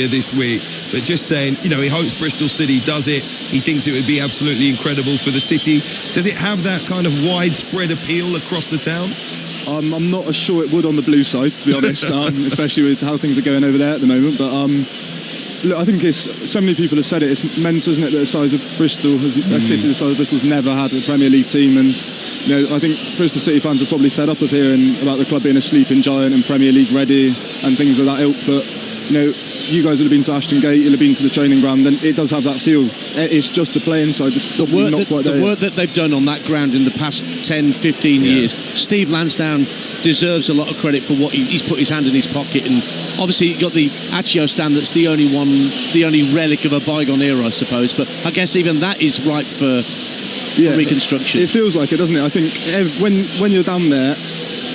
earlier this week, but just saying, he hopes Bristol City does it. He thinks it would be absolutely incredible for the city. Does it have that kind of widespread appeal across the town? I'm not as sure it would on the blue side, to be honest, especially with how things are going over there at the moment. But look, I think so many people have said it. It's mental, isn't it, that the size of Bristol, a city the size of Bristol's never had a Premier League team. And I think Bristol City fans are probably fed up of hearing about the club being a sleeping giant and Premier League ready and things of that ilk. But you guys will have been to Ashton Gate, you'll have been to the training ground, and it does have that feel. It's just the playing side. The work that they've done on that ground in the past 10, 15 years, Steve Lansdowne deserves a lot of credit for what he's put his hand in his pocket. And obviously you've got the Accio stand, that's the only relic of a bygone era, I suppose. But I guess even that is ripe for reconstruction. It feels like it, doesn't it? I think when you're down there,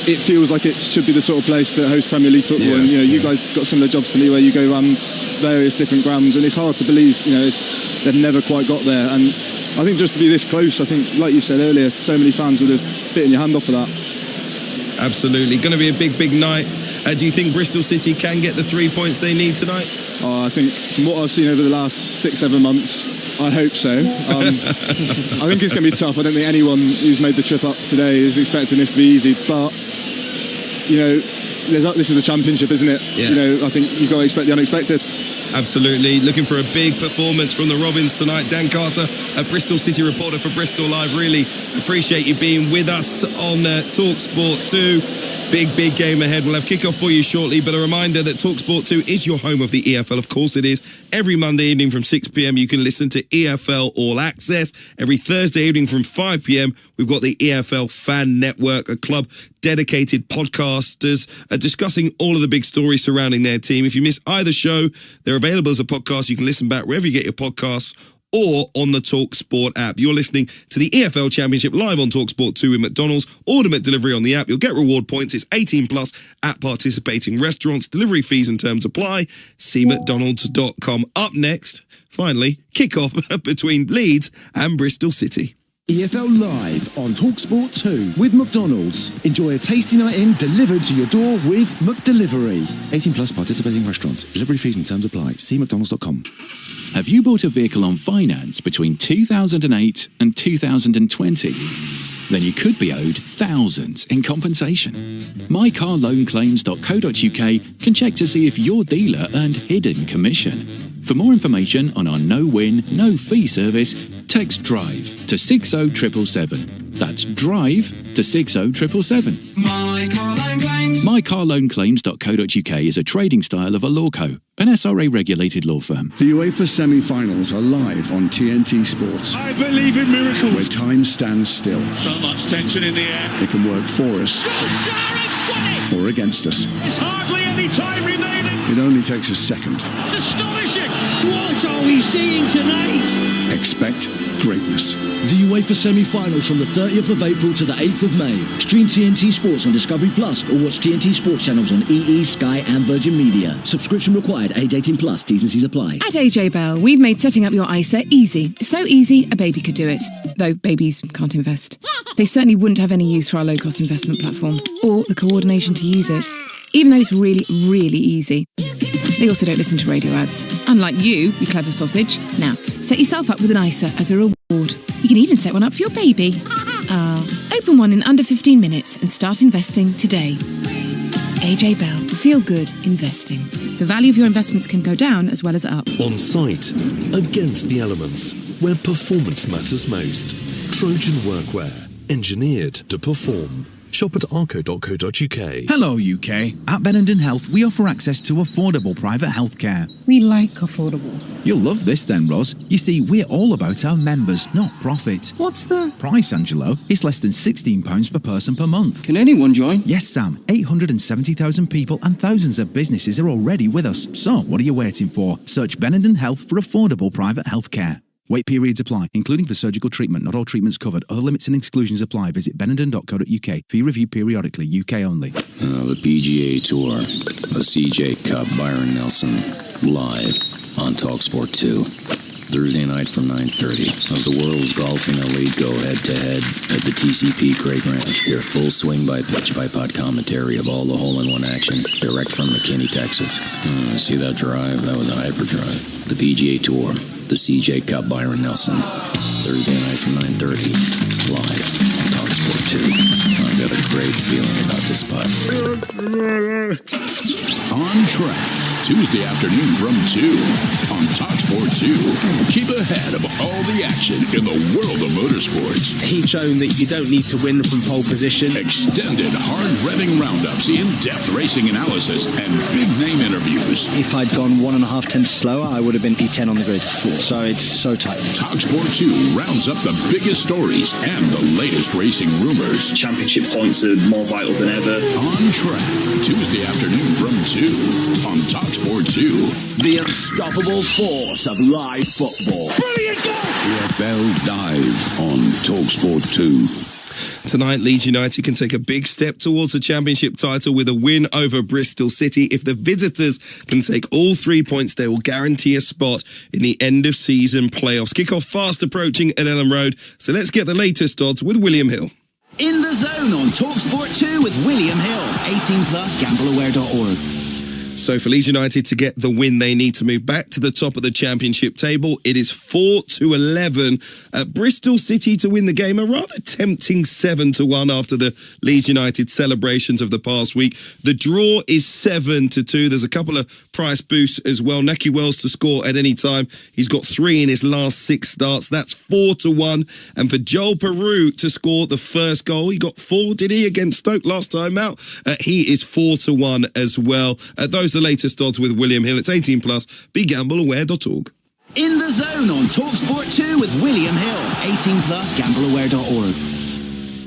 it feels like it should be the sort of place that hosts Premier League football. And you guys got similar jobs to me where you go around various different grounds, and it's hard to believe they've never quite got there. And I think just to be this close, I think, like you said earlier, so many fans would have bitten your hand off for that. Absolutely, going to be a big night. Do you think Bristol City can get the 3 points they need tonight? I think from what I've seen over the last 6-7 months, I hope so. I think it's going to be tough. I don't think anyone who's made the trip up today is expecting this to be easy, but this is the Championship, isn't it? I think you've got to expect the unexpected. Absolutely. Looking for a big performance from the Robins tonight. Dan Carter, a Bristol City reporter for Bristol Live. Really appreciate you being with us on TalkSport 2. Big game ahead. We'll have kickoff for you shortly, but a reminder that TalkSport 2 is your home of the EFL. Of course it is. Every Monday evening from 6 p.m. you can listen to EFL All Access. Every Thursday evening from 5 p.m. we've got the EFL Fan Network, a club dedicated podcasters discussing all of the big stories surrounding their team. If you miss either show, they're available as a podcast. You can listen back wherever you get your podcasts or on the TalkSport app. You're listening to the EFL Championship live on TalkSport 2 in McDonald's. Order McDelivery on the app. You'll get reward points. It's 18 plus at participating restaurants. Delivery fees and terms apply. See mcdonalds.com. Up next, finally, kickoff between Leeds and Bristol City. EFL Live on TalkSport 2 with McDonald's. Enjoy a tasty night in delivered to your door with McDelivery. 18 plus participating restaurants. Delivery fees and terms apply. See mcdonalds.com. Have you bought a vehicle on finance between 2008 and 2020? Then you could be owed thousands in compensation. mycarloanclaims.co.uk can check to see if your dealer earned hidden commission. For more information on our no-win, no-fee service, text DRIVE to 60777. That's DRIVE to 60777. mycarloanclaims.co.uk is a trading style of a lawco, an SRA-regulated law firm. The UEFA semi-finals are live on TNT Sports. I believe in miracles. Where time stands still. So much tension in the air. It can work for us or against us. It's hardly any time remaining. It only takes a second. It's astonishing. What are we seeing tonight? Expect greatness. The UEFA semi-finals from the 30th of April to the 8th of May. Stream TNT Sports on Discovery Plus or watch TNT Sports channels on EE, Sky and Virgin Media. Subscription required. Age 18 plus. T's and C's apply. At AJ Bell, we've made setting up your ISA easy. So easy, a baby could do it. Though babies can't invest. They certainly wouldn't have any use for our low-cost investment platform or the coordination to use it. Even though it's really, really easy. They also don't listen to radio ads. Unlike you clever sausage. Now, set yourself up with an ISA as a reward. You can even set one up for your baby. Open one in under 15 minutes and start investing today. AJ Bell. Feel good investing. The value of your investments can go down as well as up. On site, against the elements, where performance matters most. Trojan Workwear. Engineered to perform. Shop at arco.co.uk. Hello UK. At Benenden Health we offer access to affordable private healthcare. We like affordable. You'll love this then, Ros. You see, we're all about our members, not profit. What's the price, Angelo? It's less than £16 per person per month. Can anyone join? Yes, Sam. 870,000 people and thousands of businesses are already with us. So what are you waiting for? Search Benenden Health for affordable private healthcare. Wait periods apply, including for surgical treatment. Not all treatments covered. Other limits and exclusions apply. Visit benenden.co.uk. Fee review periodically. UK only. The PGA Tour. The CJ Cup. Byron Nelson. Live on TalkSport 2. Thursday night from 9:30. Of the world's golfing elite go head-to-head at the TCP Craig Ranch. Hear full swing by pitch by putt commentary of all the hole-in-one action direct from McKinney, Texas. See that drive? That was a hyperdrive. The PGA Tour, the CJ Cup, Byron Nelson. Thursday night from 9:30, live on TalkSport 2. I've got a great feeling about this putt. On Track, Tuesday afternoon from 2 on TalkSport 2. Keep ahead of all the action in the world of motorsports. He's shown that you don't need to win from pole position. Extended hard-revving roundups, in-depth racing analysis, and big-name interviews. If I'd gone 1.5 tenths slower, I would have been P10 on the grid. So it's so tight. TalkSport 2 rounds up the biggest stories and the latest racing rumors. Championship points are more vital than ever. On Track, Tuesday afternoon from 2 on TalkSport 2. The unstoppable force of live football. Brilliant goal! EFL Live on TalkSport 2. Tonight, Leeds United can take a big step towards the championship title with a win over Bristol City. If the visitors can take all 3 points, they will guarantee a spot in the end-of-season playoffs. Kick-off fast approaching at Ellen Road, so let's get the latest odds with William Hill. In the Zone on TalkSport 2 with William Hill. 18 plus, gambleaware.org. So for Leeds United to get the win, they need to move back to the top of the championship table. It is 4-11. Bristol City to win the game, a rather tempting 7-1 after the Leeds United celebrations of the past week. The draw is 7-2. There's a couple of price boosts as well. Nahki Wells to score at any time. He's got 3 in his last 6 starts. That's 4-1. And for Joel Peru to score the first goal, he got 4, did he, against Stoke last time out? He is 4-1 as well. Those are the latest odds with William Hill. It's 18 plus. BeGambleAware.org. In the Zone on TalkSport 2 with William Hill. 18 plus, gambleaware.org.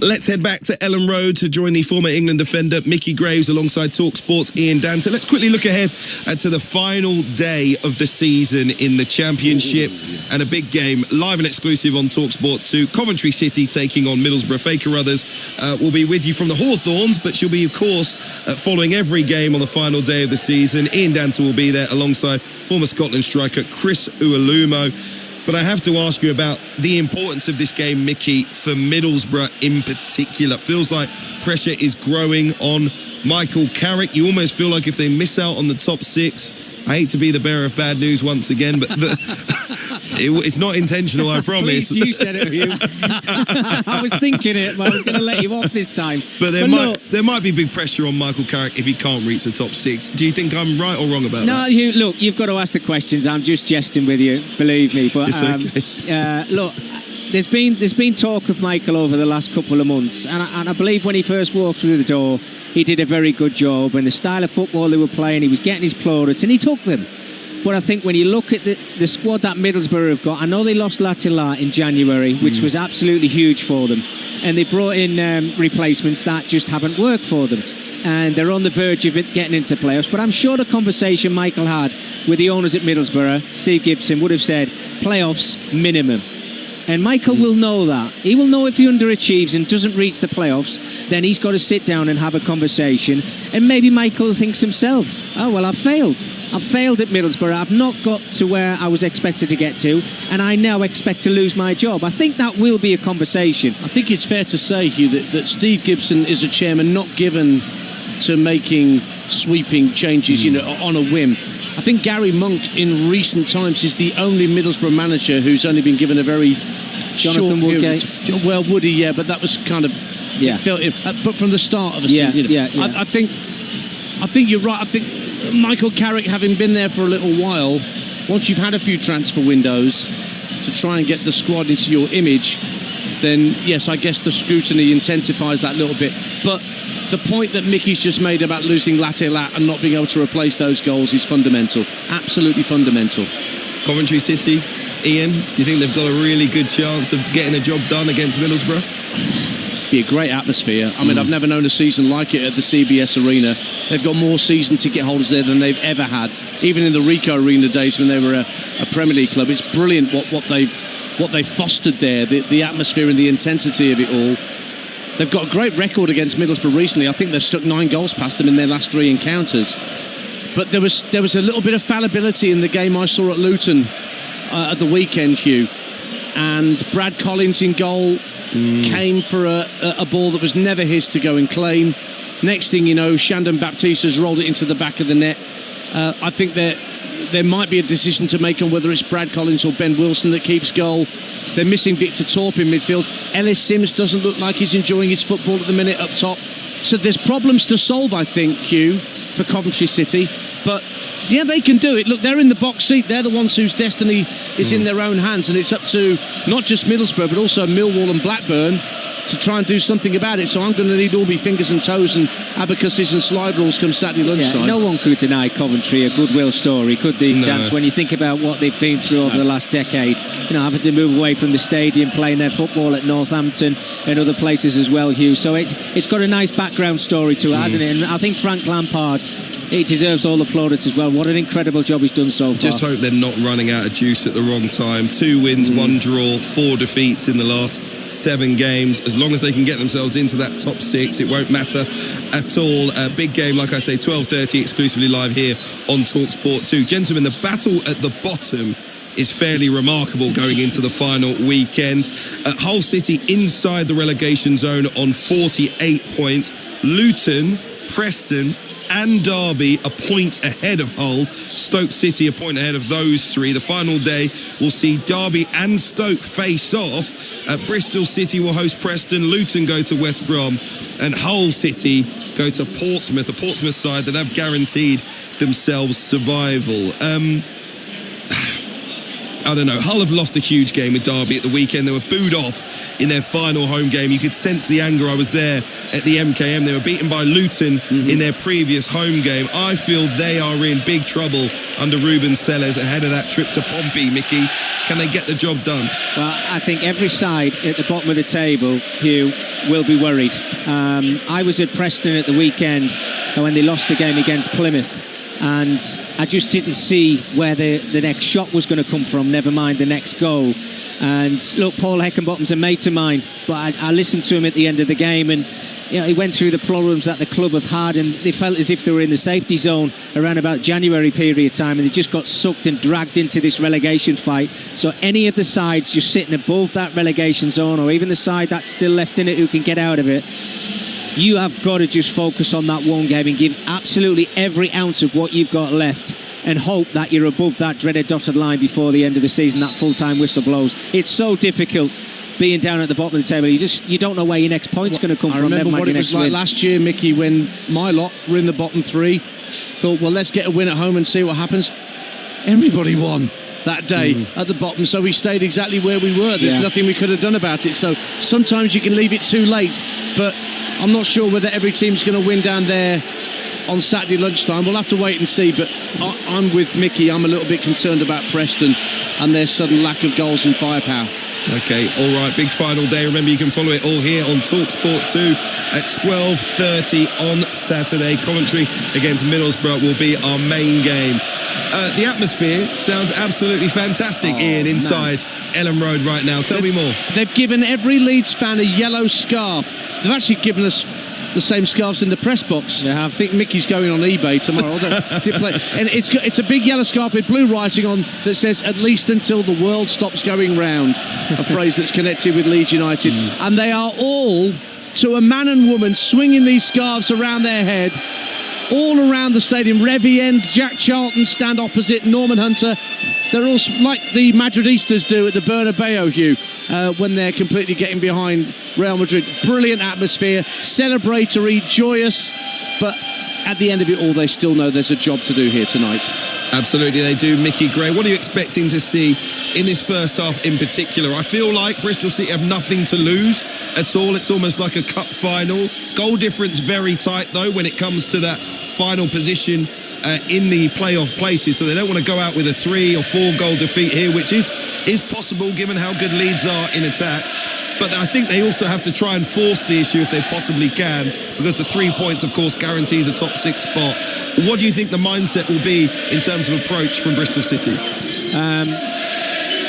Let's head back to Ellen Road to join the former England defender Mickey Graves alongside TalkSport's Ian Dante. Let's quickly look ahead to the final day of the season in the Championship and a big game live and exclusive on TalkSport 2. Coventry City taking on Middlesbrough. Faye Carruthers will be with you from the Hawthorns, but she'll be, of course, following every game on the final day of the season. Ian Dante will be there alongside former Scotland striker Chris Ualumo. But I have to ask you about the importance of this game, Mickey, for Middlesbrough in particular. Feels like pressure is growing on Michael Carrick. You almost feel like if they miss out on the top 6, I hate to be the bearer of bad news once again, but it's not intentional, I promise. Please, you said it, Hugh. I was thinking it, but I was going to let you off this time. But there might be big pressure on Michael Carrick if he can't reach the top 6. Do you think I'm right or wrong about that? No, Hugh, look, you've got to ask the questions. I'm just jesting with you, believe me. But it's okay. Look, there's been talk of Michael over the last couple of months, and I believe when he first walked through the door, he did a very good job, and the style of football they were playing, he was getting his plaudits, and he took them. But I think when you look at the squad that Middlesbrough have got, I know they lost Latila in January, which was absolutely huge for them, and they brought in replacements that just haven't worked for them, and they're on the verge of it getting into playoffs. But I'm sure the conversation Michael had with the owners at Middlesbrough, Steve Gibson, would have said playoffs minimum. And Michael will know that. He will know if he underachieves and doesn't reach the playoffs, then he's got to sit down and have a conversation. And maybe Michael thinks himself, oh, well, I've failed. I've failed at Middlesbrough. I've not got to where I was expected to get to, and I now expect to lose my job. I think that will be a conversation. I think it's fair to say, Hugh, that Steve Gibson is a chairman not given to making sweeping changes, on a whim. I think Gary Monk in recent times is the only Middlesbrough manager who's only been given a very Jonathan short Woodgate. period. Well, Woody, yeah, but that was kind of but from the start of the season. I think you're right. I think Michael Carrick, having been there for a little while, once you've had a few transfer windows to try and get the squad into your image, then yes, I guess the scrutiny intensifies that little bit. But the point that Mickey's just made about losing Latila and not being able to replace those goals is fundamental. Absolutely fundamental. Coventry City, Ian, do you think they've got a really good chance of getting the job done against Middlesbrough? Be a great atmosphere. I mean, I've never known a season like it at the CBS Arena. They've got more season ticket holders there than they've ever had. Even in the Ricoh Arena days when they were a Premier League club, it's brilliant what they've fostered there. The atmosphere and the intensity of it all. They've got a great record against Middlesbrough recently. I think they've stuck 9 goals past them in their last 3 encounters. But there was a little bit of fallibility in the game I saw at Luton at the weekend, Hugh, and Brad Collins in goal came for a ball that was never his to go and claim. Next thing you know, Shandon Baptista's rolled it into the back of the net. I think there might be a decision to make on whether it's Brad Collins or Ben Wilson that keeps goal. They're missing Victor Torp in midfield. Ellis Sims doesn't look like he's enjoying his football at the minute up top. So there's problems to solve, I think, Hugh, for Coventry City. But yeah, they can do it. Look, they're in the box seat. They're the ones whose destiny is in their own hands, and it's up to not just Middlesbrough but also Millwall and Blackburn to try and do something about it. So I'm going to need all my fingers and toes and abacuses and slide rules come Saturday lunchtime. Yeah, no one could deny Coventry a goodwill story, could they, Dance, when you think about what they've been through over the last decade, having to move away from the stadium, playing their football at Northampton and other places as well, Hugh. So it's got a nice background story to it, hasn't it? And I think Frank Lampard, he deserves all the plaudits as well. What an incredible job he's done so far. Just hope they're not running out of juice at the wrong time. 2 wins, 1 draw, 4 defeats in the last 7 games. As long as they can get themselves into that top 6, it won't matter at all. A big game, like I say, 12:30 exclusively live here on TalkSport 2. Gentlemen, the battle at the bottom is fairly remarkable going into the final weekend. Hull City inside the relegation zone on 48 points. Luton, Preston and Derby a point ahead of Hull. Stoke City a point ahead of those 3. The final day will see Derby and Stoke face off. Bristol City will host Preston, Luton go to West Brom, and Hull City go to Portsmouth, a Portsmouth side that have guaranteed themselves survival. I don't know. Hull have lost a huge game with Derby at the weekend. They were booed off in their final home game. You could sense the anger. I was there at the MKM. They were beaten by Luton in their previous home game. I feel they are in big trouble under Ruben Sellers ahead of that trip to Pompey, Mickey. Can they get the job done? Well, I think every side at the bottom of the table, Hugh, will be worried. I was at Preston at the weekend when they lost the game against Plymouth, and I just didn't see where the next shot was going to come from, never mind the next goal. And look, Paul Heckenbottom's a mate of mine, but I listened to him at the end of the game, and he went through the problems that the club have had, and they felt as if they were in the safety zone around about January period of time, and they just got sucked and dragged into this relegation fight. So any of the sides just sitting above that relegation zone, or even the side that's still left in it who can get out of it, you have got to just focus on that one game and give absolutely every ounce of what you've got left, and hope that you're above that dreaded dotted line before the end of the season, that full-time whistle blows. It's so difficult being down at the bottom of the table. You don't know where your next point's going to come from. I remember what it was like last year, Mickey, when my lot were in the bottom 3. Thought, well, let's get a win at home and see what happens. Everybody won that day at the bottom, so we stayed exactly where we were. There's nothing we could have done about it. So sometimes you can leave it too late, but I'm not sure whether every team's going to win down there on Saturday lunchtime. We'll have to wait and see, but I'm with Mickey. I'm a little bit concerned about Preston and their sudden lack of goals and firepower. Okay, all right, big final day. Remember, you can follow it all here on TalkSport 2 at 12:30 on Saturday. Coventry against Middlesbrough will be our main game. The atmosphere sounds absolutely fantastic, Ian, inside Ellen Road right now. Tell me more. They've given every Leeds fan a yellow scarf. They've actually given us the same scarves in the press box. I think Mickey's going on eBay tomorrow. And it's a big yellow scarf with blue writing on that says, "At least until the world stops going round," a phrase that's connected with Leeds United. And they are all, to a man and woman, swinging these scarves around their head, all around the stadium. Revie End, Jack Charlton stand opposite, Norman Hunter. They're all like the Madridistas do at the Bernabeu, Hugh, when they're completely getting behind Real Madrid. Brilliant atmosphere, celebratory, joyous, but at the end of it all, they still know there's a job to do here tonight. Absolutely, they do. Mickey Gray, what are you expecting to see in this first half in particular? I feel like Bristol City have nothing to lose at all. It's almost like a cup final. Goal difference very tight, though, when it comes to that final position in the playoff places, so they don't want to go out with a 3 or 4 goal defeat here, which is possible given how good Leeds are in attack. But I think they also have to try and force the issue if they possibly can, because the 3 points, of course, guarantees a top 6 spot. What do you think the mindset will be in terms of approach from Bristol City?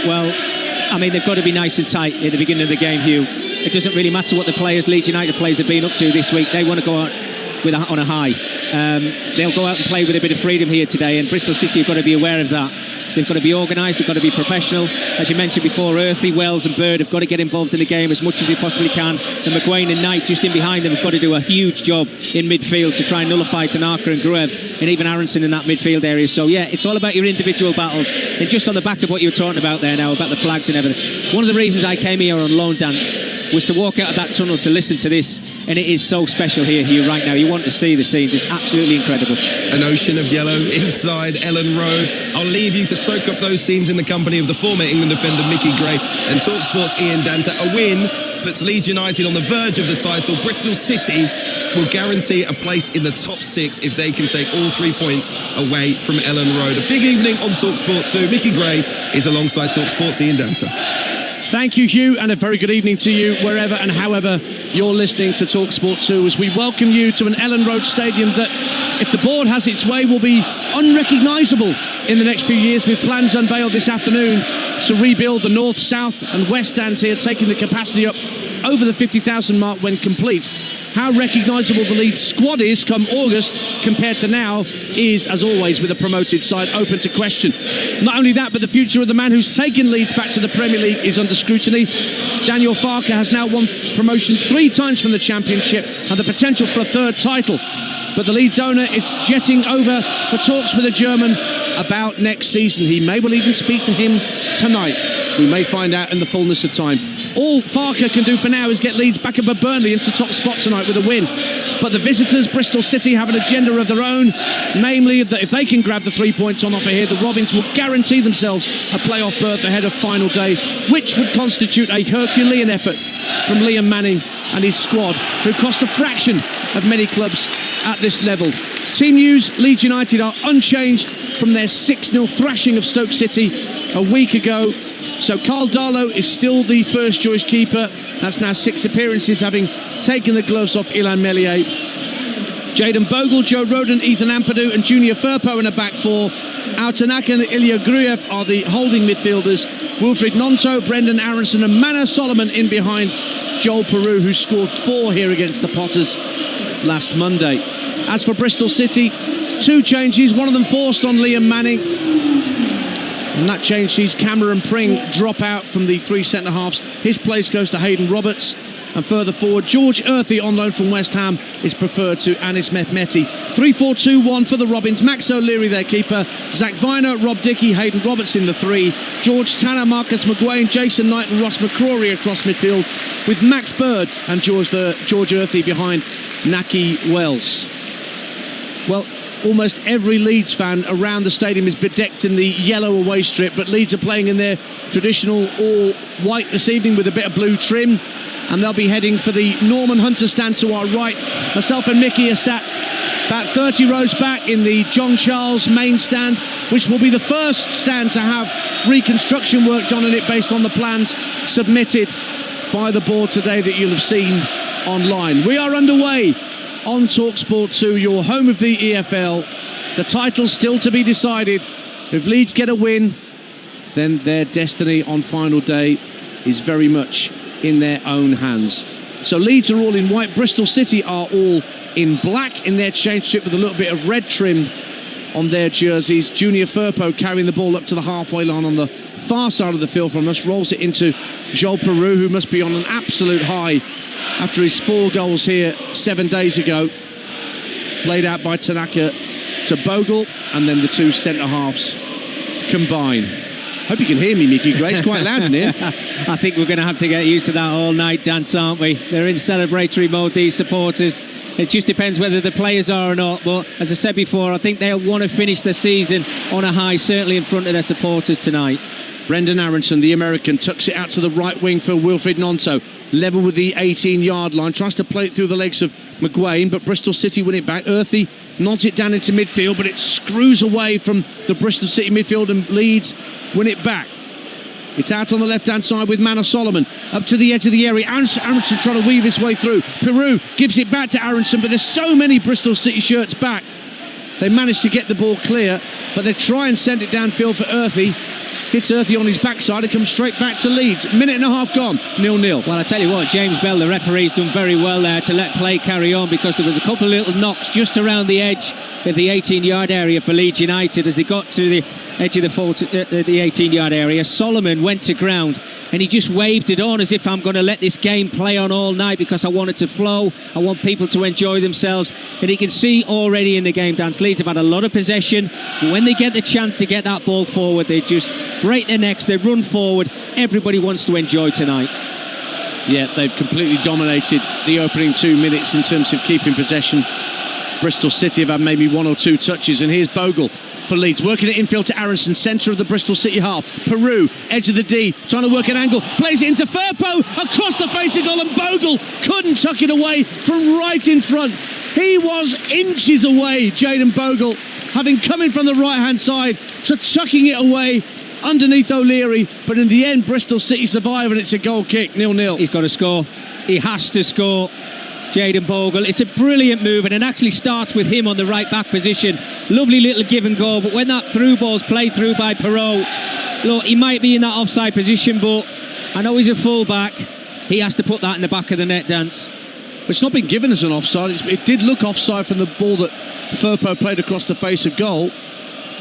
Well, I mean, they've got to be nice and tight at the beginning of the game, Hugh. It doesn't really matter what the players, Leeds United players, have been up to this week. They want to go out on a high. They'll go out and play with a bit of freedom here today, and Bristol City have got to be aware of that. They've got to be organised, they've got to be professional. As you mentioned before, Earthy, Wells and Bird have got to get involved in the game as much as they possibly can. And McGuane and Knight just in behind them have got to do a huge job in midfield to try and nullify Tanaka and Gruev and even Aronson in that midfield area. So yeah, it's all about your individual battles. And just on the back of what you were talking about there now, about the flags and everything, one of the reasons I came here on loan dance was to walk out of that tunnel to listen to this, and it is so special here right now. You want to see the scenes, it's absolutely incredible. An ocean of yellow inside Ellen Road. I'll leave you to soak up those scenes in the company of the former England defender Mickey Gray and TalkSport's Ian Danta. A win puts Leeds United on the verge of the title. Bristol City will guarantee a place in the top 6 if they can take all 3 points away from Ellen Road. A big evening on TalkSport 2. Mickey Gray is alongside TalkSport's Ian Danta. Thank you, Hugh, and a very good evening to you wherever and however you're listening to TalkSport 2 as we welcome you to an Ellen Road stadium that, if the board has its way, will be unrecognisable in the next few years, with plans unveiled this afternoon to rebuild the north, south and west stands here, taking the capacity up over the 50,000 mark when complete. How recognisable the Leeds squad is come August compared to now is, as always, with a promoted side, open to question. Not only that, but the future of the man who's taken Leeds back to the Premier League is under scrutiny. Daniel Farke has now won promotion 3 times from the Championship and the potential for a 3rd title. But the Leeds owner is jetting over for talks with the German about next season. He may well even speak to him tonight. We may find out in the fullness of time. All Farke can do for now is get Leeds back above Burnley into top spot tonight with a win. But the visitors, Bristol City, have an agenda of their own, namely that if they can grab the 3 points on offer here, the Robins will guarantee themselves a playoff berth ahead of final day, which would constitute a Herculean effort from Liam Manning and his squad, who cost a fraction of many clubs at this level. Team news: Leeds United are unchanged from their 6-0 thrashing of Stoke City a week ago. So Carl Darlow is still the first choice keeper. That's now 6 appearances, having taken the gloves off Ilan Meslier. Jayden Bogle, Joe Rodon, Ethan Ampadu and Junior Firpo in a back 4. Tanaka and Ilya Gruev are the holding midfielders. Wilfried Gnonto, Brendan Aronson and Mana Solomon in behind Joel Peru, who scored 4 here against the Potters last Monday. As for Bristol City, 2 changes, one of them forced on Liam Manning. And that change sees Cameron Pring drop out from the 3 centre-halves. His place goes to Hayden Roberts. And further forward, George Earthy, on loan from West Ham, is preferred to Anis Mehmeti. 3-4-2-1 for the Robins. Max O'Leary, their keeper. Zach Viner, Rob Dickey, Hayden Roberts in the 3. George Tanner, Marcus McGuane, Jason Knight and Ross McCrory across midfield, with Max Bird and George Earthy behind Naki Wells. Well, almost every Leeds fan around the stadium is bedecked in the yellow away strip, but Leeds are playing in their traditional all white this evening with a bit of blue trim, and they'll be heading for the Norman Hunter stand to our right. Myself and Mickey are sat about 30 rows back in the John Charles main stand, which will be the first stand to have reconstruction work done on it based on the plans submitted by the board today that you'll have seen online. We are underway on TalkSport 2, your home of the EFL. The title's still to be decided. If Leeds get a win, then their destiny on final day is very much in their own hands. So Leeds are all in white. Bristol City are all in black in their change strip with a little bit of red trim on their jerseys. Junior Firpo carrying the ball up to the halfway line on the far side of the field from us, rolls it into Joel Peru, who must be on an absolute high after his 4 goals here 7 days ago. Played out by Tanaka to Bogle, and then the 2 centre-halves combine. Hope you can hear me, Mickey Gray. It's quite loud in here. I think we're going to have to get used to that all-night dance, aren't we? They're in celebratory mode, these supporters. It just depends whether the players are or not. But as I said before, I think they'll want to finish the season on a high, certainly in front of their supporters tonight. Brendan Aronson, the American, tucks it out to the right wing for Wilfried Gnonto. Level with the 18-yard line. Tries to play it through the legs of McGuane, but Bristol City win it back. Earthy nods it down into midfield, but it screws away from the Bristol City midfield, and Leeds win it back. It's out on the left-hand side with Mana Solomon. Up to the edge of the area. Aronson trying to weave his way through. Peru gives it back to Aronson, but there's so many Bristol City shirts back. They managed to get the ball clear, but they try and send it downfield for Earthy. Hits Earthy on his backside and comes straight back to Leeds. Minute and a half gone, 0-0. Well, I tell you what, James Bell, the referee's done very well there to let play carry on, because there was a couple of little knocks just around the edge of the 18-yard area for Leeds United as they got to the edge of the 18-yard area. Solomon went to ground and he just waved it on as if I'm going to let this game play on all night because I want it to flow. I want people to enjoy themselves. And you can see already in the game, Dan, Leeds have had a lot of possession. But when they get the chance to get that ball forward, they just break their necks, they run forward. Everybody wants to enjoy tonight. Yeah, they've completely dominated the opening 2 minutes in terms of keeping possession. Bristol City have had maybe 1 or 2 touches, and here's Bogle for Leeds, working it infield to Aronson, centre of the Bristol City half. Peru, edge of the D, trying to work an angle, plays it into Firpo, across the face of goal, and Bogle couldn't tuck it away from right in front. He was inches away, Jayden Bogle, having come in from the right-hand side to tucking it away underneath O'Leary, but in the end Bristol City survive and it's a goal kick, 0-0. He's got to score. He has to score, Jayden Bogle. It's a brilliant move, and it actually starts with him on the right back position. Lovely little give and go, but when that through ball's played through by Perot, look, he might be in that offside position, but I know he's a full back. He has to put that in the back of the net, Dance. It's not been given as an offside. It did look offside from the ball that Firpo played across the face of goal,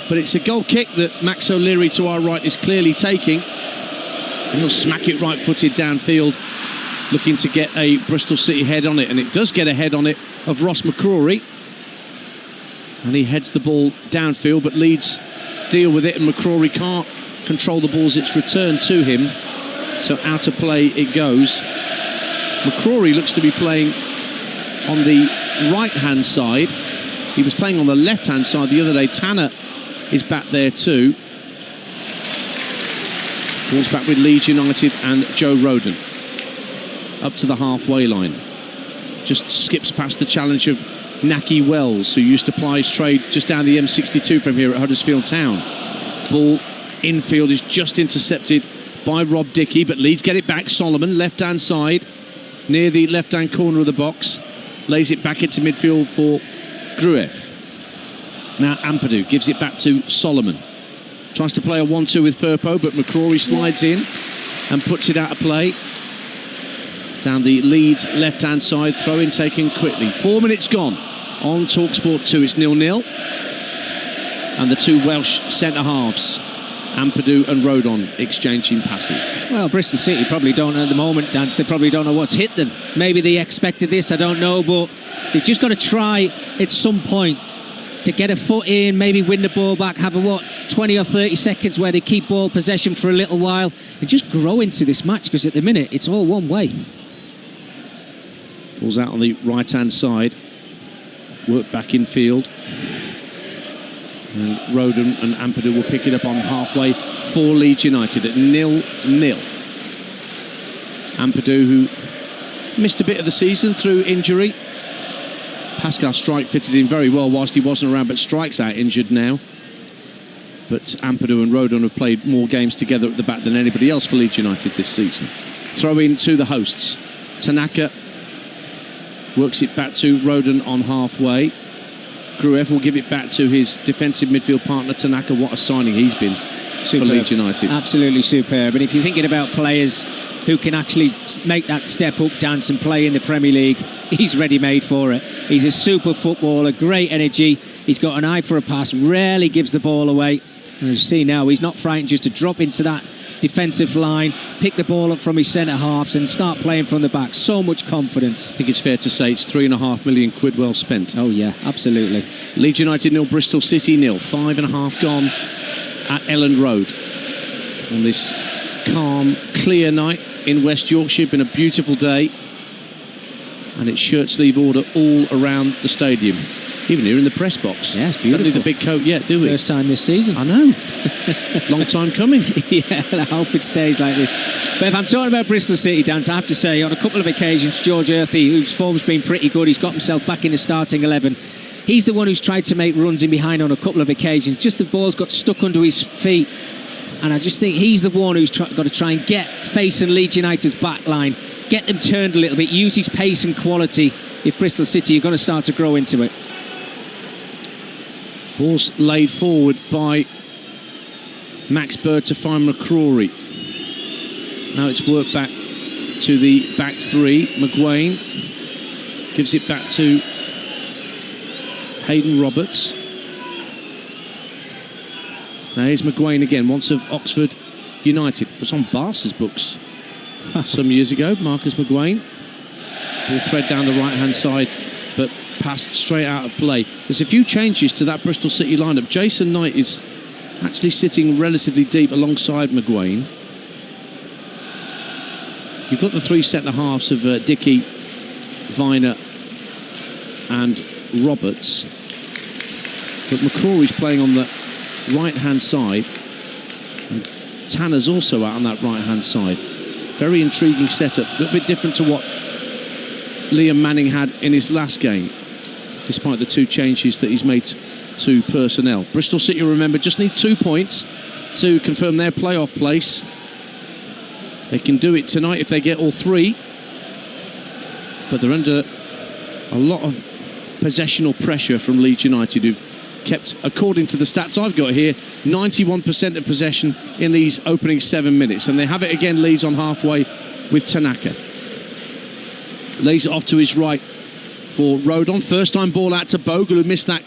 but it's a goal kick that Max O'Leary to our right is clearly taking, and he'll smack it right-footed downfield, looking to get a Bristol City head on it, and it does get a head on it of Ross McCrory, and he heads the ball downfield, but Leeds deal with it, and McCrory can't control the ball as it's returned to him, so out of play it goes. McCrory looks to be playing on the right-hand side. He was playing on the left-hand side the other day. Tanner is back there too. Ball's back with Leeds United and Joe Rodon. Up to the halfway line. Just skips past the challenge of Naki Wells, who used to ply his trade just down the M62 from here at Huddersfield Town. Ball infield is just intercepted by Rob Dickey, but Leeds get it back. Solomon, left-hand side, near the left-hand corner of the box. Lays it back into midfield for Gruev. Now Ampadu gives it back to Solomon. Tries to play a 1-2 with Firpo, but McCrory slides in and puts it out of play. Down the Leeds left-hand side, throw-in taken quickly. 4 minutes gone on TalkSport 2. It's 0-0. And the two Welsh centre-halves, Ampadu and Rodon, exchanging passes. Well, Bristol City probably don't at the moment, Dance. They probably don't know what's hit them. Maybe they expected this, I don't know, but they've just got to try at some point to get a foot in, maybe win the ball back, have a 20 or 30 seconds where they keep ball possession for a little while and just grow into this match, because at the minute it's all one way. Ball's out on the right-hand side. Work back in field. And Rodon and Ampadu will pick it up on halfway for Leeds United at 0-0. Ampadu, who missed a bit of the season through injury. Pascal Strike fitted in very well whilst he wasn't around, but Strike's out injured now. But Ampadu and Rodon have played more games together at the back than anybody else for Leeds United this season. Throw in to the hosts. Tanaka works it back to Rodon on halfway. Gruev will give it back to his defensive midfield partner Tanaka. What a signing he's been for Leeds United. Absolutely superb. And if you're thinking about players who can actually make that step up, Dance, and play in the Premier League, he's ready-made for it. He's a super footballer, great energy. He's got an eye for a pass, rarely gives the ball away. And as you see now, he's not frightened just to drop into that defensive line, pick the ball up from his centre-halves and start playing from the back. So much confidence. I think it's fair to say it's £3.5 million well spent. Oh yeah, absolutely. Leeds United 0, Bristol City 0. 5.5 gone at Elland Road on this calm, clear night in West Yorkshire. Been a beautiful day, and it's shirt sleeve order all around the stadium, even here in the press box. Yeah, it's beautiful. Don't need the big coat yet, do we? First time this season. I know. Long time coming. Yeah, I hope it stays like this. But if I'm talking about Bristol City, Dance, I have to say, on a couple of occasions, George Earthy, whose form's been pretty good, he's got himself back in the starting 11. He's the one who's tried to make runs in behind on a couple of occasions. Just the ball's got stuck under his feet. And I just think he's the one who's got to try and get facing Leeds United's back line, get them turned a little bit, use his pace and quality. If Bristol City are going to start to grow into it. Ball's laid forward by Max Bird to find McCrory. Now it's worked back to the back three. McGuane gives it back to Hayden Roberts. Now here's McGuane again, once of Oxford United. Was on Barca's books some years ago, Marcus McGuane. Ball thread down the right-hand side, but passed straight out of play. There's a few changes to that Bristol City lineup. Jason Knight is actually sitting relatively deep alongside McGuane. You've got the three centre-halves of Dickey, Viner and Roberts. But McCrory's playing on the right-hand side. And Tanner's also out on that right-hand side. Very intriguing setup. A little bit different to what Liam Manning had in his last game, despite the two changes that he's made to personnel. Bristol City, remember, just need 2 points to confirm their playoff place. They can do it tonight if they get all 3. But they're under a lot of possessional pressure from Leeds United, who've kept, according to the stats I've got here, 91% of possession in these opening 7 minutes. And they have it again, Leeds on halfway with Tanaka. Lays it off to his right for Rodon. First time ball out to Bogle, who missed that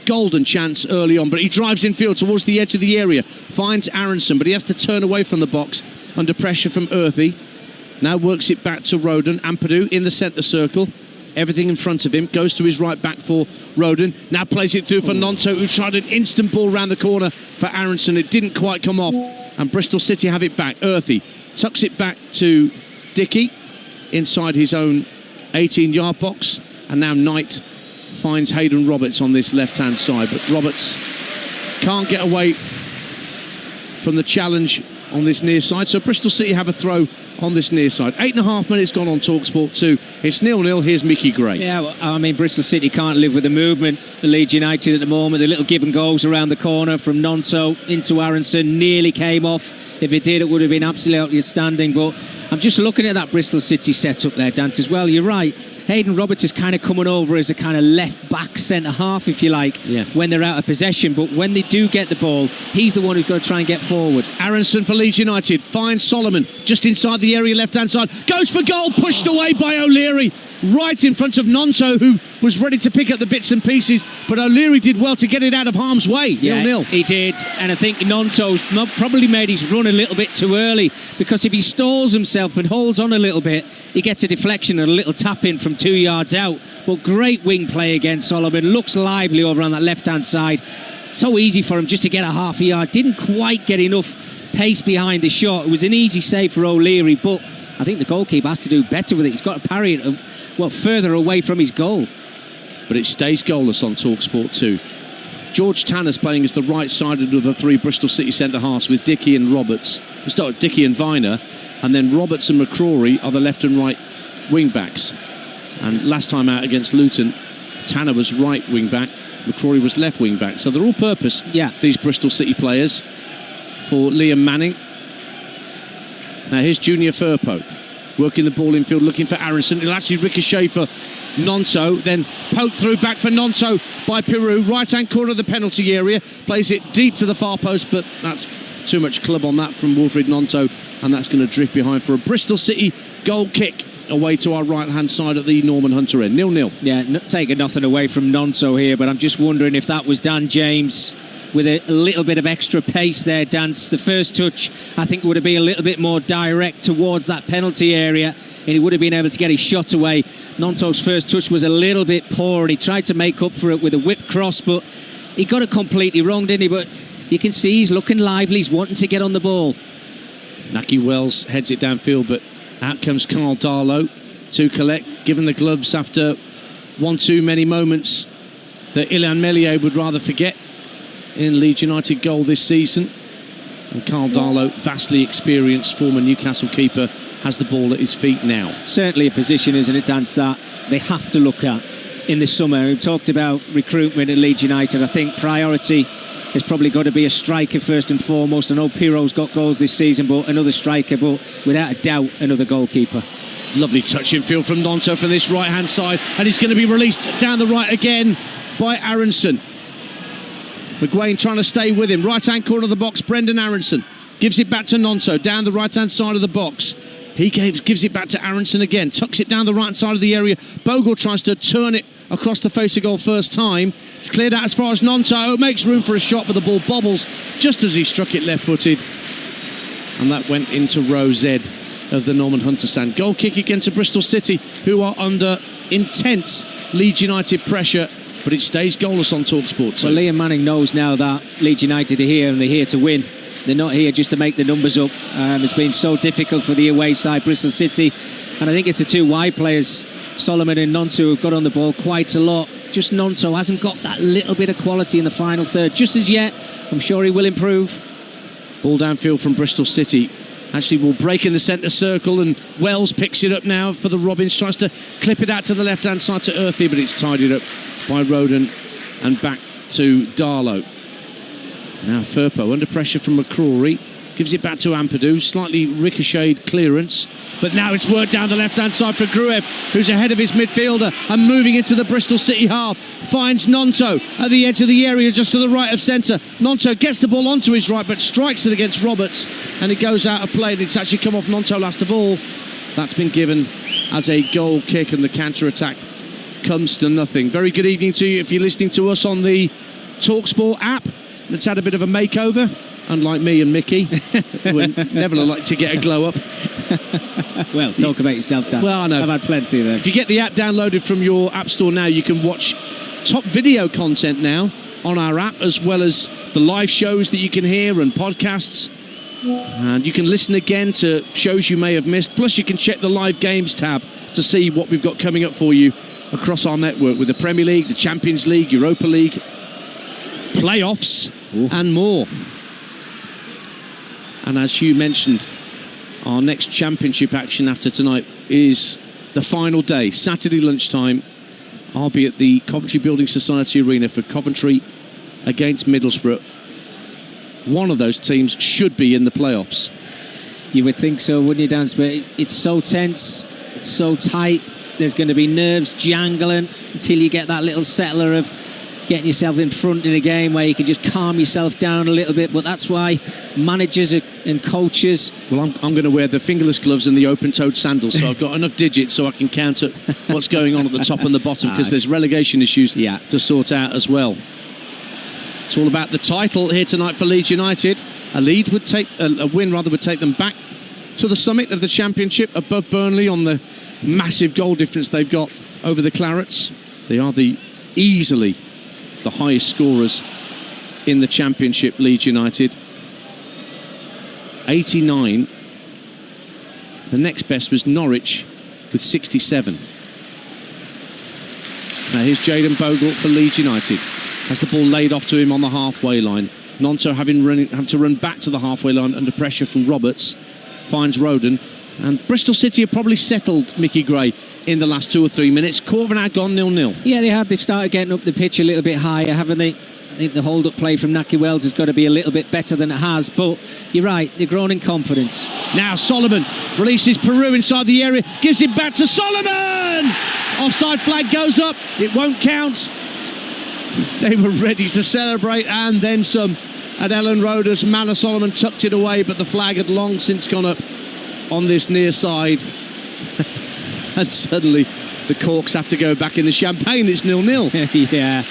golden chance early on, but he drives infield towards the edge of the area, finds Aronson, but he has to turn away from the box under pressure from Earthy. Now works it back to Rodon. Ampadu in the centre circle, everything in front of him, goes to his right back for Rodon, now plays it through for Nonto, who tried an instant ball round the corner for Aronson. It didn't quite come off, and Bristol City have it back. Earthy tucks it back to Dickey inside his own 18-yard box, and now Knight finds Hayden Roberts on this left-hand side, but Roberts can't get away from the challenge on this near side, so Bristol City have a throw on this near side. 8.5 minutes gone on TalkSport 2. It's 0-0. Here's Mickey Gray. Yeah, well, I mean, Bristol City can't live with the movement. The Leeds United at the moment, the little give and goes around the corner from Nonto into Aronson nearly came off. If it did, it would have been absolutely outstanding. But I'm just looking at that Bristol City setup there, Dante, as well. You're right. Hayden Roberts is kind of coming over as a kind of left-back centre-half, if you like, when they're out of possession. But when they do get the ball, he's the one who's got to try and get forward. Aronson for Leeds United finds Solomon just inside the area, left-hand side. Goes for goal, pushed away by O'Leary, right in front of Nonto, who was ready to pick up the bits and pieces. But O'Leary did well to get it out of harm's way. 0-0. He did. And I think Nonto's probably made his run a little bit too early, because if he stalls himself and holds on a little bit, he gets a deflection and a little tap-in from 2 yards out. But great wing play against Solomon. Looks lively over on that left-hand side. So easy for him just to get a half a yard. Didn't quite get enough pace behind the shot. It was an easy save for O'Leary, but I think the goalkeeper has to do better with it. He's got to parry it, further away from his goal. But it stays goalless on TalkSport 2. George Tanner's playing as the right-sided of the 3 Bristol City centre-halves with Dickey and Roberts. We start with Dickey and Viner, and then Roberts and McCrory are the left and right wing-backs. And last time out against Luton, Tanner was right wing-back, McCrory was left wing-back. So they're all-purpose, these Bristol City players, for Liam Manning. Now here's Junior Firpo, working the ball infield, looking for Aronson. He'll actually ricochet for Nonto, then poke through back for Nonto by Peru, right-hand corner of the penalty area, plays it deep to the far post, but that's too much club on that from Wilfred Nonto, and that's going to drift behind for a Bristol City goal kick away to our right-hand side at the Norman Hunter end. 0-0. Yeah, taking nothing away from Nonto here, but I'm just wondering if that was Dan James with a little bit of extra pace there, Dance. The first touch, I think, would have been a little bit more direct towards that penalty area, and he would have been able to get his shot away. Nonto's first touch was a little bit poor, and he tried to make up for it with a whip cross, but he got it completely wrong, didn't he? But you can see he's looking lively, he's wanting to get on the ball. Naki Wells heads it downfield, but out comes Carl Darlow to collect, given the gloves after one too many moments that Ilan Meslier would rather forget in Leeds United goal this season. And Carl Darlow, vastly experienced former Newcastle keeper, has the ball at his feet now. Certainly a position, isn't it, Dance, that they have to look at in the summer. We talked about recruitment at Leeds United. I think priority has probably got to be a striker first and foremost. I know Piro's got goals this season, but another striker, but without a doubt, another goalkeeper. Lovely touch in field from Nonto from this right-hand side, and he's going to be released down the right again by Aronson. McGuane trying to stay with him. Right-hand corner of the box, Brendan Aronson gives it back to Nonto, down the right-hand side of the box. He gives it back to Aronson again, tucks it down the right side of the area. Bogle tries to turn it across the face of goal first time. It's cleared out as far as Nonto, makes room for a shot, but the ball bobbles just as he struck it left-footed. And that went into row Z of the Norman Hunter stand. Goal kick against Bristol City, who are under intense Leeds United pressure, but it stays goalless on TalkSport 2. Well, Liam Manning knows now that Leeds United are here and they're here to win. They're not here just to make the numbers up. It's been so difficult for the away side, Bristol City. And I think it's the two wide players, Solomon and Nonto, who've got on the ball quite a lot. Just Nonto hasn't got that little bit of quality in the final third. Just as yet, I'm sure he will improve. Ball downfield from Bristol City. Actually will break in the centre circle, and Wells picks it up now for the Robins. Tries to clip it out to the left-hand side to Earthy, but it's tidied up by Roden and back to Darlow. Now Firpo under pressure from McCrory. Gives it back to Ampadu. Slightly ricocheted clearance. But now it's worked down the left-hand side for Gruev, who's ahead of his midfielder and moving into the Bristol City half. Finds Nonto at the edge of the area just to the right of centre. Nonto gets the ball onto his right, but strikes it against Roberts, and it goes out of play. And it's actually come off Nonto last of all. That's been given as a goal kick, and the counter-attack comes to nothing. Very good evening to you if you're listening to us on the TalkSport app. That's had a bit of a makeover, unlike me and Mickey, who would never like to get a glow up. Well, talk about yourself, Dan. Well, I know. I've had plenty there. If you get the app downloaded from your app store now, you can watch top video content now on our app, as well as the live shows that you can hear and podcasts. And you can listen again to shows you may have missed. Plus, you can check the live games tab to see what we've got coming up for you across our network with the Premier League, the Champions League, Europa League, playoffs, and more. And as Hugh mentioned, our next championship action after tonight is the final day, Saturday lunchtime. I'll be at the Coventry Building Society Arena for Coventry against Middlesbrough. One of those teams should be in the playoffs. You would think so, wouldn't you, Dan? But it's so tense, it's so tight. There's going to be nerves jangling until you get that little settler of getting yourself in front in a game where you can just calm yourself down a little bit. But that's why managers and coaches... Well, I'm going to wear the fingerless gloves and the open-toed sandals, so I've got enough digits so I can count up what's going on at the top and the bottom, because there's relegation issues to sort out as well. It's all about the title here tonight for Leeds United. A win would take them back to the summit of the Championship, above Burnley on the massive goal difference they've got over the Clarets. They are easily the highest scorers in the Championship, Leeds United. 89. The next best was Norwich with 67. Now here's Jayden Bogle for Leeds United. Has the ball laid off to him on the halfway line. Nonto have to run back to the halfway line under pressure from Roberts. Finds Roden. And Bristol City have probably settled Mickey Gray in the last 2 or 3 minutes. Quarter now gone 0-0. Yeah, they have. They've started getting up the pitch a little bit higher, haven't they? I think the hold-up play from Naki Wells has got to be a little bit better than it has. But you're right, they're growing in confidence. Now Solomon releases Peru inside the area. Gives it back to Solomon! Offside flag goes up. It won't count. They were ready to celebrate and then some. And Ellen Roder's Manor Solomon tucked it away, but the flag had long since gone up on this near side. And suddenly the corks have to go back in the champagne. It's 0-0. Yeah.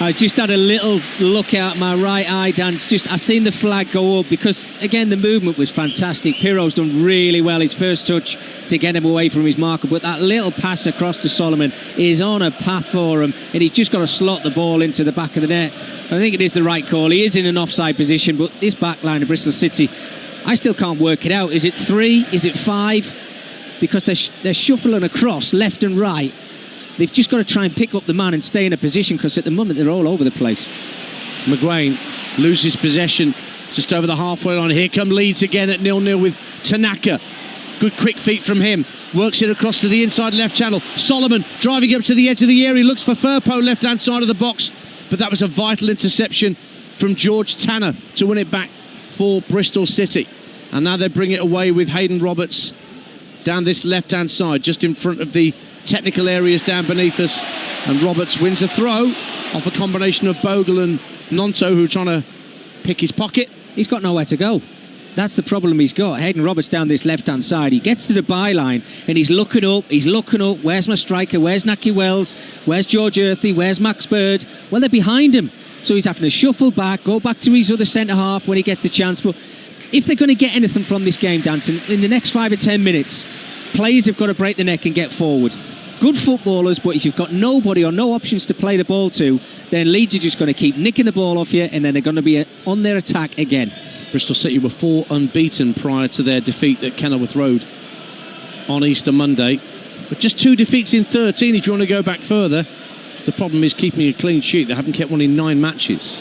I just had a little look out my right eye, Dan. I seen the flag go up because, again, the movement was fantastic. Pirro's done really well. His first touch to get him away from his marker. But that little pass across to Solomon is on a path for him. And he's just got to slot the ball into the back of the net. I think it is the right call. He is in an offside position. But this back line of Bristol City, I still can't work it out. Is it 3? Is it 5? Because they're shuffling across left and right. They've just got to try and pick up the man and stay in a position, because at the moment they're all over the place. McGuane loses possession just over the halfway line. Here come Leeds again at 0-0 with Tanaka. Good quick feet from him. Works it across to the inside left channel. Solomon driving up to the edge of the area. Looks for Firpo left-hand side of the box. But that was a vital interception from George Tanner to win it back for Bristol City. And now they bring it away with Hayden Roberts down this left-hand side, just in front of the technical areas down beneath us. And Roberts wins a throw off a combination of Bogle and Nonto, who are trying to pick his pocket. He's got nowhere to go. That's the problem he's got. Hayden Roberts down this left-hand side. He gets to the byline and he's looking up. Where's my striker? Where's Naki Wells? Where's George Earthy? Where's Max Bird? Well, they're behind him. So he's having to shuffle back, go back to his other centre-half when he gets a chance. But if they're going to get anything from this game, Danson, in the next 5 or 10 minutes, players have got to break the neck and get forward. Good footballers, but if you've got nobody or no options to play the ball to, then Leeds are just going to keep nicking the ball off you, and then they're going to be on their attack again. Bristol City were 4 unbeaten prior to their defeat at Kenilworth Road on Easter Monday. But just 2 defeats in 13 if you want to go back further. The problem is keeping a clean sheet. They haven't kept one in 9 matches.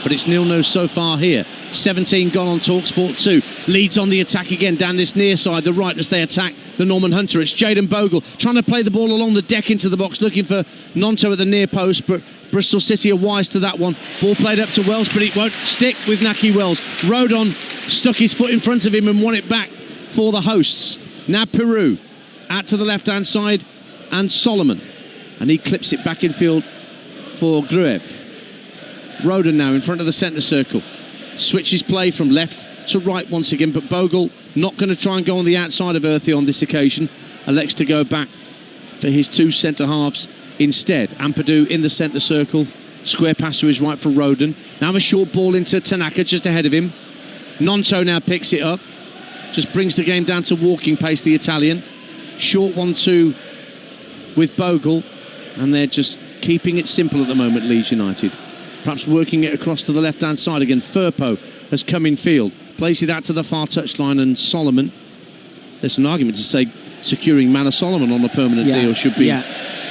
But it's 0-0 so far here. 17 gone on TalkSport 2. Leeds on the attack again down this near side, the right, as they attack the Norman Hunter. It's Jayden Bogle trying to play the ball along the deck into the box, looking for Nonto at the near post, but Bristol City are wise to that one. Ball played up to Wells, but it won't stick with Naki Wells. Rodon stuck his foot in front of him and won it back for the hosts. Now Peru out to the left-hand side, and Solomon. And he clips it back in field for Gruev. Rodon now in front of the centre circle. Switches play from left to right once again, but Bogle not going to try and go on the outside of Earthy on this occasion. Elects to go back for his 2 centre-halves instead. Ampadu in the centre circle. Square pass to his right for Rodon. Now a short ball into Tanaka just ahead of him. Nonto now picks it up. Just brings the game down to walking pace, the Italian. Short 1-2 with Bogle. And they're just keeping it simple at the moment, Leeds United. Perhaps working it across to the left-hand side again. Firpo has come in field. Plays it out to the far touchline, and Solomon. There's an argument to say securing Manor Solomon on a permanent deal should be a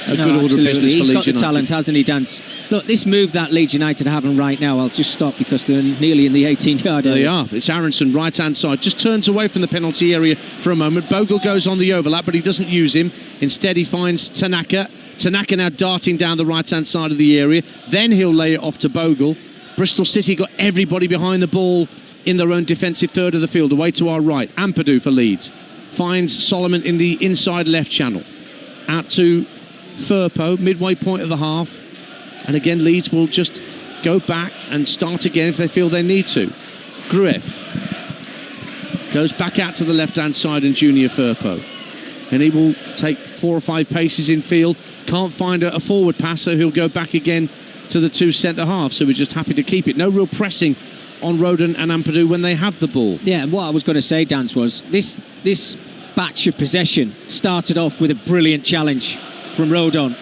good order of business for Leeds United. He's got the talent, hasn't he, Dance? Look, this move that Leeds United are having right now, I'll just stop because they're nearly in the 18-yard area. They are. It's Aronson, right-hand side. Just turns away from the penalty area for a moment. Bogle goes on the overlap, but he doesn't use him. Instead, he finds Tanaka. Tanaka now darting down the right-hand side of the area. Then he'll lay it off to Bogle. Bristol City got everybody behind the ball in their own defensive third of the field. Away to our right. Ampadu for Leeds. Finds Solomon in the inside left channel. Out to Firpo, midway point of the half. And again, Leeds will just go back and start again if they feel they need to. Gruev goes back out to the left-hand side, and Junior Firpo. And he will take 4 or 5 paces in field. Can't find a forward pass, so he'll go back again to the 2 centre-halves. So we're just happy to keep it. No real pressing on Rodon and Ampadu when they have the ball. Yeah, and what I was going to say, Dance, was this batch of possession started off with a brilliant challenge from Rodon.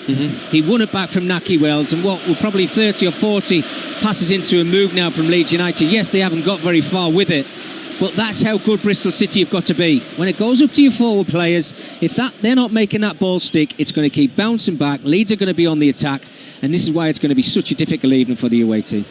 He won it back from Naki Wells, and what were probably 30 or 40 passes into a move now from Leeds United. Yes, they haven't got very far with it, but that's how good Bristol City have got to be. When it goes up to your forward players, if they're not making that ball stick, it's going to keep bouncing back. Leeds are going to be on the attack, and this is why it's going to be such a difficult evening for the away team.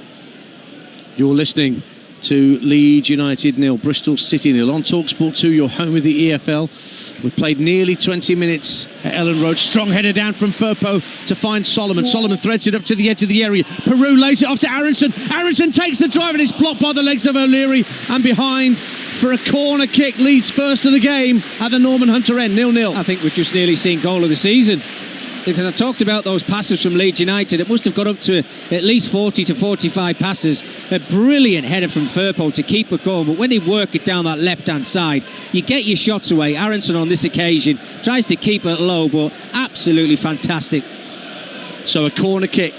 You're listening to Leeds United 0, Bristol City 0 on TalkSport 2, your home with the EFL. We've played nearly 20 minutes at Ellen Road. Strong header down from Firpo to find Solomon. Solomon threads it up to the edge of the area. Peru lays it off to Aronson. Aronson takes the drive, and it's blocked by the legs of O'Leary, and behind for a corner kick. Leeds first of the game at the Norman Hunter end, 0-0. I think we've just nearly seen goal of the season. Because I talked about those passes from Leeds United. It must have got up to at least 40 to 45 passes. A brilliant header from Firpo to keep it going. But when they work it down that left-hand side, you get your shots away. Aronson on this occasion tries to keep it low, but absolutely fantastic. So a corner kick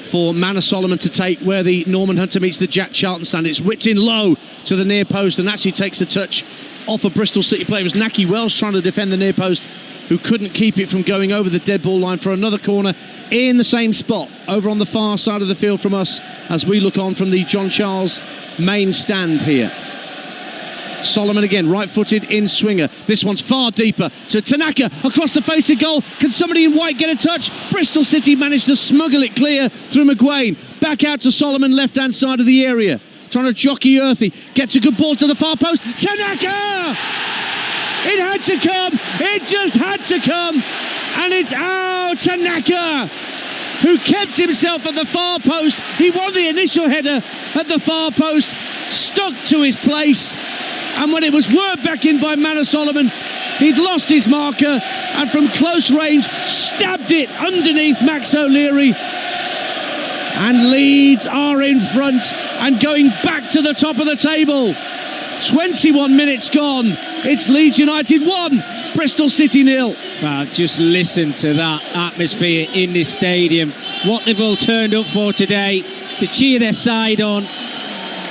for Manor Solomon to take where the Norman Hunter meets the Jack Charlton stand. It's whipped in low to the near post and actually takes a touch off a Bristol City player. It was Naki Wells trying to defend the near post, who couldn't keep it from going over the dead ball line for another corner in the same spot over on the far side of the field from us as we look on from the John Charles main stand here. Solomon again, right-footed in swinger. This one's far deeper to Tanaka across the face of goal. Can somebody in white get a touch? Bristol City managed to smuggle it clear through McGuane. Back out to Solomon, left-hand side of the area. Trying to jockey Earthy. Gets a good ball to the far post. Tanaka! It had to come. It just had to come. And it's Tanaka, who kept himself at the far post. He won the initial header at the far post, stuck to his place, and when it was worked back in by Manor Solomon, he'd lost his marker, and from close range stabbed it underneath Max O'Leary. And Leeds are in front and going back to the top of the table. 21 minutes gone. It's Leeds United 1, Bristol City 0. Well, just listen to that atmosphere in this stadium. What they've all turned up for today, to cheer their side on,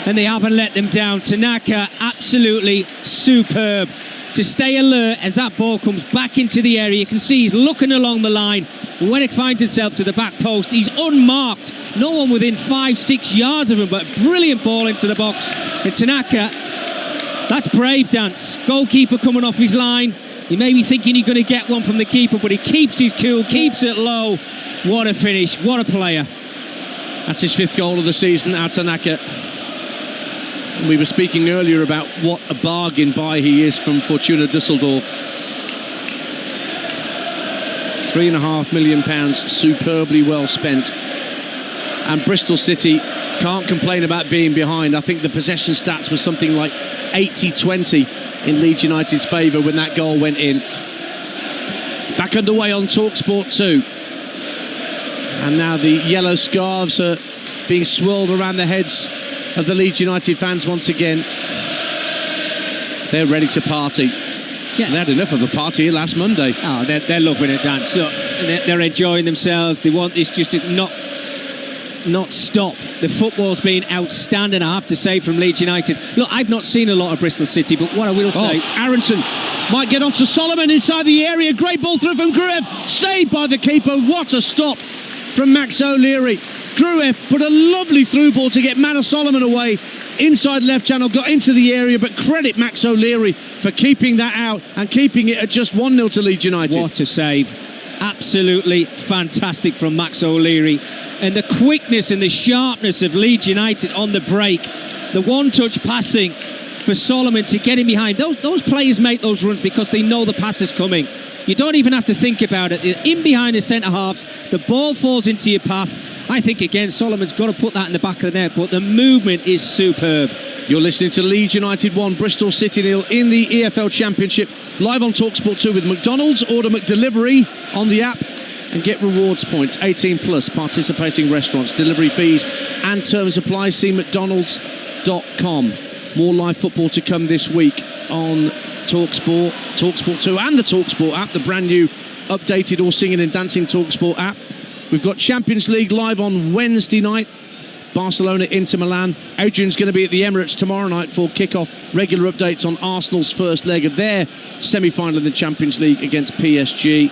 and they haven't let them down. Tanaka, absolutely superb. To stay alert as that ball comes back into the area. You can see he's looking along the line. When it finds itself to the back post, he's unmarked. No one within 5-6 yards of him, but a brilliant ball into the box. And Tanaka, that's brave dance. Goalkeeper coming off his line. He may be thinking he's going to get one from the keeper, but he keeps his cool, keeps it low. What a finish, what a player. That's his 5th goal of the season, Tanaka. We were speaking earlier about what a bargain buy he is from Fortuna Düsseldorf. £3.5 million, superbly well spent. And Bristol City can't complain about being behind. I think the possession stats were something like 80-20 in Leeds United's favour when that goal went in. Back underway on TalkSport 2. And now the yellow scarves are being swirled around the heads of the Leeds United fans once again. They're ready to party. Yeah. They had enough of a party last Monday. Oh, they're loving it, Dan. So they're enjoying themselves. They want this just to not stop. The football's been outstanding, I have to say, from Leeds United. Look, I've not seen a lot of Bristol City, but what I will say... Aronson might get onto Solomon inside the area. Great ball through from Gruev. Saved by the keeper. What a stop from Max O'Leary. Gruev put a lovely through ball to get Manor Solomon away. Inside left channel, got into the area, but credit Max O'Leary for keeping that out and keeping it at just 1-0 to Leeds United. What a save. Absolutely fantastic from Max O'Leary. And the quickness and the sharpness of Leeds United on the break. The one-touch passing for Solomon to get him behind. Those players make those runs because they know the pass is coming. You don't even have to think about it. They're in behind the centre-halves. The ball falls into your path. I think, again, Solomon's got to put that in the back of the net, but the movement is superb. You're listening to Leeds United 1, Bristol City 0 in the EFL Championship. Live on TalkSport 2 with McDonald's. Order McDelivery on the app and get rewards points. 18 plus participating restaurants. Delivery fees and terms apply. See mcdonalds.com. More live football to come this week on TalkSport, TalkSport 2 and the TalkSport app, the brand new updated all singing and dancing TalkSport app. We've got Champions League live on Wednesday night. Barcelona, Inter Milan. Adrian's going to be at the Emirates tomorrow night for kick-off. Regular updates on Arsenal's first leg of their semi-final in the Champions League against PSG.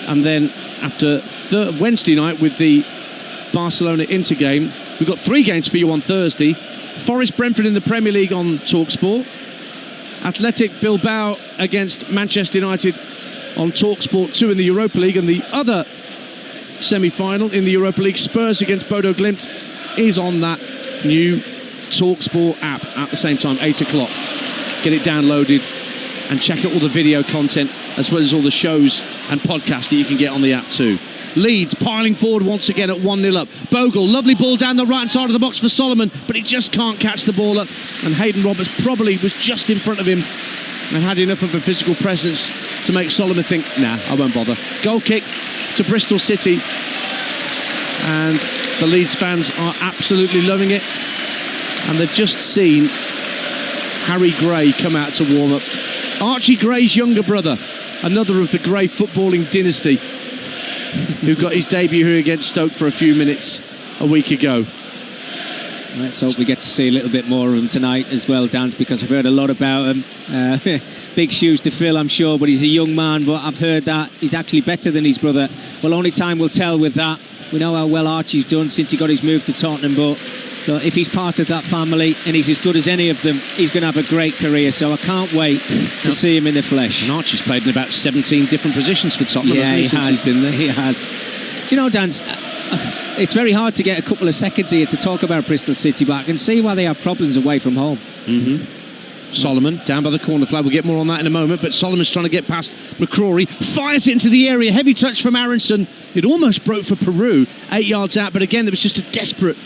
And then after Wednesday night with the Barcelona-Inter game, we've got 3 games for you on Thursday. Forest Brentford in the Premier League on TalkSport. Athletic Bilbao against Manchester United on TalkSport 2 in the Europa League. And the other semi-final in the Europa League, Spurs against Bodo Glimt, is on that new TalkSport app at the same time, 8 o'clock. Get it downloaded and check out all the video content as well as all the shows and podcasts that you can get on the app too. Leeds piling forward once again at 1-0 up. Bogle, lovely ball down the right side of the box for Solomon, but he just can't catch the ball up. And Hayden Roberts probably was just in front of him and had enough of a physical presence to make Solomon think, nah, I won't bother. Goal kick to Bristol City. And the Leeds fans are absolutely loving it. And they've just seen Harry Gray come out to warm up. Archie Gray's younger brother, another of the Gray footballing dynasty, who got his debut here against Stoke for a few minutes a week ago. Let's hope we get to see a little bit more of him tonight as well, Dance, because I've heard a lot about him. Big shoes to fill, I'm sure, but he's a young man. But I've heard that he's actually better than his brother. Well, only time will tell with that. We know how well Archie's done since he got his move to Tottenham, but so if he's part of that family and he's as good as any of them, he's going to have a great career. So I can't wait to see him in the flesh. And Archie's played in about 17 different positions for Tottenham, yeah, hasn't he, since he's been there? He has. Do you know, Dan, it's very hard to get a couple of seconds here to talk about Bristol City, but I can see why they have problems away from home. Solomon down by the corner flag. We'll get more on that in a moment, but Solomon's trying to get past McCrory, fires it into the area. Heavy touch from Aronson. It almost broke for Peru, 8 yards out, but again there was just a desperate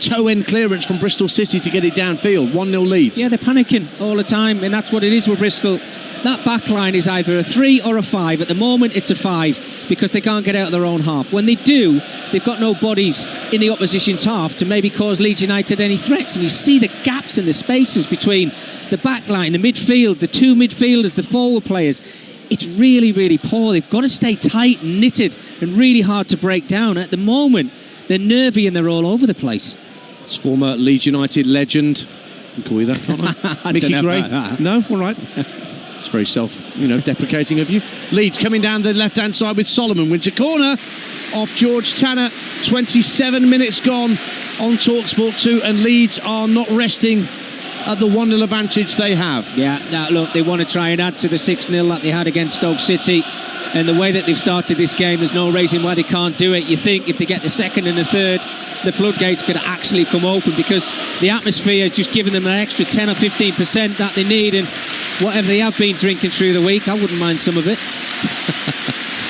toe-end clearance from Bristol City to get it downfield. 1-0 Leeds. Yeah, they're panicking all the time, and that's what it is with Bristol. that back line is either a 3 or a 5. At the moment, it's a 5 because they can't get out of their own half. When they do, they've got no bodies in the opposition's half to maybe cause Leeds United any threats. And you see the gaps and the spaces between the back line, the midfield, the two midfielders, the forward players. It's really, really poor. They've got to stay tight and knitted and really hard to break down. At the moment, they're nervy and they're all over the place. It's former Leeds United legend. I can call you that, can't I? Mickey Gray. No, all right. It's very deprecating of you. Leeds coming down the left-hand side with Solomon. Wins a corner off George Tanner. 27 minutes gone on TalkSport 2, and Leeds are not resting at the 1-0 advantage they have. Yeah, now look, they want to try and add to the 6-0 that they had against Stoke City. And the way that they've started this game, there's no reason why they can't do it. You think if they get the second and the third, the floodgates could actually come open, because the atmosphere has just given them an extra 10 or 15% that they need. And whatever they have been drinking through the week, I wouldn't mind some of it.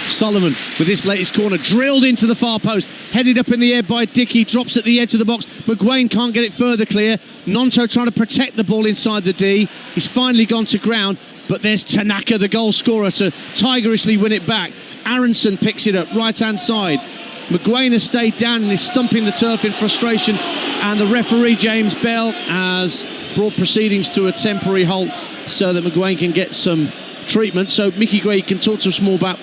Solomon with this latest corner, drilled into the far post, headed up in the air by Dickey, drops at the edge of the box. McGuane can't get it further clear. Nonto trying to protect the ball inside the D. He's finally gone to ground, but there's Tanaka, the goal scorer, to tigerishly win it back. Aronson picks it up, right-hand side. McGuane has stayed down and is stumping the turf in frustration, and the referee, James Bell, has brought proceedings to a temporary halt so that McGuane can get some treatment. So Mickey Gray can talk to us more about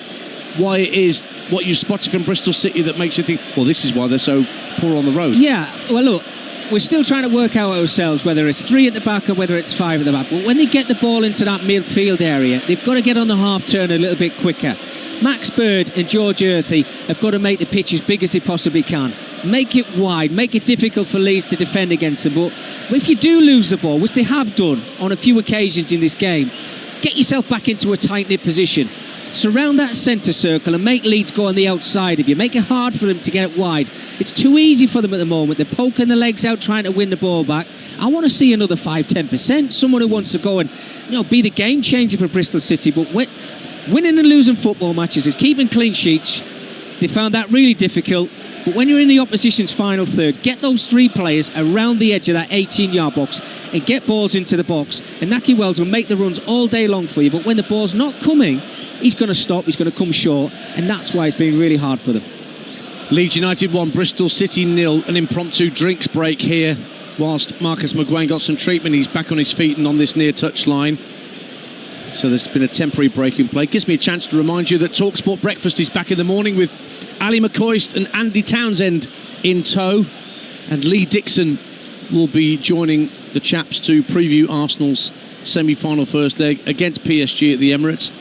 why it is what you spotted from Bristol City that makes you think, well, this is why they're so poor on the road. Yeah, well, look, we're still trying to work out ourselves whether it's 3 at the back or whether it's 5 at the back. But when they get the ball into that midfield area, they've got to get on the half turn a little bit quicker. Max Bird and George Earthy have got to make the pitch as big as they possibly can. Make it wide, make it difficult for Leeds to defend against them. But if you do lose the ball, which they have done on a few occasions in this game, get yourself back into a tight-knit position. Surround that centre circle and make Leeds go on the outside of you. Make it hard for them to get it wide. It's too easy for them at the moment. They're poking the legs out trying to win the ball back. I want to see another 5-10%. Someone who wants to go and be the game changer for Bristol City. But winning and losing football matches is keeping clean sheets. They found that really difficult. But when you're in the opposition's final third, get those 3 players around the edge of that 18-yard box and get balls into the box. And Naki Wells will make the runs all day long for you. But when the ball's not coming, he's going to stop, he's going to come short. And that's why it's been really hard for them. Leeds United 1, Bristol City 0. An impromptu drinks break here whilst Marcus McGuane got some treatment. He's back on his feet and on this near touchline. So there's been a temporary break in play. Gives me a chance to remind you that TalkSport Breakfast is back in the morning with Ali McCoist and Andy Townsend in tow. And Lee Dixon will be joining the chaps to preview Arsenal's semi-final first leg against PSG at the Emirates.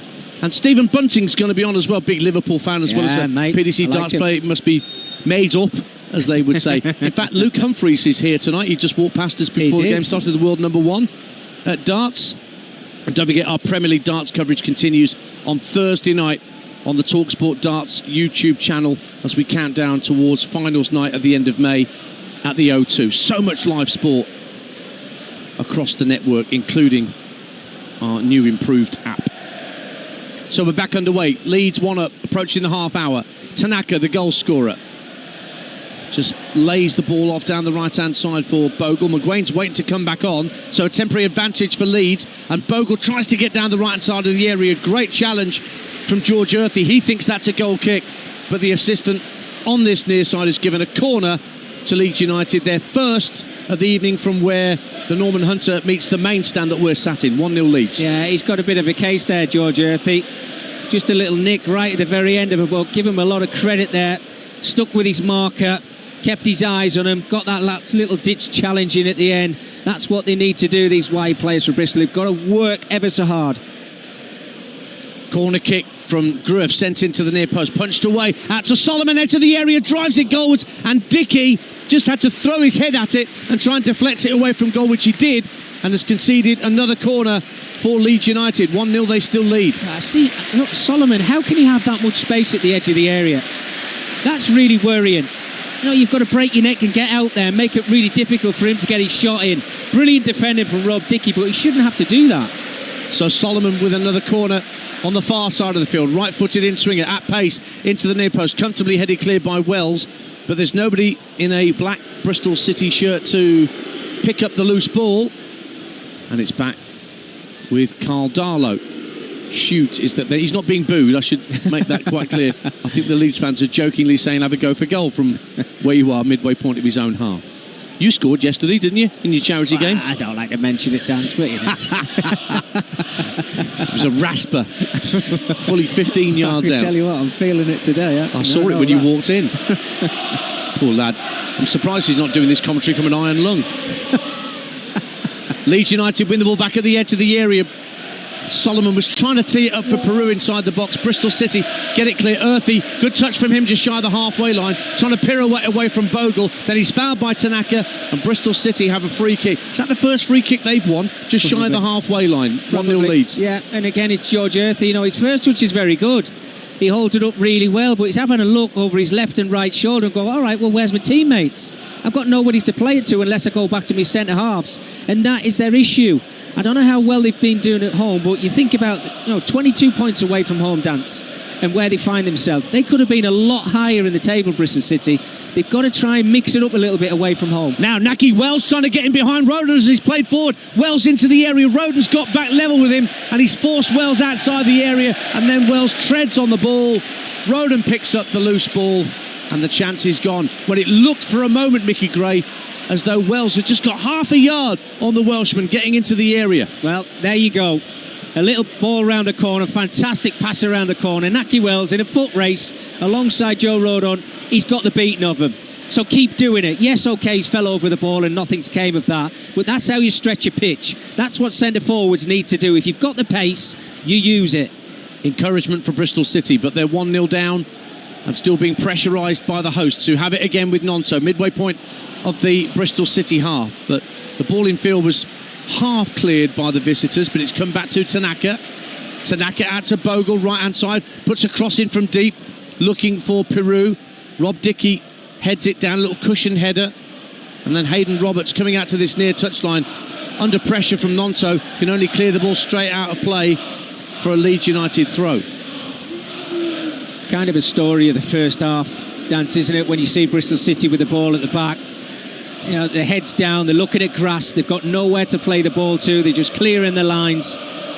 And Stephen Bunting's going to be on as well, big Liverpool fan as well as a PDC darts player. It must be made up, as they would say. In fact, Luke Humphreys is here tonight. He just walked past us before the game started, the world #1 at darts. And don't forget, our Premier League darts coverage continues on Thursday night on the TalkSport Darts YouTube channel as we count down towards finals night at the end of May at the O2. So much live sport across the network, including our new improved app. So we're back underway. Leeds 1-up, approaching the half hour. Tanaka, the goal scorer, just lays the ball off down the right-hand side for Bogle. McGuane's waiting to come back on, so a temporary advantage for Leeds. And Bogle tries to get down the right-hand side of the area. Great challenge from George Earthy. He thinks that's a goal kick, but the assistant on this near side has given a corner to Leeds United, their first of the evening from where the Norman Hunter meets the main stand that we're sat in. 1-0 Leeds. Yeah, he's got a bit of a case there, George Earthy. Just a little nick right at the very end of it, but give him a lot of credit there. Stuck with his marker, kept his eyes on him, got that little ditch challenge in at the end. That's what they need to do, these wide players for Bristol. They've got to work ever so hard. Corner kick from Grueff, sent into the near post, punched away out to Solomon, edge of the area, drives it goalwards, and Dickey just had to throw his head at it and try and deflect it away from goal, which he did, and has conceded another corner for Leeds United. 1-0, they still lead. See, look, Solomon, how can he have that much space at the edge of the area? That's really worrying. You've got to break your neck and get out there and make it really difficult for him to get his shot in. Brilliant defending from Rob Dickey, but he shouldn't have to do that. So Solomon with another corner on the far side of the field, right-footed in swinger at pace into the near post, comfortably headed clear by Wells, but there's nobody in a black Bristol City shirt to pick up the loose ball, and it's back with Carl Darlow. shoot is that he's not being booed. I should make that quite clear. I think the Leeds fans are jokingly saying have a go for goal from where you are, midway point of his own half. You scored yesterday, didn't you, in your charity game? I don't like to mention it, Dan, but you know. It was a rasper, fully 15 yards out. I tell you what, I'm feeling it today. I saw it when you walked in. Poor lad. I'm surprised he's not doing this commentary from an iron lung. Leeds United win the ball back at the edge of the area. Solomon was trying to tee it up for Peru inside the box. Bristol City get it clear. Earthy, good touch from him just shy of the halfway line. Trying to pirouette away from Bogle. Then he's fouled by Tanaka, and Bristol City have a free kick. Is that the first free kick they've won? Just shy of the halfway line. 1-0 Leeds. Yeah, and again, it's George Earthy. You know, his first touch is very good. He holds it up really well, but he's having a look over his left and right shoulder and go, all right, well, where's my teammates? I've got nobody to play it to unless I go back to my centre-halves. And that is their issue. I don't know how well they've been doing at home, but you think about 22 points away from home, Dance, and where they find themselves. They could have been a lot higher in the table, Bristol City. They've got to try and mix it up a little bit away from home. Now, Naki Wells trying to get in behind Roden as he's played forward. Wells into the area. Roden's got back level with him, and he's forced Wells outside the area, and then Wells treads on the ball. Roden picks up the loose ball, and the chance is gone. When it looked for a moment, Mickey Gray, as though Wells had just got half a yard on the Welshman getting into the area. Well, there you go. A little ball around the corner, fantastic pass around the corner. Naki Wells in a foot race alongside Joe Rodon. He's got the beating of him. So keep doing it. Yes, OK, he's fell over the ball and nothing's came of that. But that's how you stretch a pitch. That's what centre forwards need to do. If you've got the pace, you use it. Encouragement for Bristol City, but they're 1-0 down and still being pressurised by the hosts, who have it again with Nonto, midway point of the Bristol City half. But the ball in field was half cleared by the visitors, but it's come back to Tanaka. Tanaka out to Bogle, right-hand side, puts a cross in from deep, looking for Peru. Rob Dickey heads it down, a little cushion header. And then Hayden Roberts coming out to this near touchline, under pressure from Nonto, can only clear the ball straight out of play for a Leeds United throw. Kind of a story of the first half, Dance, isn't it? When you see Bristol City with the ball at the back, you know, their heads down, they're looking at grass, they've got nowhere to play the ball to, they're just clearing the lines,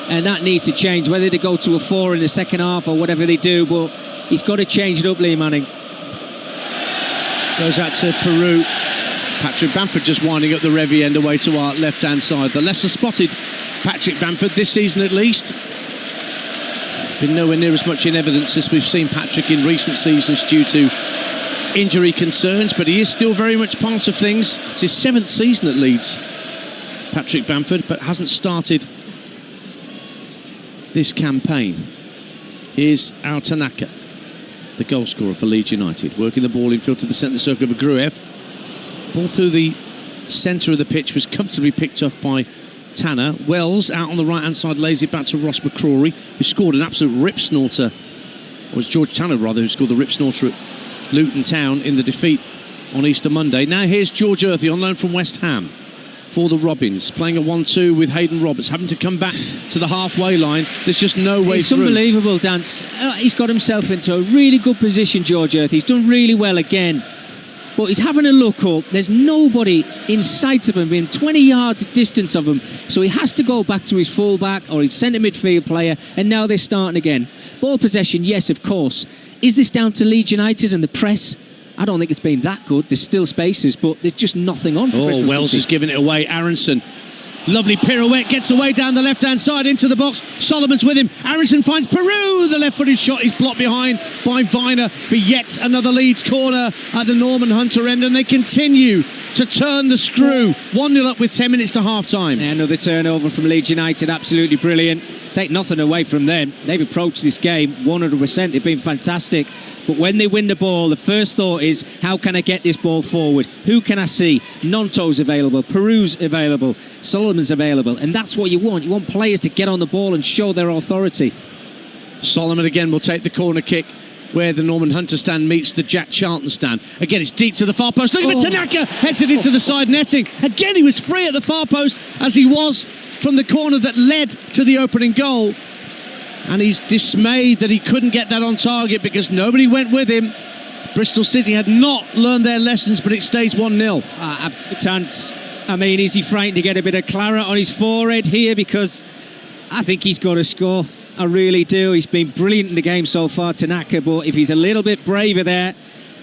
and that needs to change, whether they go to a 4 in the second half or whatever they do, but he's got to change it up, Lee Manning. Goes out to Peru. Patrick Bamford just winding up the Revy end away to our left-hand side. The lesser spotted Patrick Bamford this season at least. Been nowhere near as much in evidence as we've seen Patrick in recent seasons due to injury concerns, but he is still very much part of things. It's his 7th season at Leeds, Patrick Bamford, but hasn't started this campaign. Here's Al Tanaka, the goal scorer for Leeds United, working the ball infield to the centre circle of Agruev. Ball through the centre of the pitch was comfortably picked off by Tanner. Wells out on the right-hand side lays it back to Ross McCrory, who scored an absolute rip-snorter. It was George Tanner, rather, who scored the rip-snorter at Luton Town in the defeat on Easter Monday. Now here's George Earthy on loan from West Ham for the Robins, playing a 1-2 with Hayden Roberts, having to come back to the halfway line. There's just no way it's through. It's unbelievable, Dance. He's got himself into a really good position, George Earthy. He's done really well again. But he's having a look up. There's nobody in sight of him, within 20 yards distance of him. So he has to go back to his fullback or his centre midfield player. And now they're starting again. Ball possession, yes, of course. Is this down to Leeds United and the press? I don't think it's been that good. There's still spaces, but there's just nothing on for Bristol Wells City. has given it away. Aronson, lovely pirouette, gets away down the left-hand side into the box. Solomon's with him. Aronson finds Peru. The left-footed shot is blocked behind by Viner for yet another Leeds corner at the Norman Hunter end, and they continue to turn the screw. 1-0 up with 10 minutes to half-time. Yeah, another turnover from Leeds United, absolutely brilliant. Take nothing away from them. They've approached this game 100%. They've been fantastic. But when they win the ball, the first thought is, how can I get this ball forward? Who can I see? Nonto's available, Peru's available, Solomon's available. And that's what you want. You want players to get on the ball and show their authority. Solomon again will take the corner kick where the Norman Hunter stand meets the Jack Charlton stand. Again, it's deep to the far post. Look at Tanaka, heads it into the side netting. Again, he was free at the far post, as he was from the corner that led to the opening goal. And he's dismayed that he couldn't get that on target because nobody went with him. Bristol City had not learned their lessons, but it stays 1-0. Tance, I mean, is he frightened to get a bit of claret on his forehead here? Because I think he's got to score. I really do. He's been brilliant in the game so far, Tanaka, but if he's a little bit braver there,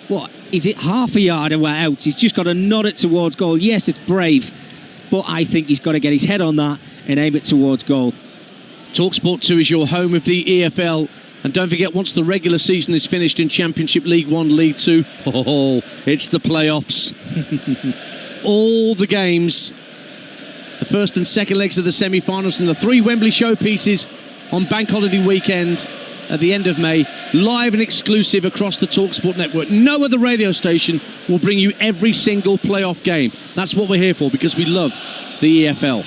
what, is it half a yard away out? He's just got to nod it towards goal. Yes, it's brave, but I think he's got to get his head on that and aim it towards goal. TalkSport 2 is your home of the EFL. And don't forget, once the regular season is finished in Championship League 1, League 2, it's the playoffs. All the games, the first and second legs of the semi-finals and the 3 Wembley showpieces on Bank Holiday weekend at the end of May, live and exclusive across the TalkSport network. No other radio station will bring you every single playoff game. That's what we're here for, because we love the EFL.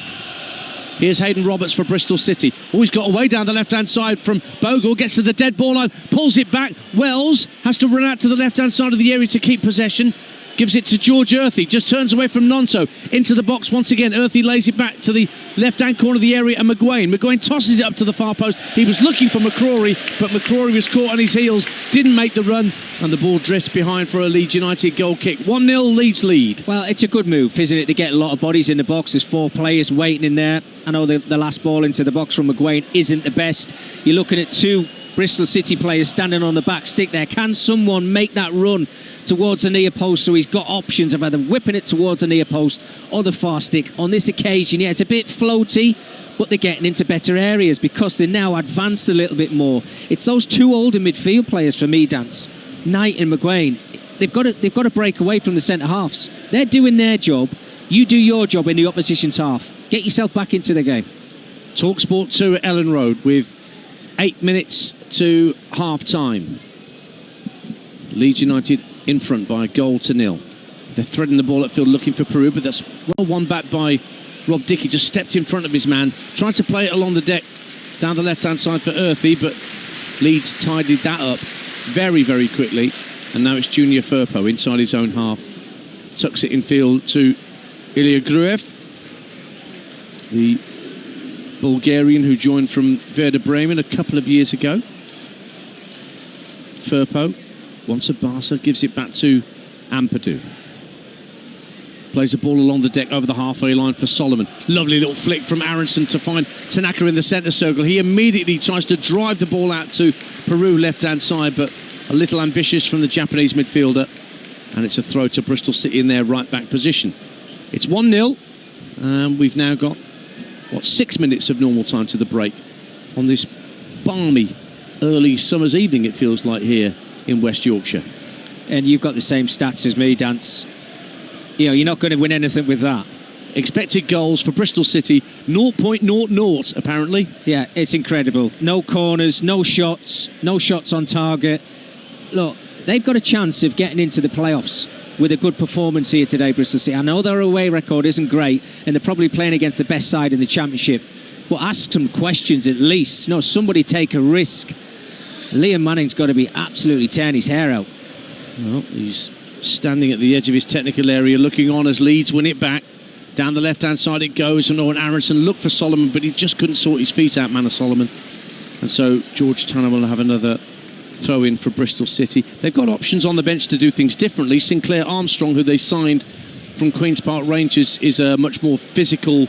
Here's Hayden Roberts for Bristol City. Oh, he's got away down the left-hand side from Bogle, gets to the dead ball line, pulls it back. Wells has to run out to the left-hand side of the area to keep possession. Gives it to George Earthy, just turns away from Nonto. Into the box once again. Earthy lays it back to the left-hand corner of the area and McGuane tosses it up to the far post. He was looking for McCrory, but McCrory was caught on his heels, didn't make the run, and the ball drifts behind for a Leeds United goal kick. 1-0 Leeds lead. Well, it's a good move, isn't it? They get a lot of bodies in the box. There's 4 players waiting in there. I know the last ball into the box from McGuane isn't the best. You're looking at 2 Bristol City players standing on the back stick there. Can someone make that run towards the near post, so he's got options of either whipping it towards the near post or the far stick? On this occasion, yeah, it's a bit floaty, but they're getting into better areas because they're now advanced a little bit more. It's those 2 older midfield players for me, Dance, Knight and McGuane. They've got to break away from the centre halves. They're doing their job. You do your job in the opposition's half. Get yourself back into the game. TalkSport 2 at Ellen Road with 8 minutes to half-time. Leeds United in front by a 1-0. They're threading the ball upfield looking for Peru, but that's well won back by Rob Dickey. Just stepped in front of his man, tried to play it along the deck down the left-hand side for Earthy, but Leeds tidied that up very, very quickly. And now it's Junior Firpo inside his own half. Tucks it in field to Ilya Gruev, the Bulgarian who joined from Werder Bremen a couple of years ago. Firpo wants a Barca, gives it back to Ampadu. Plays the ball along the deck over the halfway line for Solomon. Lovely little flick from Aronson to find Tanaka in the centre circle. He immediately tries to drive the ball out to Peru left-hand side, but a little ambitious from the Japanese midfielder. And it's a throw to Bristol City in their right-back position. It's 1-0. And we've now got, 6 minutes of normal time to the break on this balmy early summer's evening, it feels like, here in West Yorkshire. And you've got the same stats as me, Dance. You know, you're not going to win anything with that. Expected goals for Bristol City, 0.00 apparently. Yeah, it's incredible. No corners, no shots on target. Look, they've got a chance of getting into the playoffs with a good performance here today, Bristol City. I know their away record isn't great, and they're probably playing against the best side in the Championship. But ask some questions at least. You know, somebody take a risk. Liam Manning's got to be absolutely tearing his hair out. Well, he's standing at the edge of his technical area, looking on as Leeds win it back. Down the left-hand side it goes, and Owen Aronson looked for Solomon, but he just couldn't sort his feet out, Manor Solomon. And so George Tanner will have another throw-in for Bristol City. They've got options on the bench to do things differently. Sinclair Armstrong, who they signed from Queen's Park Rangers, is a much more physical,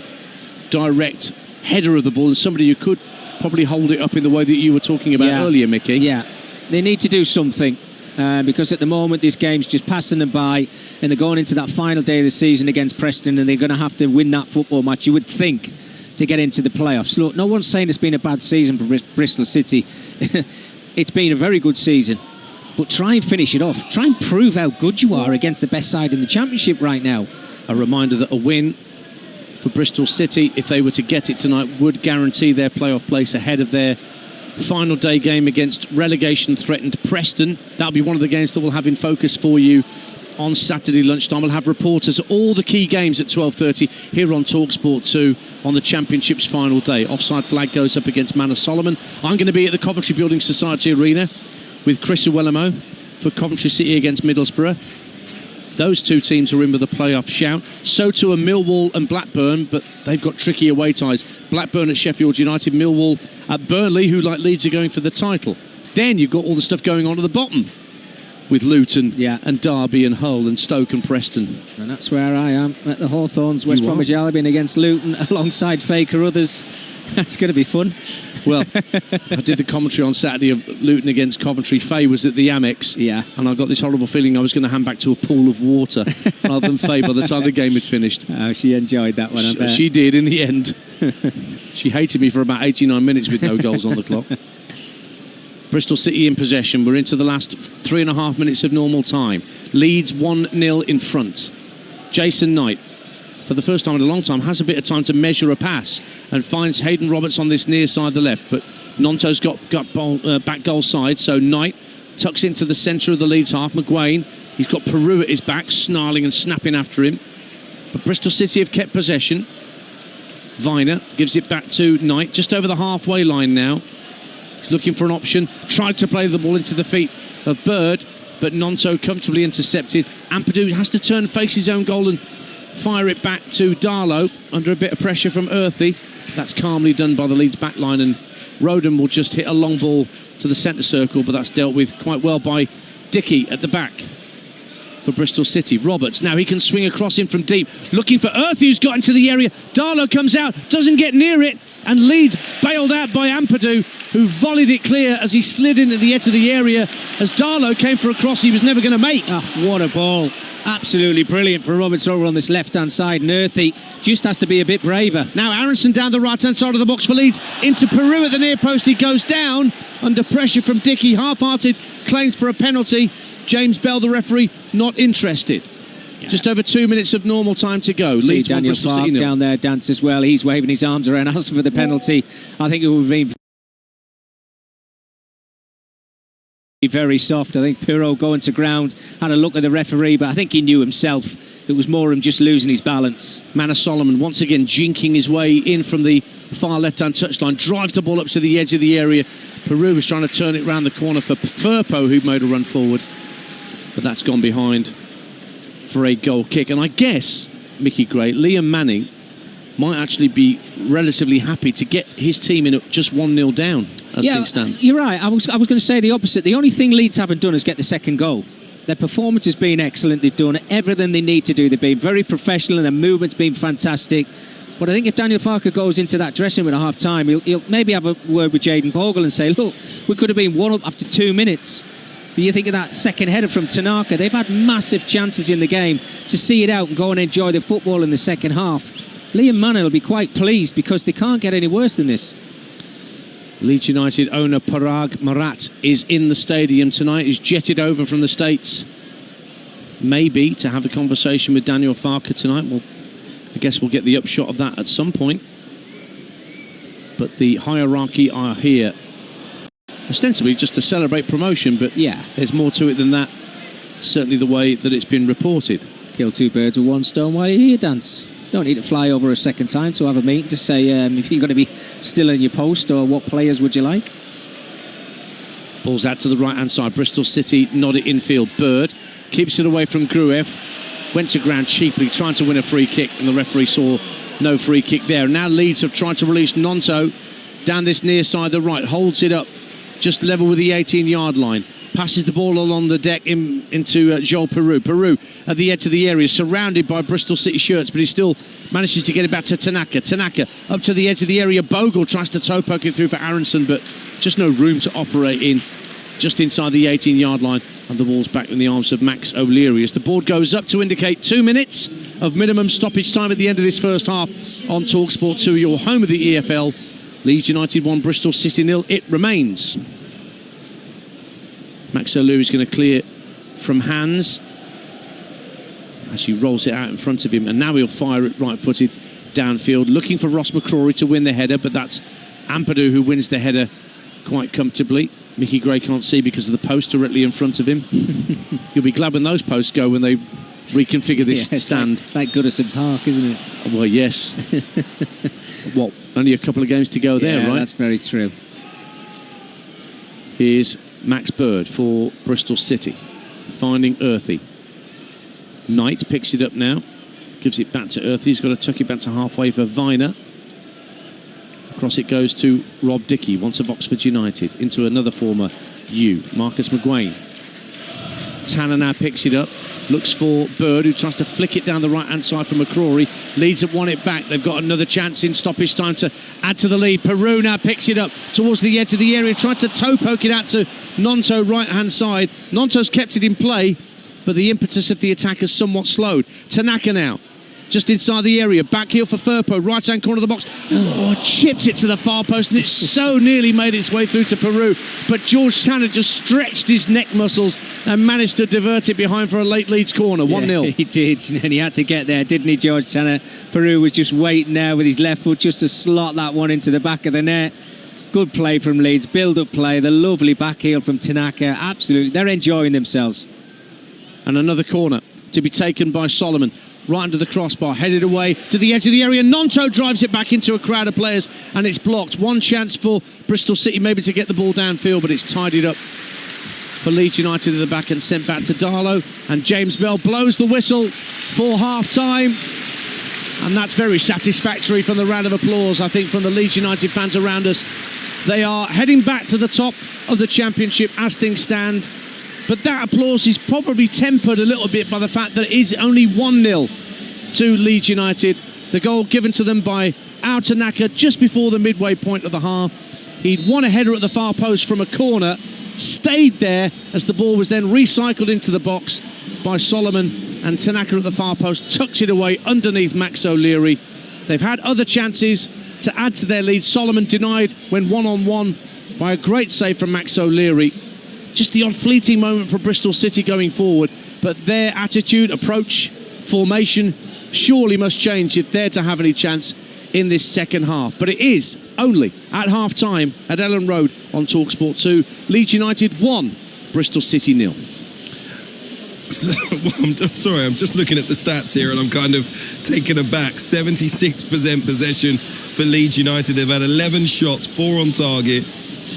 direct header of the ball, and somebody who could probably hold it up in the way that you were talking about earlier, Mickey. Yeah, they need to do something because at the moment this game's just passing them by, and they're going into that final day of the season against Preston, and they're going to have to win that football match, you would think, to get into the playoffs. Look, no one's saying it's been a bad season for Bristol City. It's been a very good season, but try and finish it off. Try and prove how good you are against the best side in the Championship right now. A reminder that a win for Bristol City, if they were to get it tonight, would guarantee their playoff place ahead of their final day game against relegation-threatened Preston. That'll be one of the games that we'll have in focus for you on Saturday lunchtime. We'll have reporters at all the key games at 12:30 here on TalkSport 2 on the Championship's final day. Offside flag goes up against Manor Solomon. I'm going to be at the Coventry Building Society Arena with Chris Uwellamo for Coventry City against Middlesbrough. Those two teams are in with a playoff shout. So too are Millwall and Blackburn, but they've got tricky away ties. Blackburn at Sheffield United, Millwall at Burnley, who like Leeds are going for the title. Then you've got all the stuff going on at the bottom. with Luton and Derby and Hull and Stoke and Preston. And that's where I am, at the Hawthorns, West Bromwich Albion against Luton, alongside Faker others. That's going to be fun. Well, I did the commentary on Saturday of Luton against Coventry. Faye was at the Amex. Yeah. And I got this horrible feeling I was going to hand back to a pool of water rather than Faye by the time the game had finished. Oh, she enjoyed that one, I bet. She did in the end. She hated me for about 89 minutes with no goals on the clock. Bristol City in possession. We're into the last 3.5 minutes of normal time. Leeds 1-0 in front. Jason Knight, for the first time in a long time, has a bit of time to measure a pass and finds Hayden Roberts on this near side of the left. But Nonto's got back goal side, so Knight tucks into the centre of the Leeds half. McGuane, he's got Peru at his back, snarling and snapping after him. But Bristol City have kept possession. Viner gives it back to Knight, just over the halfway line now. He's looking for an option, tried to play the ball into the feet of Bird, but Nonto comfortably intercepted. Ampadu has to turn, face his own goal and fire it back to Darlow under a bit of pressure from Earthy. That's calmly done by the Leeds backline, and Roden will just hit a long ball to the centre circle, but that's dealt with quite well by Dickey at the back for Bristol City. Roberts, now he can swing across in from deep, looking for Earthy, who's got into the area. Darlow comes out, doesn't get near it, and Leeds bailed out by Ampadu, who volleyed it clear as he slid into the edge of the area. As Darlow came for a cross he was never going to make. Oh, what a ball. Absolutely brilliant for Roberts over on this left-hand side. And Earthy just has to be a bit braver. Now Aronson down the right-hand side of the box for Leeds. Into Peru at the near post. He goes down under pressure from Dickey. Half-hearted claims for a penalty. James Bell, the referee, not interested. Yeah. Just over 2 minutes of normal time to go. See Leeds Daniel Farke down there dance as well. He's waving his arms around, asking for the penalty. I think it would be very soft. I think Pirot going to ground, had a look at the referee, but I think he knew himself. It was more him just losing his balance. Manor Solomon once again jinking his way in from the far left-hand touchline, drives the ball up to the edge of the area. Peru was trying to turn it round the corner for Firpo, who made a run forward, but that's gone behind for a goal kick. And I guess, Mickey Gray, Liam Manning might actually be relatively happy to get his team in at just 1-0 down as things stand. You're right. I was going to say the opposite. The only thing Leeds haven't done is get the second goal. Their performance has been excellent. They've done everything they need to do. They've been very professional and their movement's been fantastic. But I think if Daniel Farke goes into that dressing room at half-time, he'll maybe have a word with Jayden Bogle and say, look, we could have been 1-up after 2 minutes. Do you think of that second header from Tanaka? They've had massive chances in the game to see it out and go and enjoy the football in the second half. Liam Manning will be quite pleased because they can't get any worse than this. Leeds United owner Parag Marat is in the stadium tonight. He's jetted over from the States, maybe to have a conversation with Daniel Farke tonight. Well, I guess we'll get the upshot of that at some point. But the hierarchy are here, ostensibly just to celebrate promotion, but yeah, there's more to it than that. Certainly the way that it's been reported. Kill two birds with one stone while you're here, dance. Don't need to fly over a second time to have a meeting to say if you're going to be still in your post or what players would you like. Ball's out to the right-hand side. Bristol City nod it infield. Bird keeps it away from Gruev. Went to ground cheaply, trying to win a free kick, and the referee saw no free kick there. Now Leeds have tried to release Nonto down this near side, the right, holds it up just level with the 18-yard line. Passes the ball along the deck into Joel Peru. Peru at the edge of the area, surrounded by Bristol City shirts, but he still manages to get it back to Tanaka. Tanaka up to the edge of the area. Bogle tries to toe poke it through for Aronson, but just no room to operate in. Just inside the 18-yard line, and the ball's back in the arms of Max O'Leary as the board goes up to indicate 2 minutes of minimum stoppage time at the end of this first half on TalkSport 2, your home of the EFL. Leeds United 1, Bristol City 0. It remains. Max O'Leary's going to clear from hands as he rolls it out in front of him, and now he'll fire it right-footed downfield, looking for Ross McCrory to win the header, but that's Ampadu who wins the header quite comfortably. Mickey Gray can't see because of the post directly in front of him. You'll be glad when those posts go when they reconfigure this stand. Like Goodison Park, isn't it? Well, yes. What, only a couple of games to go there, right? That's very true. Here's Max Bird for Bristol City, finding Earthy. Knight picks it up now, gives it back to Earthy. He's got to tuck it back to halfway for Viner. Across it goes to Rob Dickey, once of Oxford United, into another former U, Marcus McGuane. Tanner now picks it up, looks for Bird, who tries to flick it down the right-hand side for McCrory. Leeds have won it back. They've got another chance in stoppage time to add to the lead. Peru now picks it up towards the edge of the area, tried to toe poke it out to Nonto right-hand side. Nonto's kept it in play, but the impetus of the attack has somewhat slowed. Tanaka now, just inside the area, back heel for Firpo, right-hand corner of the box. Oh, chips it to the far post, and it so nearly made its way through to Peru. But George Tanner just stretched his neck muscles and managed to divert it behind for a late Leeds corner, 1-0. He did, and he had to get there, didn't he, George Tanner? Peru was just waiting there with his left foot just to slot that one into the back of the net. Good play from Leeds, build-up play, the lovely back heel from Tanaka. Absolutely, they're enjoying themselves. And another corner to be taken by Solomon. Right under the crossbar, headed away to the edge of the area. Nonto drives it back into a crowd of players, and it's blocked. One chance for Bristol City maybe to get the ball downfield, but it's tidied up for Leeds United at the back and sent back to Darlow. And James Bell blows the whistle for half-time. And that's very satisfactory from the round of applause, I think, from the Leeds United fans around us. They are heading back to the top of the Championship as things stand. But that applause is probably tempered a little bit by the fact that it is only 1-0 to Leeds United. The goal given to them by Ao Tanaka just before the midway point of the half. He'd won a header at the far post from a corner, stayed there as the ball was then recycled into the box by Solomon, and Tanaka at the far post tucks it away underneath Max O'Leary. They've had other chances to add to their lead. Solomon denied when one-on-one by a great save from Max O'Leary. Just the odd fleeting moment for Bristol City going forward, but their attitude, approach, formation surely must change if they're to have any chance in this second half. But it is only at half-time at Ellen Road on TalkSport 2. Leeds United 1, Bristol City 0. I'm sorry, I'm just looking at the stats here and I'm kind of taken aback. 76% possession for Leeds United. They've had 11 shots, 4 on target.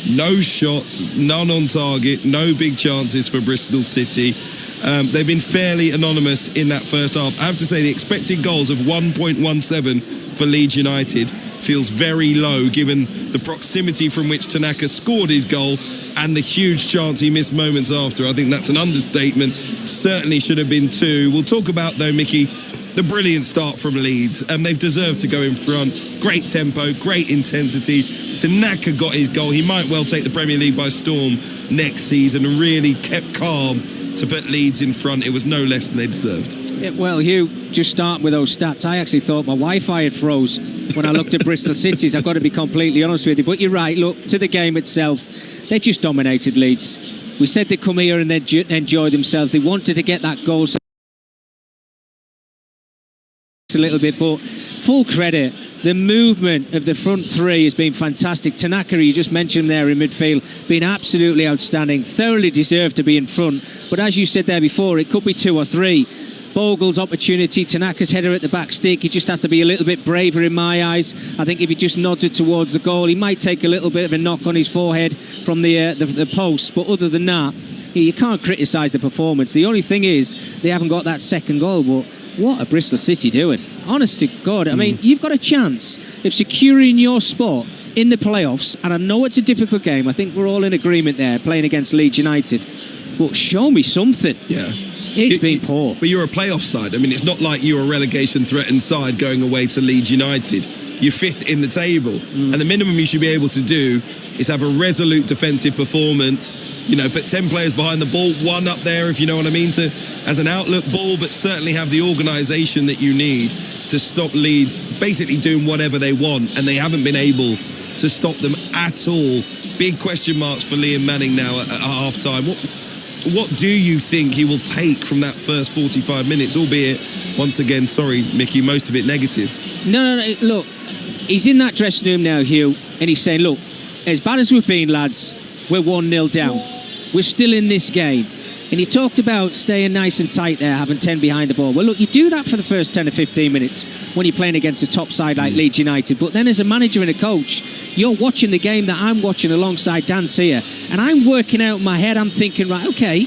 No shots, none on target, no big chances for Bristol City. They've been fairly anonymous in that first half. I have to say the expected goals of 1.17 for Leeds United feels very low given the proximity from which Tanaka scored his goal and the huge chance he missed moments after. I think that's an understatement. Certainly should have been 2. We'll talk about, though, Mickey, the brilliant start from Leeds. They've deserved to go in front. Great tempo, great intensity. Tanaka got his goal. He might well take the Premier League by storm next season and really kept calm to put Leeds in front. It was no less than they deserved. Yeah, well, Hugh, just start with those stats. I actually thought my Wi-Fi had froze when I looked at Bristol City's. I've got to be completely honest with you. But you're right. Look, to the game itself, they've just dominated Leeds. We said they'd come here and they'd enjoy themselves. They wanted to get that goal a little bit, but full credit. The movement of the front three has been fantastic. Tanaka, you just mentioned there in midfield, been absolutely outstanding. Thoroughly deserved to be in front. But as you said there before, it could be 2 or 3. Bogle's opportunity, Tanaka's header at the back stick. He just has to be a little bit braver in my eyes. I think if he just nodded towards the goal, he might take a little bit of a knock on his forehead from the post. But other than that, you can't criticise the performance. The only thing is they haven't got that second goal. But what are Bristol City doing? Honest to God, I mean, you've got a chance of securing your spot in the playoffs, and I know it's a difficult game. I think we're all in agreement there, playing against Leeds United. But show me something. Yeah. It's been poor. But you're a playoff side. I mean, it's not like you're a relegation-threatened side going away to Leeds United. You're 5th in the table. And the minimum you should be able to do is have a resolute defensive performance, put 10 players behind the ball, 1 up there, if you know what I mean, as an outlet ball, but certainly have the organisation that you need to stop Leeds basically doing whatever they want, and they haven't been able to stop them at all. Big question marks for Liam Manning now at half-time. What do you think he will take from that first 45 minutes, albeit, once again, sorry, Mickey, most of it negative? No, look, he's in that dressing room now, Hugh, and he's saying, look, as bad as we've been, lads, we're 1-0 down. We're still in this game. And he talked about staying nice and tight there, having 10 behind the ball. Well, look, you do that for the first 10 or 15 minutes when you're playing against a top side like Leeds United. But then as a manager and a coach, you're watching the game that I'm watching alongside Dan Sear. And I'm working out in my head, I'm thinking, right, okay,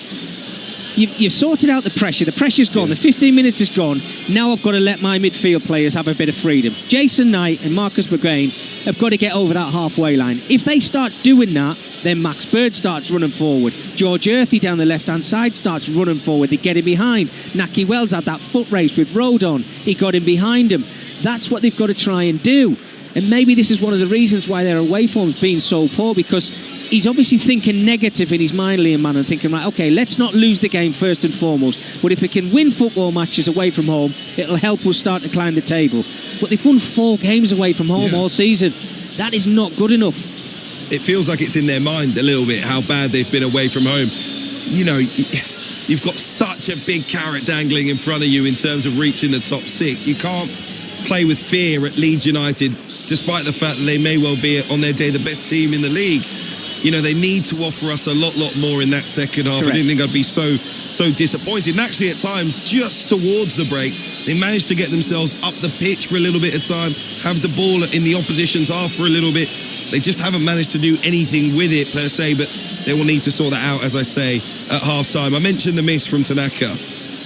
you've sorted out the pressure. The pressure's gone. The 15 minutes is gone. Now I've got to let my midfield players have a bit of freedom. Jason Knight and Marcus McGrain have got to get over that halfway line. If they start doing that, then Max Bird starts running forward. George Earthy down the left-hand side starts running forward. They get him behind. Naki Wells had that foot race with Rodon. He got him behind him. That's what they've got to try and do. And maybe this is one of the reasons why their away form's been so poor, because he's obviously thinking negative in his mind, Liam Mann, and thinking, right, OK, let's not lose the game first and foremost. But if we can win football matches away from home, it'll help us start to climb the table. But they've won 4 games away from home all season. That is not good enough. It feels like it's in their mind a little bit how bad they've been away from home. You know, you've got such a big carrot dangling in front of you in terms of reaching the top 6. You can't play with fear at Leeds United, despite the fact that they may well be, on their day, the best team in the league. You know, they need to offer us a lot more in that second half. Correct. I didn't think I'd be so disappointed. And actually, at times, just towards the break, they managed to get themselves up the pitch for a little bit of time, have the ball in the opposition's half for a little bit. They just haven't managed to do anything with it, per se, but they will need to sort that out, as I say, at half-time. I mentioned the miss from Tanaka.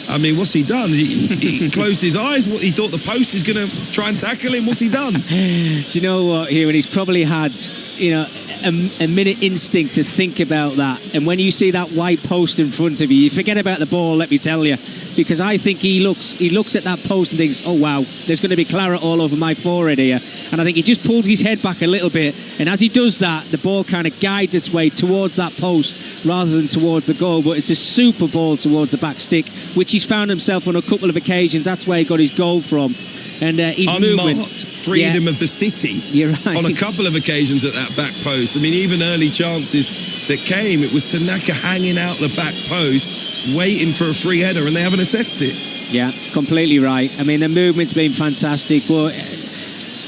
I mean, what's he done? He closed his eyes. He thought the post is going to try and tackle him. What's he done? Do you know what, Hugh? And he's probably had, you know, a minute instinct to think about that. And when you see that white post in front of you, you forget about the ball, let me tell you. Because I think he looks at that post and thinks, oh, wow, there's going to be claret all over my forehead here. And I think he just pulls his head back a little bit. And as he does that, the ball kind of guides its way towards that post rather than towards the goal. But it's a super ball towards the back stick, which he's found himself on a couple of occasions. That's where he got his goal from. And he's unmarked freedom of the city. You're right. On a couple of occasions at that back post. I mean, even early chances that came, it was Tanaka hanging out the back post, waiting for a free header, and they haven't assessed it. Yeah, completely right. I mean, the movement's been fantastic. But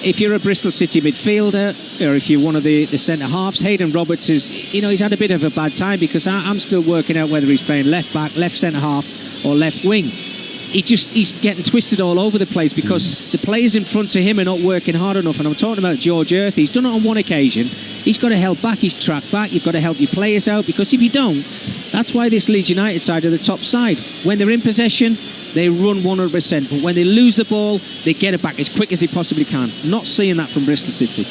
if you're a Bristol City midfielder, or if you're one of the centre halves, Hayden Roberts is, you know, he's had a bit of a bad time, because I'm still working out whether he's playing left back, left centre half, or left wing. He's getting twisted all over the place because the players in front of him are not working hard enough. And I'm talking about George Earthy. He's done it on one occasion. He's got to help back his track back. You've got to help your players out, because if you don't, that's why this Leeds United side are the top side. When they're in possession, they run 100%. But when they lose the ball, they get it back as quick as they possibly can. Not seeing that from Bristol City.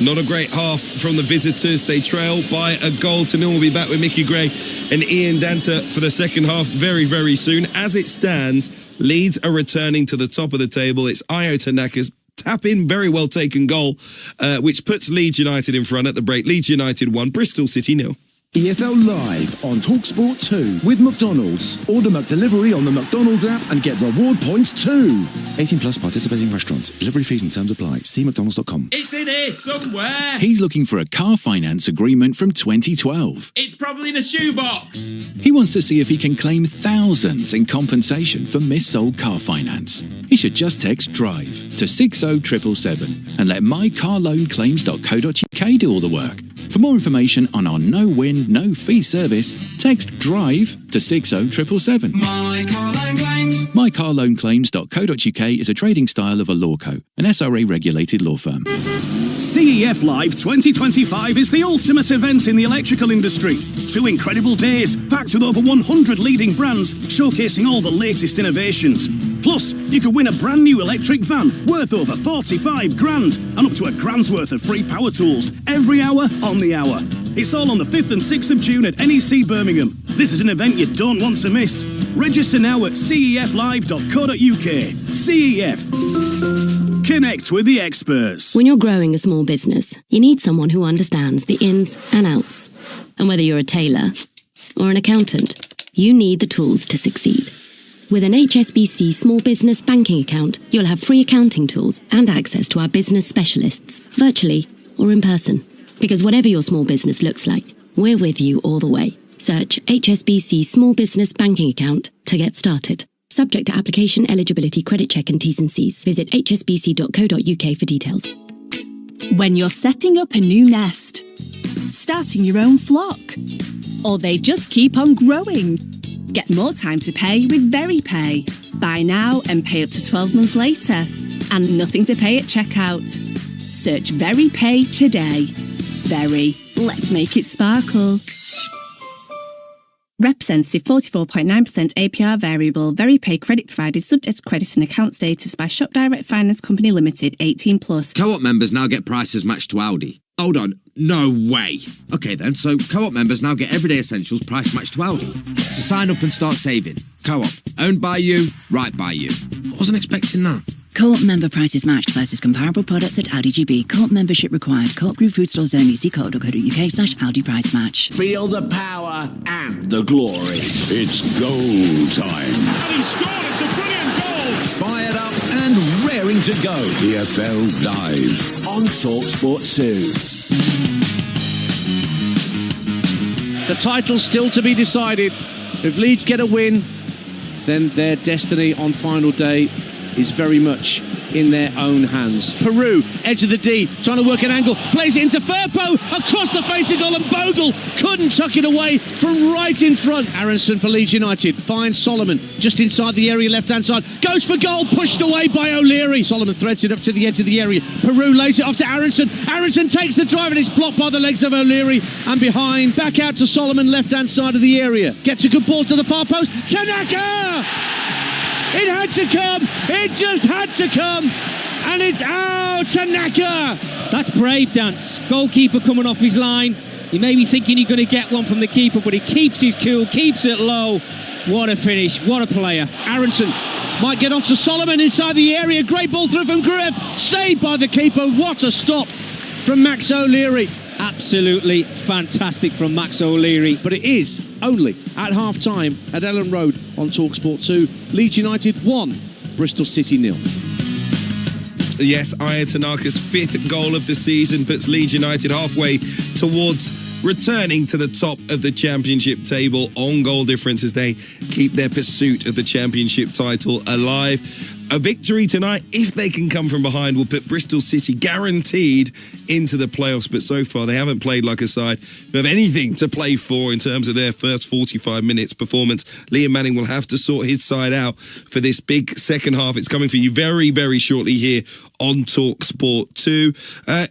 Not a great half from the visitors. They trail by a 1-0. We'll be back with Mickey Gray and Ian Danta for the second half very, very soon. As it stands, Leeds are returning to the top of the table. It's Ayo Tanaka's tap-in, very well taken goal, which puts Leeds United in front at the break. Leeds United 1, Bristol City 0. EFL Live on TalkSport 2 with McDonald's. Order McDelivery on the McDonald's app and get reward points too. 18 plus participating restaurants. Delivery fees and terms apply. See mcdonalds.com. It's in here somewhere. He's looking for a car finance agreement from 2012. It's probably in a shoebox. He wants to see if he can claim thousands in compensation for missold car finance. He should just text DRIVE to 60777 and let mycarloanclaims.co.uk do all the work. For more information on our no-win, no-fee service, text DRIVE to 60777. My Car Loan Claims. mycarloanclaims.co.uk is a trading style of a lawco, an SRA-regulated law firm. CEF Live 2025 is the ultimate event in the electrical industry. 2 incredible days, packed with over 100 leading brands, showcasing all the latest innovations. Plus, you could win a brand new electric van worth over 45 grand and up to a grand's worth of free power tools every hour on the hour. It's all on the 5th and 6th of June at NEC Birmingham. This is an event you don't want to miss. Register now at ceflive.co.uk. CEF. Connect with the experts. When you're growing a small business, you need someone who understands the ins and outs. And whether you're a tailor or an accountant, you need the tools to succeed. With an HSBC small business banking account, you'll have free accounting tools and access to our business specialists, virtually or in person. Because whatever your small business looks like, we're with you all the way. Search HSBC Small Business Banking Account to get started. Subject to application, eligibility, credit check and T's and C's. Visit hsbc.co.uk for details. When you're setting up a new nest, starting your own flock, or they just keep on growing, get more time to pay with VeryPay. Buy now and pay up to 12 months later. And nothing to pay at checkout. Search VeryPay today. Very. Let's make it sparkle. Representative 44.9% APR variable. VeryPay credit provided subject to credit and account status by Shop Direct Finance Company Limited, 18+. Co-op members now get prices matched to Audi. Hold on, no way. Okay then, so Co-op members now get everyday essentials price matched to Audi. So sign up and start saving. Co-op, owned by you, right by you. Wasn't expecting that. Co-op member prices matched versus comparable products at Audi GB. Co-op membership required. Co-op Group food stores only. See co.co.uk/Audi price match. Feel the power and the glory. It's goal time. And he scored. It's a brilliant goal. Fired up and raring to go. EFL Live on TalkSport 2. The title's still to be decided. If Leeds get a win, then their destiny on final day is very much in their own hands. Peru, edge of the D, trying to work an angle, plays it into Firpo, across the face of goal, and Bogle couldn't tuck it away from right in front. Aronson for Leeds United, finds Solomon, just inside the area, left-hand side, goes for goal, pushed away by O'Leary. Solomon threads it up to the edge of the area. Peru lays it off to Aronson. Aronson takes the drive and it's blocked by the legs of O'Leary, and behind, back out to Solomon, left-hand side of the area. Gets a good ball to the far post, Tanaka! It had to come. It just had to come. And it's out, Tanaka. That's brave dance. Goalkeeper coming off his line. You may be thinking you're going to get one from the keeper, but he keeps his cool, keeps it low. What a finish. What a player. Aronson might get onto Solomon inside the area. Great ball through from Gruev. Saved by the keeper. What a stop from Max O'Leary. Absolutely fantastic from Max O'Leary. But it is only at half-time at Ellen Road on TalkSport 2. Leeds United 1, Bristol City 0. Yes, Aya Tanaka's 5th goal of the season puts Leeds United halfway towards returning to the top of the championship table on goal difference as they keep their pursuit of the championship title alive. A victory tonight, if they can come from behind, will put Bristol City guaranteed into the playoffs. But so far, they haven't played like a side who have anything to play for in terms of their first 45 minutes performance. Liam Manning will have to sort his side out for this big second half. It's coming for you very, very shortly here on TalkSport 2.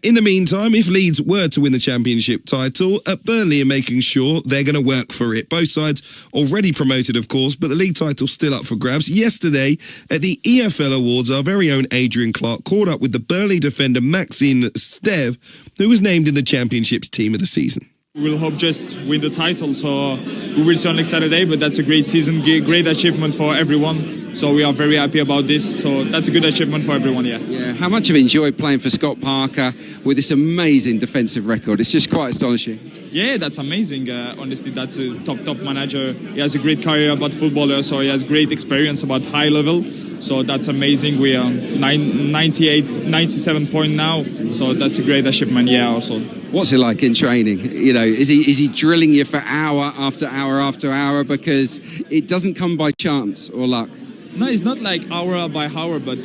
In the meantime, if Leeds were to win the championship title, Burnley are making sure they're going to work for it. Both sides already promoted, of course, but the league title's still up for grabs. Yesterday, at the EFL Awards, our very own Adrian Clark caught up with the Burnley defender Maxine Stev, who was named in the Championship's team of the season. We'll hope just win the title, so we will see on next Saturday, but that's a great season, great achievement for everyone, so we are very happy about this, so that's a good achievement for everyone, yeah. How much have you enjoyed playing for Scott Parker with this amazing defensive record? It's just quite astonishing. Yeah, that's amazing. Honestly, that's a top manager. He has a great career about footballer, so he has great experience about high level. So that's amazing. We are 97 point now, so that's a great achievement. Yeah, also. What's it like in training? You know, is he drilling you for hour after hour after hour, because it doesn't come by chance or luck? No, it's not like hour by hour, but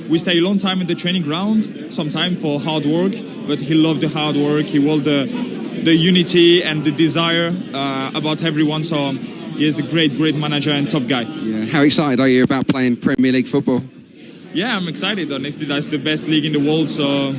we stay a long time in the training ground, sometimes for hard work. But he loved the hard work. He loved the unity and the desire about everyone. So he is a great manager and top guy. Yeah. How excited are you about playing Premier League football? Yeah, I'm excited. Honestly, that's the best league in the world. So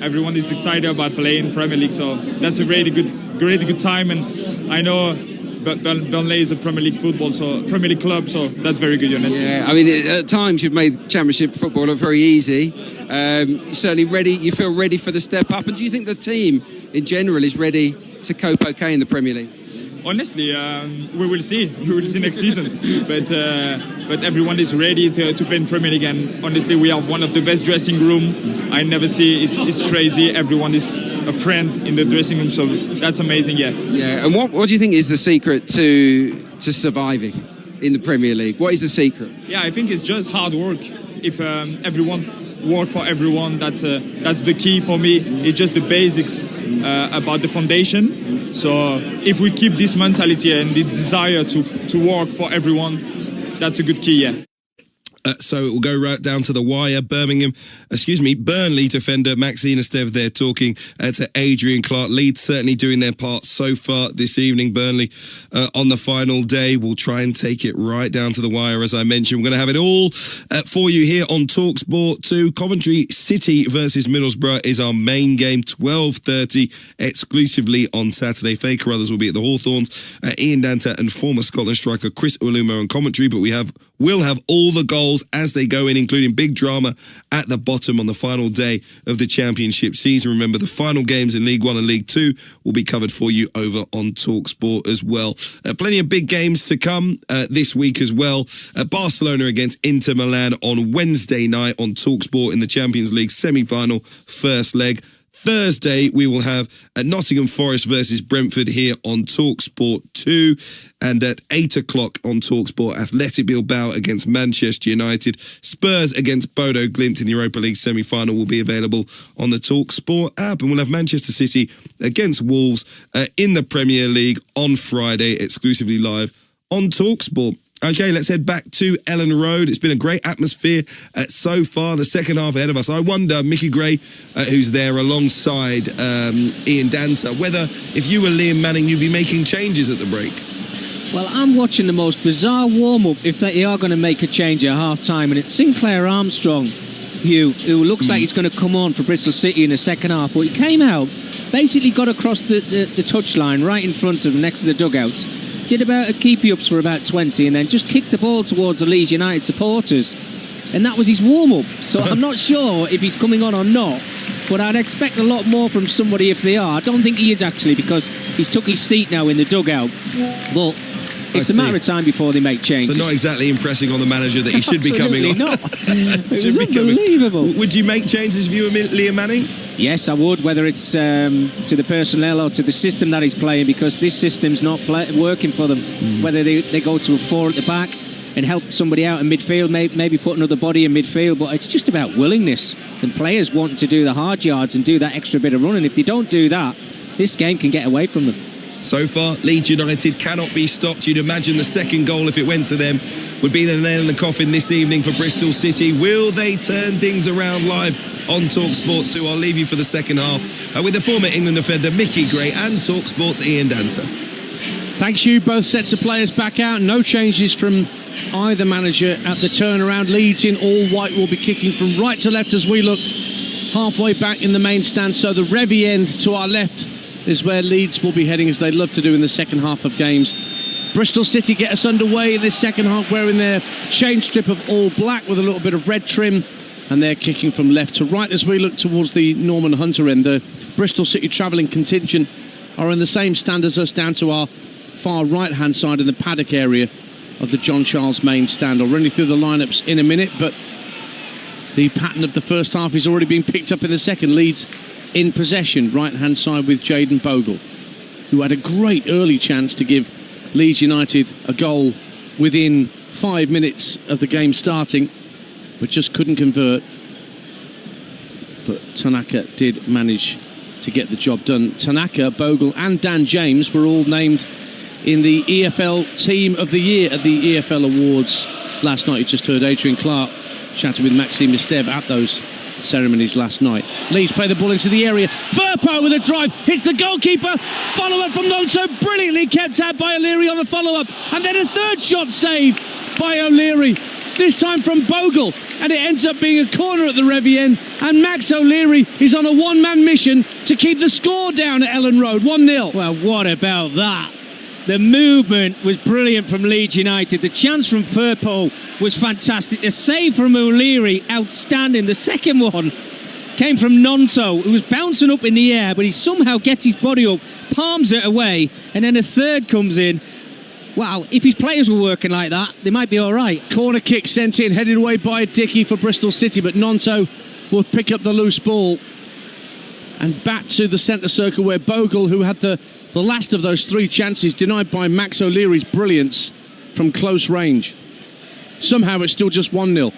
everyone is excited about playing Premier League. So that's a really good time. And I know Burnley is a Premier League Premier League club. So that's very good, honestly. Yeah, I mean, at times you've made Championship football look very easy. You're certainly ready. You feel ready for the step up. And do you think the team in general is ready to cope okay in the Premier League? Honestly, we will see. We will see next season. But everyone is ready to play in Premier League. And honestly, we have one of the best dressing room I never see. It's crazy. Everyone is a friend in the dressing room. So that's amazing. Yeah. Yeah. And what do you think is the secret to surviving in the Premier League? What is the secret? Yeah, I think it's just hard work. If everyone work for everyone, that's the key for me. It's just the basics about the foundation. So if we keep this mentality and the desire to work for everyone, that's a good key, yeah. So it will go right down to the wire. Burnley defender Maxine Esteve there talking to Adrian Clark. Leeds certainly doing their part so far this evening. Burnley on the final day will try and take it right down to the wire, as I mentioned. We're going to have it all for you here on TalkSport 2. Coventry City versus Middlesbrough is our main game, 12:30 exclusively on Saturday. Faye Carruthers will be at the Hawthorns. Ian Danta and former Scotland striker Chris Uluma on commentary, but we'll have all the goals as they go in, including big drama at the bottom on the final day of the Championship season. Remember, the final games in League One and League Two will be covered for you over on TalkSport as well. Plenty of big games to come this week as well. Barcelona against Inter Milan on Wednesday night on TalkSport in the Champions League semi-final first leg. Thursday, we will have Nottingham Forest versus Brentford here on TalkSport 2. And at 8 o'clock on TalkSport, Athletic Bilbao against Manchester United. Spurs against Bodo Glimt in the Europa League semi-final will be available on the TalkSport app. And we'll have Manchester City against Wolves in the Premier League on Friday, exclusively live on TalkSport. Okay, let's head back to Ellen Road. It's been a great atmosphere so far. The second half ahead of us. I wonder, Mickey Gray, who's there alongside Ian Danta, whether if you were Liam Manning, you'd be making changes at the break. Well, I'm watching the most bizarre warm-up if they are going to make a change at half-time, and it's Sinclair Armstrong, who looks like he's going to come on for Bristol City in the second half. But he came out, basically got across the touchline right in front of him, next to the dugouts. Did about a keepy-ups for about 20 and then just kicked the ball towards the Leeds United supporters. And that was his warm-up. So I'm not sure if he's coming on or not, but I'd expect a lot more from somebody if they are. I don't think he is, actually, because he's took his seat now in the dugout. But it's a matter of time before they make changes. So not exactly impressing on the manager that he should be coming on. Not. It was unbelievable. Would you make changes if you were Liam Manning? Yes, I would, whether it's to the personnel or to the system that he's playing, because this system's not working for them. Whether they go to a 4 at the back and help somebody out in midfield, maybe put another body in midfield, but it's just about willingness and players wanting to do the hard yards and do that extra bit of running. If they don't do that, this game can get away from them. So far, Leeds United cannot be stopped. You'd imagine the second goal, if it went to them, would be the nail in the coffin this evening for Bristol City. Will they turn things around live on TalkSport 2? I'll leave you for the second half with the former England defender Mickey Gray and TalkSport's Ian Danta. Thanks, you. Both sets of players back out. No changes from either manager at the turnaround. Leeds in all white will be kicking from right to left as we look halfway back in the main stand. So the Revy end to our left is where Leeds will be heading, as they love to do in the second half of games. Bristol City get us underway in this second half, wearing their chain strip of all black with a little bit of red trim, and they're kicking from left to right as we look towards the Norman Hunter end. The Bristol City travelling contingent are in the same stand as us, down to our far right-hand side in the paddock area of the John Charles main stand. I'll run you through the lineups in a minute, but the pattern of the first half is already being picked up in the second. Leeds in possession, right-hand side with Jayden Bogle, who had a great early chance to give Leeds United a goal within 5 minutes of the game starting, but just couldn't convert. But Tanaka did manage to get the job done. Tanaka, Bogle and Dan James were all named in the EFL Team of the Year at the EFL Awards last night. You just heard Adrian Clark chatting with Maxime Esteve at those ceremonies last night. Leeds play the ball into the area. Firpo with a drive, hits the goalkeeper. Follow-up from Lonzo, brilliantly kept out by O'Leary on the follow-up. And then a third shot saved by O'Leary, this time from Bogle. And it ends up being a corner at the Revy end. And Max O'Leary is on a one-man mission to keep the score down at Ellen Road, 1-0. Well, what about that? The movement was brilliant from Leeds United. The chance from Firpo was fantastic. The save from O'Leary, outstanding. The second one came from Nonto, who was bouncing up in the air, but he somehow gets his body up, palms it away, and then a third comes in. Wow, if his players were working like that, they might be all right. Corner kick sent in, headed away by Dickey for Bristol City, but Nonto will pick up the loose ball. And back to the centre circle where Bogle, who had the last of those three chances, denied by Max O'Leary's brilliance from close range. Somehow it's still just 1-0.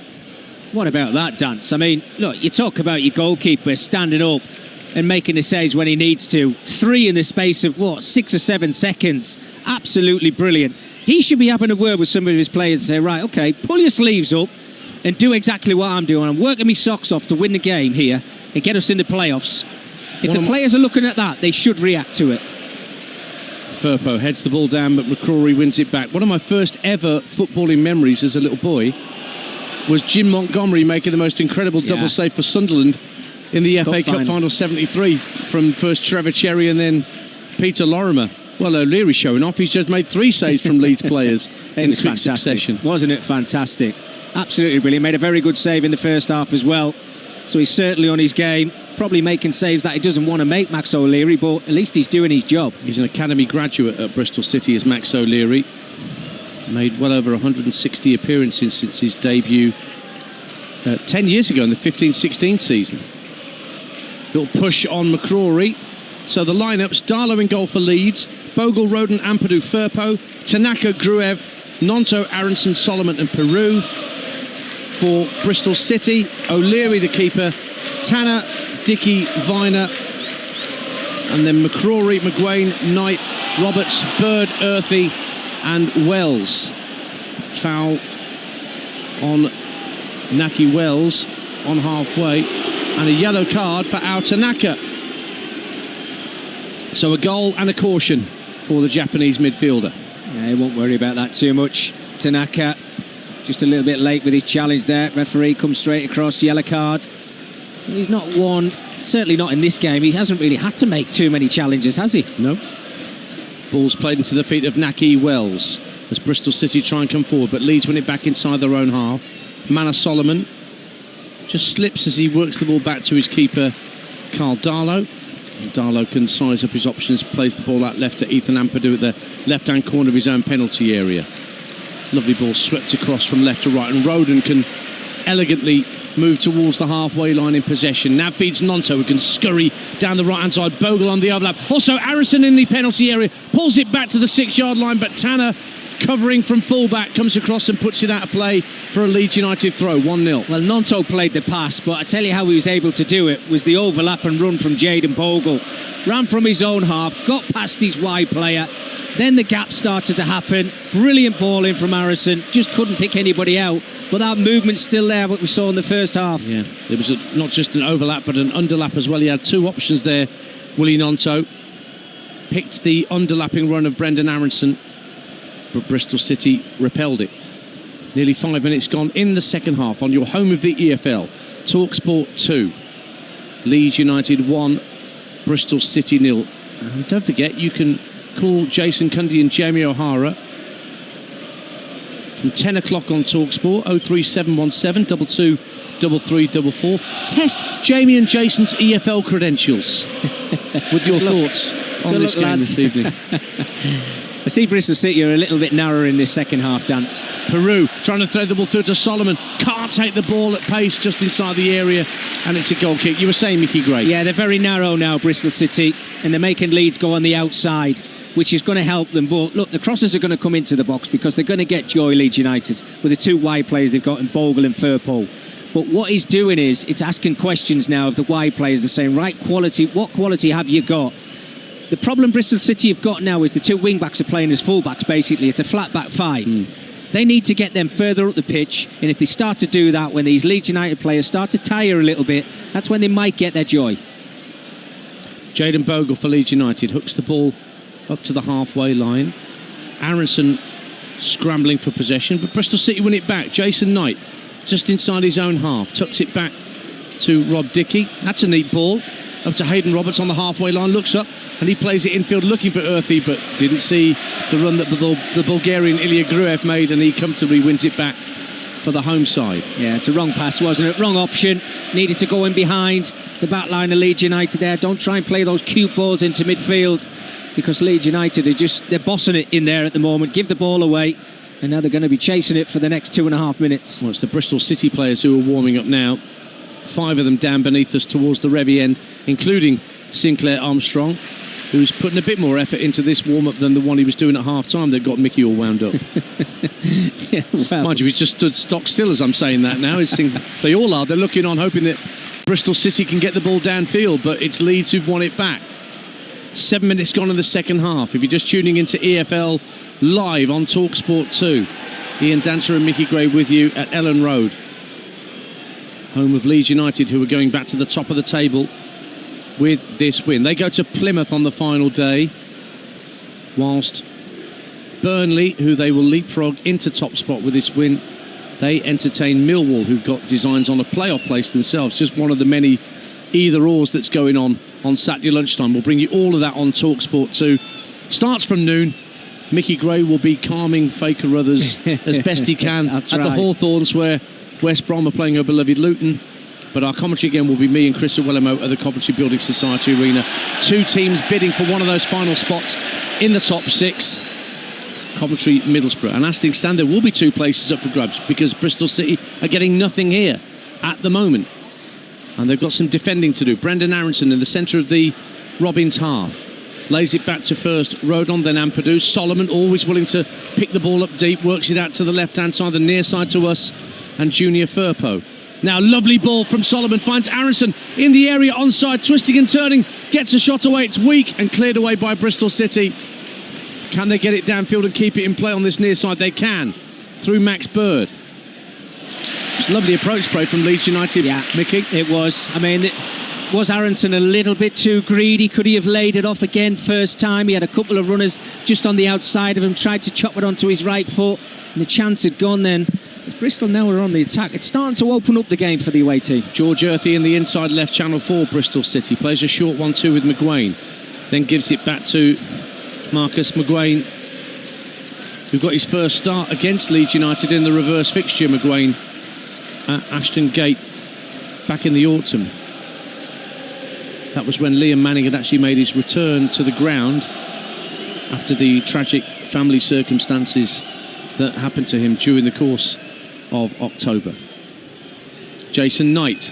What about that, Dance? I mean, look, you talk about your goalkeeper standing up and making the saves when he needs to. 3 in the space of, 6 or 7 seconds. Absolutely brilliant. He should be having a word with some of his players and say, right, OK, pull your sleeves up, and do exactly what I'm doing. I'm working my socks off to win the game here and get us in the playoffs. If the players are looking at that, they should react to it. Firpo heads the ball down, but McCrory wins it back. One of my first ever footballing memories as a little boy was Jim Montgomery making the most incredible double save for Sunderland in the FA Cup Final 73 from first Trevor Cherry and then Peter Lorimer. Well, O'Leary showing off. He's just made 3 saves from Leeds players in quick succession. Wasn't it fantastic? Absolutely brilliant. Made a very good save in the first half as well. So he's certainly on his game. Probably making saves that he doesn't want to make, Max O'Leary, but at least he's doing his job. He's an academy graduate at Bristol City as Max O'Leary. Made well over 160 appearances since his debut 10 years ago in the 15-16 season. Little push on McCrory. So the lineups: Darlow in goal for Leeds, Bogle, Roden, Ampadu, Firpo, Tanaka, Gruev, Nonto, Aronson, Solomon and Peru. For Bristol City, O'Leary the keeper, Tanner, Dickey, Viner, and then McCrory, McGuane, Knight, Roberts, Bird, Earthy and Wells. Foul on Naki Wells on halfway, and a yellow card for Ao Tanaka. So a goal and a caution for the Japanese midfielder. Yeah, he won't worry about that too much. Tanaka just a little bit late with his challenge there. Referee comes straight across, yellow card. He's not one, certainly not in this game. He hasn't really had to make too many challenges, has he? No. Ball's played into the feet of Naki Wells as Bristol City try and come forward, but Leeds win it back inside their own half. Manor Solomon just slips as he works the ball back to his keeper, Carl Darlow. And Darlow can size up his options, plays the ball out left to Ethan Ampadu at the left-hand corner of his own penalty area. Lovely ball swept across from left to right, and Roden can elegantly move towards the halfway line in possession. Now feeds Nonto, who can scurry down the right-hand side. Bogle on the overlap. Also, Arison in the penalty area. Pulls it back to the 6-yard line, but Tanner, covering from full-back, comes across and puts it out of play for a Leeds United throw, 1-0. Well, Nonto played the pass, but I tell you how he was able to do it was the overlap and run from Jayden Bogle. Ran from his own half, got past his wide player. Then the gap started to happen. Brilliant ball in from Harrison. Just couldn't pick anybody out. But that movement's still there, what we saw in the first half. Yeah, it was not just an overlap, but an underlap as well. He had 2 options there, Willie Nonto. Picked the underlapping run of Brendan Aronson, but Bristol City repelled it. Nearly 5 minutes gone in the second half on your home of the EFL. TalkSport 2. Leeds United 1, Bristol City 0. And don't forget, you can call Jason Cundy and Jamie O'Hara from 10 o'clock on TalkSport, 03717 22 3344. Test Jamie and Jason's EFL credentials with your thoughts on this game this evening. I see Bristol City are a little bit narrower in this second half, Dance. Peru trying to throw the ball through to Solomon. Can't take the ball at pace just inside the area, and it's a goal kick. You were saying, Mickey Gray. Yeah, they're very narrow now, Bristol City, and they're making Leeds go on the outside, which is going to help them. But look, the crosses are going to come into the box because they're going to get joy, Leeds United, with the 2 wide players they've got in Bogle and Firpo. But what he's doing is, it's asking questions now of the wide players. They're saying, right, quality, what quality have you got? The problem Bristol City have got now is the 2 wing-backs are playing as full-backs, basically. It's a flat-back 5. They need to get them further up the pitch, and if they start to do that, when these Leeds United players start to tire a little bit, that's when they might get their joy. Jayden Bogle for Leeds United hooks the ball up to the halfway line. Aronson scrambling for possession, but Bristol City win it back. Jason Knight just inside his own half, tucks it back to Rob Dickey. That's a neat ball. Up to Hayden Roberts on the halfway line, looks up, and he plays it infield looking for Earthy, but didn't see the run that the Bulgarian Ilya Gruev made, and he comfortably wins it back for the home side. Yeah, it's a wrong pass, wasn't it? Wrong option. Needed to go in behind the back line of Leeds United there. Don't try and play those cute balls into midfield, because Leeds United they're bossing it in there at the moment. Give the ball away, and now they're going to be chasing it for the next 2.5 minutes. Well, it's the Bristol City players who are warming up now. 5 of them down beneath us towards the Revy end, including Sinclair Armstrong, who's putting a bit more effort into this warm-up than the one he was doing at half-time that got Mickey all wound up. Yeah, well. Mind you, he's just stood stock still as I'm saying that now. They all are. They're looking on, hoping that Bristol City can get the ball downfield, but it's Leeds who've won it back. 7 minutes gone in the second half. If you're just tuning into EFL live on TalkSport 2, Ian Dancer and Mickey Gray with you at Ellen Road. home of Leeds United, who are going back to the top of the table with this win. They go to Plymouth on the final day, whilst Burnley, who they will leapfrog into top spot with this win, they entertain Millwall, who've got designs on a playoff place themselves. Just one of the many either-ors that's going on Saturday lunchtime. We'll bring you all of that on TalkSport 2. Starts from noon. Mickey Gray will be calming Faker Ruthers as best he can at the Hawthorns, where West Brom are playing our beloved Luton. But our commentary again will be me and Chris Wellamo at the Coventry Building Society Arena. Two teams bidding for one of those final spots in the top six. Coventry, Middlesbrough. And as things stand, there will be two places up for grabs, because Bristol City are getting nothing here at the moment. And they've got some defending to do. Brendan Aronson in the centre of the Robins half. Lays it back to first Rodon, then Ampadu. Solomon always willing to pick the ball up deep, works it out to the left-hand side, the near side to us, and Junior Firpo. Now, lovely ball from Solomon, finds Aronson in the area onside, twisting and turning, gets a shot away, it's weak and cleared away by Bristol City. Can they get it downfield and keep it in play on this near side? They can, through Max Bird. It's a lovely approach play from Leeds United, Mickey. It was. I mean, was Aronson a little bit too greedy? Could he have laid it off again first time? He had a couple of runners just on the outside of him, tried to chop it onto his right foot, and the chance had gone then. As Bristol now are on the attack, it's starting to open up the game for the away team. George Earthy in the inside left channel for Bristol City. Plays a short 1-2 with McGuane. Then gives it back to Marcus McGuane, who got his first start against Leeds United in the reverse fixture, McGuane, at Ashton Gate back in the autumn. That was when Liam Manning had actually made his return to the ground after the tragic family circumstances that happened to him during the course of October. Jason Knight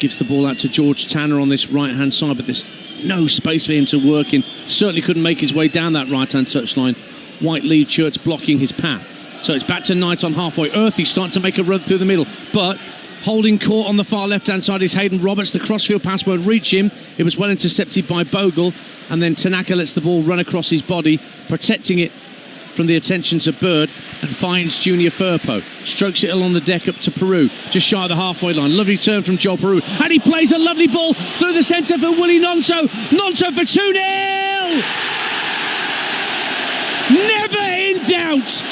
gives the ball out to George Tanner on this right-hand side, but there's no space for him to work in. Certainly couldn't make his way down that right-hand touchline. White lead shirts blocking his path. So it's back to Knight on halfway. Earthy starting to make a run through the middle, but holding court on the far left-hand side is Hayden Roberts. The crossfield pass won't reach him. It was well intercepted by Bogle, and then Tanaka lets the ball run across his body, protecting it from the attentions of Bird, and finds Junior Firpo. Strokes it along the deck up to Peru, just shy of the halfway line. Lovely turn from Joel Peru, and he plays a lovely ball through the centre for Willie Gnonto. Gnonto for 2-0! Never in doubt!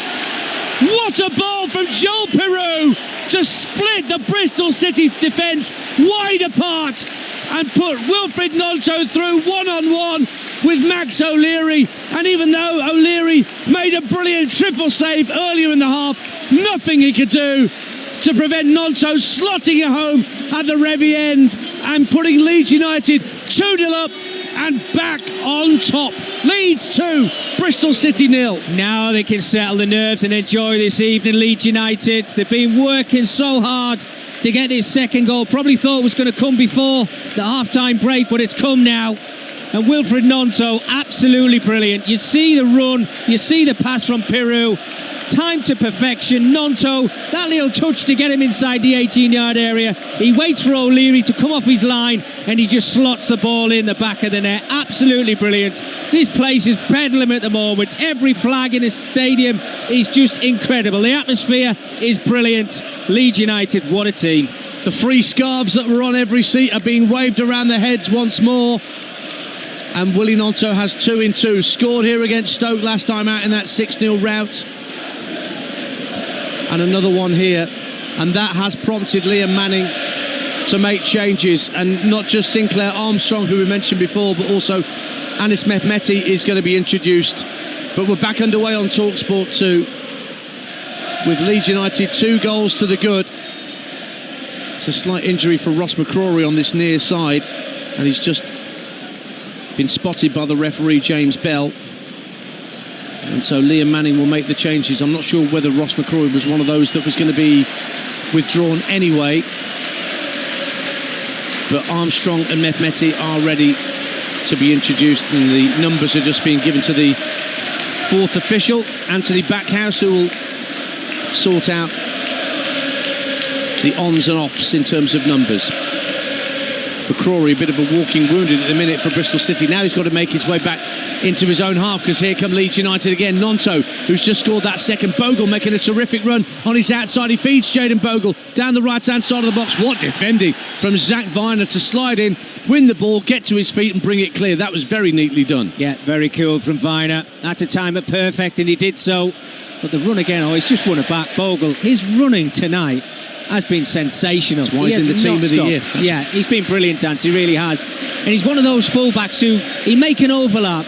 What a ball from Joel Peru to split the Bristol City defence wide apart and put Wilfred Gnonto through one-on-one with Max O'Leary. And even though O'Leary made a brilliant triple save earlier in the half, nothing he could do to prevent Gnonto slotting it home at the Revy end and putting Leeds United 2-0 up and back on top. Leeds 2, Bristol City 0. Now they can settle the nerves and enjoy this evening, Leeds United. They've been working so hard to get this second goal. Probably thought it was going to come before the half-time break, but it's come now. And Wilfred Gnonto, absolutely brilliant. You see the run, you see the pass from Peru. Time to perfection. Gnonto, that little touch to get him inside the 18-yard area. He waits for O'Leary to come off his line, and he just slots the ball in the back of the net. Absolutely brilliant. This place is bedlam at the moment. Every flag in the stadium is just incredible. The atmosphere is brilliant. Leeds United, what a team. The free scarves that were on every seat are being waved around the heads once more. And Willie Gnonto has 2 in 2. Scored here against Stoke last time out in that 6-0 rout. And another one here, and that has prompted Liam Manning to make changes, and not just Sinclair Armstrong, who we mentioned before, but also Anis Mehmeti is going to be introduced. But we're back underway on TalkSport 2 with Leeds United 2 goals to the good. It's a slight injury for Ross McCrory on this near side, and he's just been spotted by the referee James Bell. And so Liam Manning will make the changes. I'm not sure whether Ross McCrory was one of those that was going to be withdrawn anyway. But Armstrong and Mehmeti are ready to be introduced, and the numbers are just being given to the fourth official, Anthony Backhouse, who will sort out the ons and offs in terms of numbers. McCrory, a bit of a walking wounded at the minute for Bristol City. Now he's got to make his way back into his own half, because here come Leeds United again. Nonto, who's just scored that second. Bogle making a terrific run on his outside. He feeds Jayden Bogle down the right-hand side of the box. What defending from Zach Viner to slide in, win the ball, get to his feet and bring it clear. That was very neatly done. Yeah, very cool from Viner. Had to time it perfect, and he did so. But the run again, he's just won it back. Bogle, his running tonight has been sensational. That's why he's in the team of the year. Yeah, he's been brilliant, Dan. He really has. And he's one of those fullbacks who he make an overlap,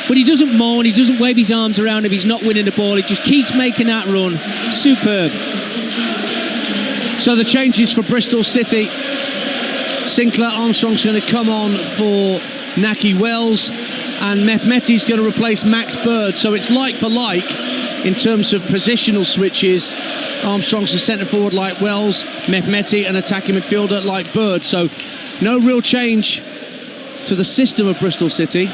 but he doesn't moan, he doesn't wave his arms around if he's not winning the ball. He just keeps making that run. Superb. So the changes for Bristol City. Sinclair Armstrong's going to come on for Naki Wells, and Mehmeti's going to replace Max Bird. So it's like for like in terms of positional switches. Armstrong's a centre forward like Wells, Mehmeti an attacking midfielder like Bird. So no real change to the system of Bristol City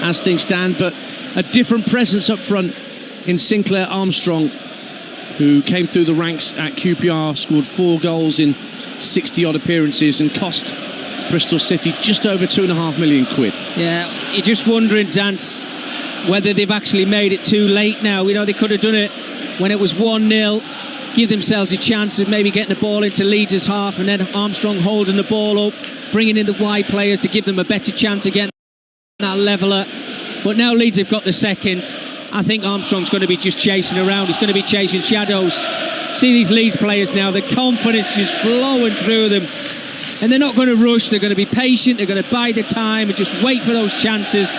as things stand, but a different presence up front in Sinclair Armstrong, who came through the ranks at QPR, scored 4 goals in 60-odd appearances and cost Bristol City just over £2.5 million. Yeah, you're just wondering, Dance, whether they've actually made it too late now. You know, they could have done it when it was 1-0, give themselves a chance of maybe getting the ball into Leeds' half, and then Armstrong holding the ball up, bringing in the wide players to give them a better chance of getting that leveller. But now Leeds have got the second. I think Armstrong's going to be just chasing around. He's going to be chasing shadows. See these Leeds players now, the confidence is flowing through them. And they're not going to rush, they're going to be patient, they're going to bide the time and just wait for those chances.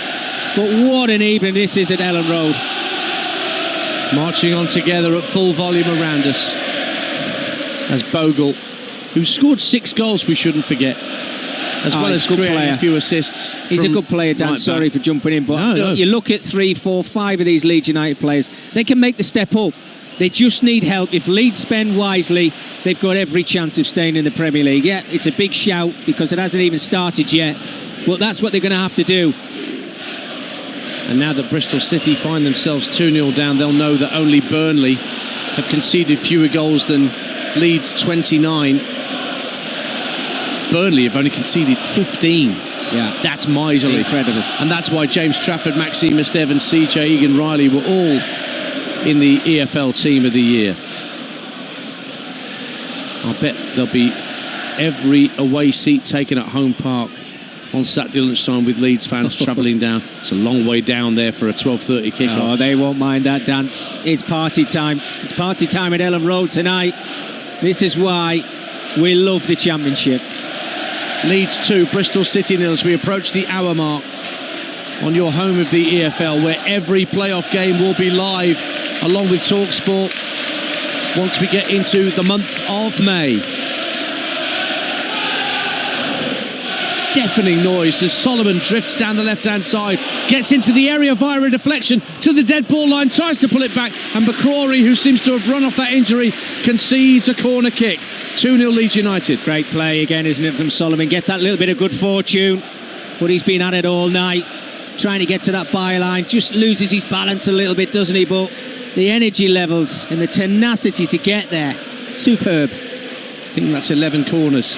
But what an evening this is at Ellen Road. Marching on together at full volume around us as Bogle, who scored 6 goals, we shouldn't forget, as well as creating a few assists. He's a good player, Dan. Sorry for jumping in, but you look at 3, 4, 5 of these Leeds United players, they can make the step up. They just need help. If Leeds spend wisely, they've got every chance of staying in the Premier League. Yeah, it's a big shout because it hasn't even started yet, but that's what they're going to have to do. And now that Bristol City find themselves 2-0 down, they'll know that only Burnley have conceded fewer goals than Leeds, 29. Burnley have only conceded 15. Yeah, that's miserly. Incredible. And that's why James Trafford, Maxime Esteve and CJ Egan-Riley were all in the EFL Team of the Year. I bet there'll be every away seat taken at Home Park on Saturday lunchtime with Leeds fans travelling down. It's a long way down there for a 12:30 kickoff. Oh, they won't mind that, Dance. It's party time. It's party time at Ellen Road tonight. This is why we love the Championship. Leeds 2, Bristol City 0 as we approach the hour mark on your home of the EFL, where every playoff game will be live along with TalkSport once we get into the month of May. Deafening noise as Solomon drifts down the left-hand side, gets into the area via a deflection to the dead ball line, tries to pull it back, and McCrory, who seems to have run off that injury, concedes a corner kick. 2-0 Leeds United. Great play again, isn't it, from Solomon? Gets that little bit of good fortune, but he's been at it all night, trying to get to that byline, just loses his balance a little bit, doesn't he? But the energy levels and the tenacity to get there, superb. I think that's 11 corners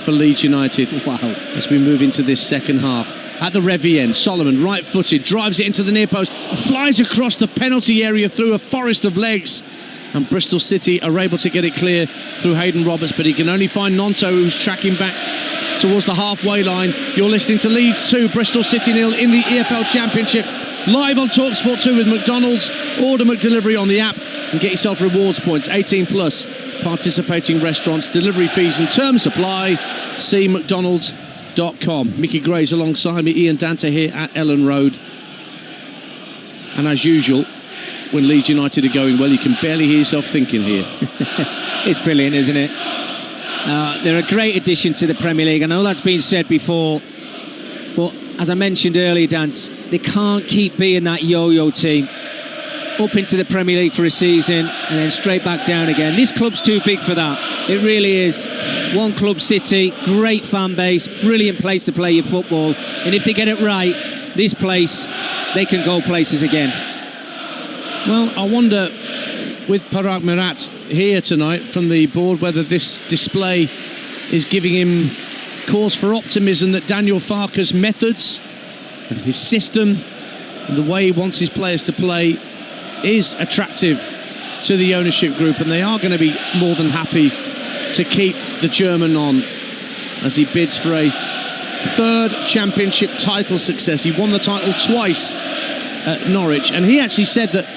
for Leeds United. Wow. As we move into this second half. At the Revie end, Solomon, right-footed, drives it into the near post, flies across the penalty area through a forest of legs. And Bristol City are able to get it clear through Hayden Roberts, but he can only find Nonto, who's tracking back towards the halfway line. You're listening to Leeds 2, Bristol City 0 in the EFL Championship. Live on TalkSport 2 with McDonald's. Order McDelivery on the app and get yourself rewards points. 18 plus. Participating restaurants, delivery fees and terms apply. See mcdonalds.com. Mickey Gray's alongside me, Ian Dante here at Ellen Road. And as usual, when Leeds United are going well, you can barely hear yourself thinking here. It's brilliant, isn't it? They're a great addition to the Premier League. I know that's been said before, but as I mentioned earlier, Dance, they can't keep being that yo-yo team. Up into the Premier League for a season and then straight back down again. This club's too big for that. It really is. One club city, great fan base, brilliant place to play your football. And if they get it right, this place, they can go places again. Well, I wonder, with Parag Mirat here tonight from the board, whether this display is giving him cause for optimism that Daniel Farke's methods and his system and the way he wants his players to play is attractive to the ownership group, and they are going to be more than happy to keep the German on as he bids for a third championship title success. He won the title twice at Norwich, and he actually said that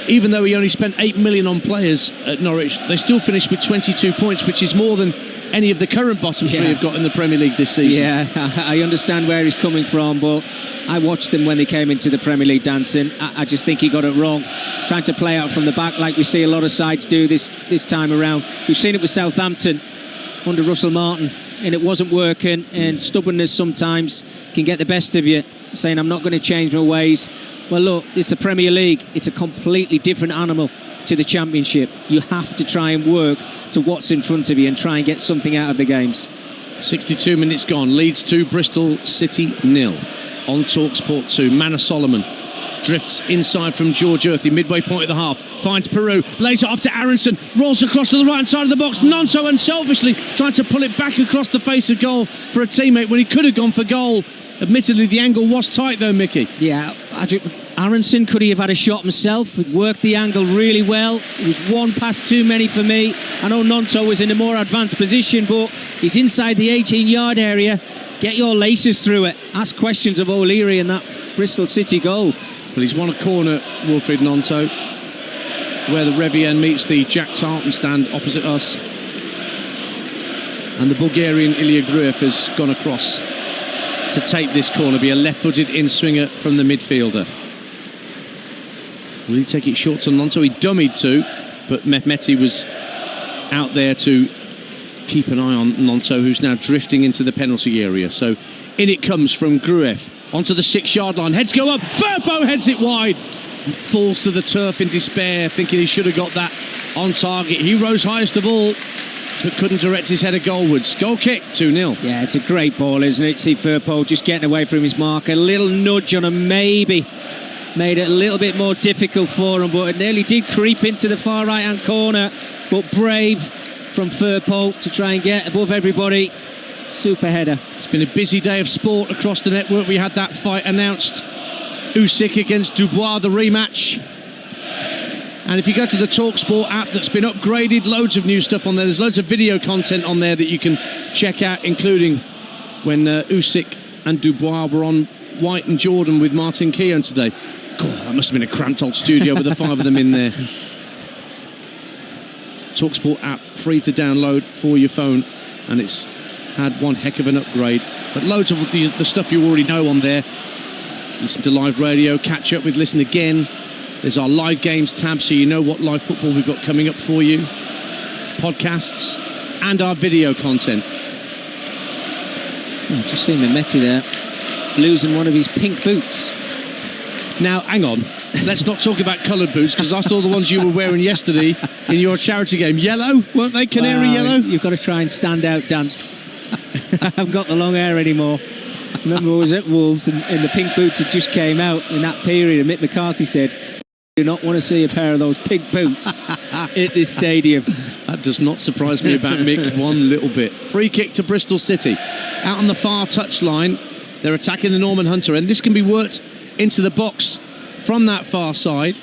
even though he only spent 8 million on players at Norwich, they still finished with 22 points, which is more than any of the current bottom three have got in the Premier League this season. Yeah, I understand where he's coming from, but I watched them when they came into the Premier League dancing. I just think he got it wrong, trying to play out from the back like we see a lot of sides do this time around. We've seen it with Southampton under Russell Martin, and it wasn't working, and stubbornness sometimes can get the best of you, saying I'm not going to change my ways. Well, look, it's the Premier League. It's a completely different animal to the Championship. You have to try and work to what's in front of you and try and get something out of the games. 62 minutes gone. Leeds 2, Bristol City 0. On TalkSport 2, Manor Solomon drifts inside from George Earthy, midway point of the half, finds Peru, lays it off to Aronson, rolls across to the right side of the box. Nonso unselfishly trying to pull it back across the face of goal for a teammate when he could have gone for goal. Admittedly, the angle was tight though, Mickey. Yeah, Aronson, could he have had a shot himself? It worked the angle really well. It was one pass too many for me. I know Nonso was in a more advanced position, but he's inside the 18-yard area. Get your laces through it. Ask questions of O'Leary and that Bristol City goal. Well, he's won a corner, Wilfried Gnonto, where the Revienne meets the Jack Tarleton stand opposite us. And the Bulgarian Ilya Gruev has gone across to take this corner, be a left-footed in-swinger from the midfielder. Will he take it short to Gnonto? He dummied to, but Mehmeti was out there to keep an eye on Gnonto, who's now drifting into the penalty area. So in it comes from Gruev, onto the 6-yard line. Heads go up, Firpo heads it wide, and falls to the turf in despair, thinking he should have got that on target. He rose highest of all, but couldn't direct his header goalwards. Goal kick, 2-0. Yeah, it's a great ball, isn't it? See Firpo just getting away from his mark. A little nudge on him, maybe made it a little bit more difficult for him, but it nearly did creep into the far right-hand corner. But brave from Firpo to try and get above everybody. Super header. It's been a busy day of sport across the network. We had that fight announced. Usyk against Dubois, the rematch. And if you go to the TalkSport app that's been upgraded, loads of new stuff on there. There's loads of video content on there that you can check out, including when Usyk and Dubois were on White and Jordan with Martin Keown today. God, that must have been a cramped old studio with the 5 of them in there. TalkSport app, free to download for your phone, and it's had one heck of an upgrade. But loads of the stuff you already know on there. Listen to live radio, catch up with Listen Again. There's our live games tab, so you know what live football we've got coming up for you. Podcasts and our video content. Oh, just seen Mehmeti there losing one of his pink boots. Now, hang on. Let's not talk about coloured boots, because I saw the ones you were wearing yesterday in your charity game. Yellow, weren't they? Canary yellow? You've got to try and stand out dance. I haven't got the long hair anymore. Remember I was at Wolves and the pink boots had just came out in that period, and Mick McCarthy said, "Do not want to see a pair of those pink boots at this stadium." That does not surprise me about Mick one little bit. Free kick to Bristol City. Out on the far touchline, they're attacking the Norman Hunter, and this can be worked into the box from that far side.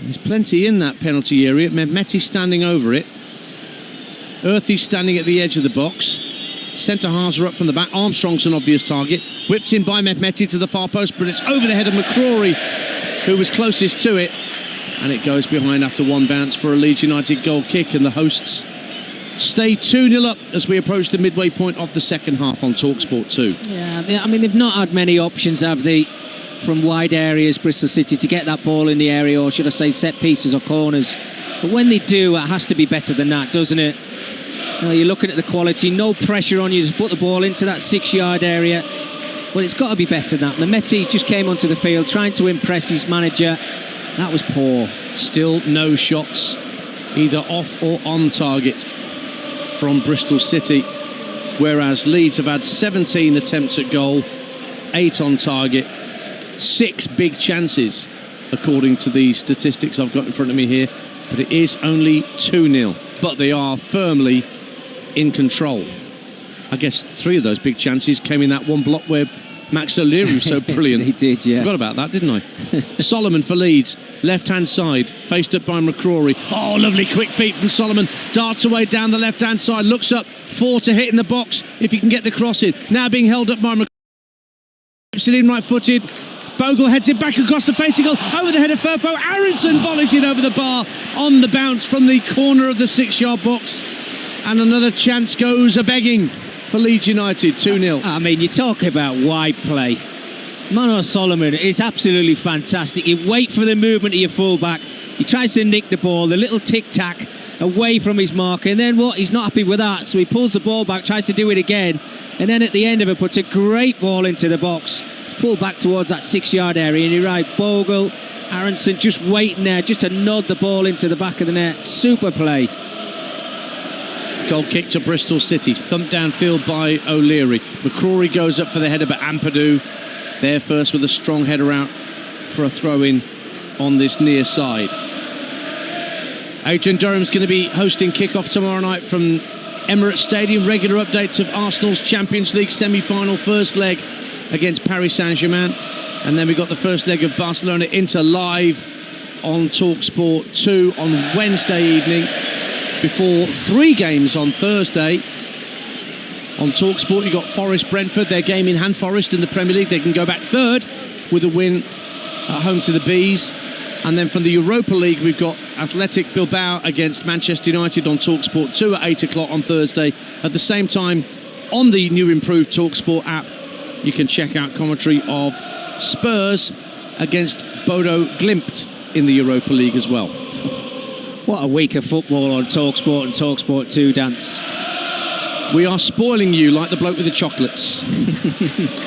There's plenty in that penalty area. Mehmeti standing over it. Earthy standing at the edge of the box. Centre halves are up from the back. Armstrong's an obvious target. Whipped in by Mehmeti to the far post, but it's over the head of McCrory, who was closest to it. And it goes behind after one bounce for a Leeds United goal kick, and the hosts stay 2-0 up as we approach the midway point of the second half on TalkSport 2. Yeah, I mean, they've not had many options, have they, from wide areas, Bristol City, to get that ball in the area, or should I say set pieces or corners. But when they do, it has to be better than that, doesn't it? You know, you're looking at the quality, no pressure on you, just put the ball into that 6-yard area. Well, it's got to be better than that. Mehmeti just came onto the field trying to impress his manager. That was poor. Still no shots, either off or on target, from Bristol City, whereas Leeds have had 17 attempts at goal, 8 on target, 6 big chances, according to the statistics I've got in front of me here, but it is only 2-0. But they are firmly in control. I guess 3 of those big chances came in that one block where Max O'Leary was so brilliant. He did, yeah. Forgot about that, didn't I? Solomon for Leeds, left-hand side, faced up by McCrory. Oh, lovely quick feet from Solomon. Darts away down the left-hand side, looks up, 4 to hit in the box if he can get the cross in. Now being held up by McCrory. It in right-footed. Bogle heads it back across the facing goal, over the head of Firpo. Aronson volleys it over the bar on the bounce from the corner of the 6-yard box. And another chance goes a-begging for Leeds United, 2-0. I mean, you talk about wide play. Mano Solomon is absolutely fantastic. You wait for the movement of your fullback. He tries to nick the ball, the little tic-tac away from his marker, and then what? He's not happy with that, so he pulls the ball back, tries to do it again, and then at the end of it puts a great ball into the box. It's pulled back towards that 6-yard area, and you're right, Bogle, Aronson just waiting there, just to nod the ball into the back of the net. Super play. Goal kick to Bristol City, thumped downfield by O'Leary. McCrory goes up for the header, but Ampadu there first with a strong header out for a throw-in on this near side. Adrian Durham's going to be hosting kick-off tomorrow night from Emirates Stadium. Regular updates of Arsenal's Champions League semi-final first leg against Paris Saint-Germain. And then we've got the first leg of Barcelona-Inter live on TalkSport 2 on Wednesday evening, before 3 games on Thursday. On TalkSport, you've got Forest-Brentford, their game in hand. Forest in the Premier League, they can go back third with a win at home to the Bees. And then from the Europa League, we've got Athletic Bilbao against Manchester United on TalkSport 2 at 8 o'clock on Thursday. At the same time, on the new improved TalkSport app, you can check out commentary of Spurs against Bodo Glimt in the Europa League as well. What a week of football on TalkSport and TalkSport 2, Dance. We are spoiling you like the bloke with the chocolates.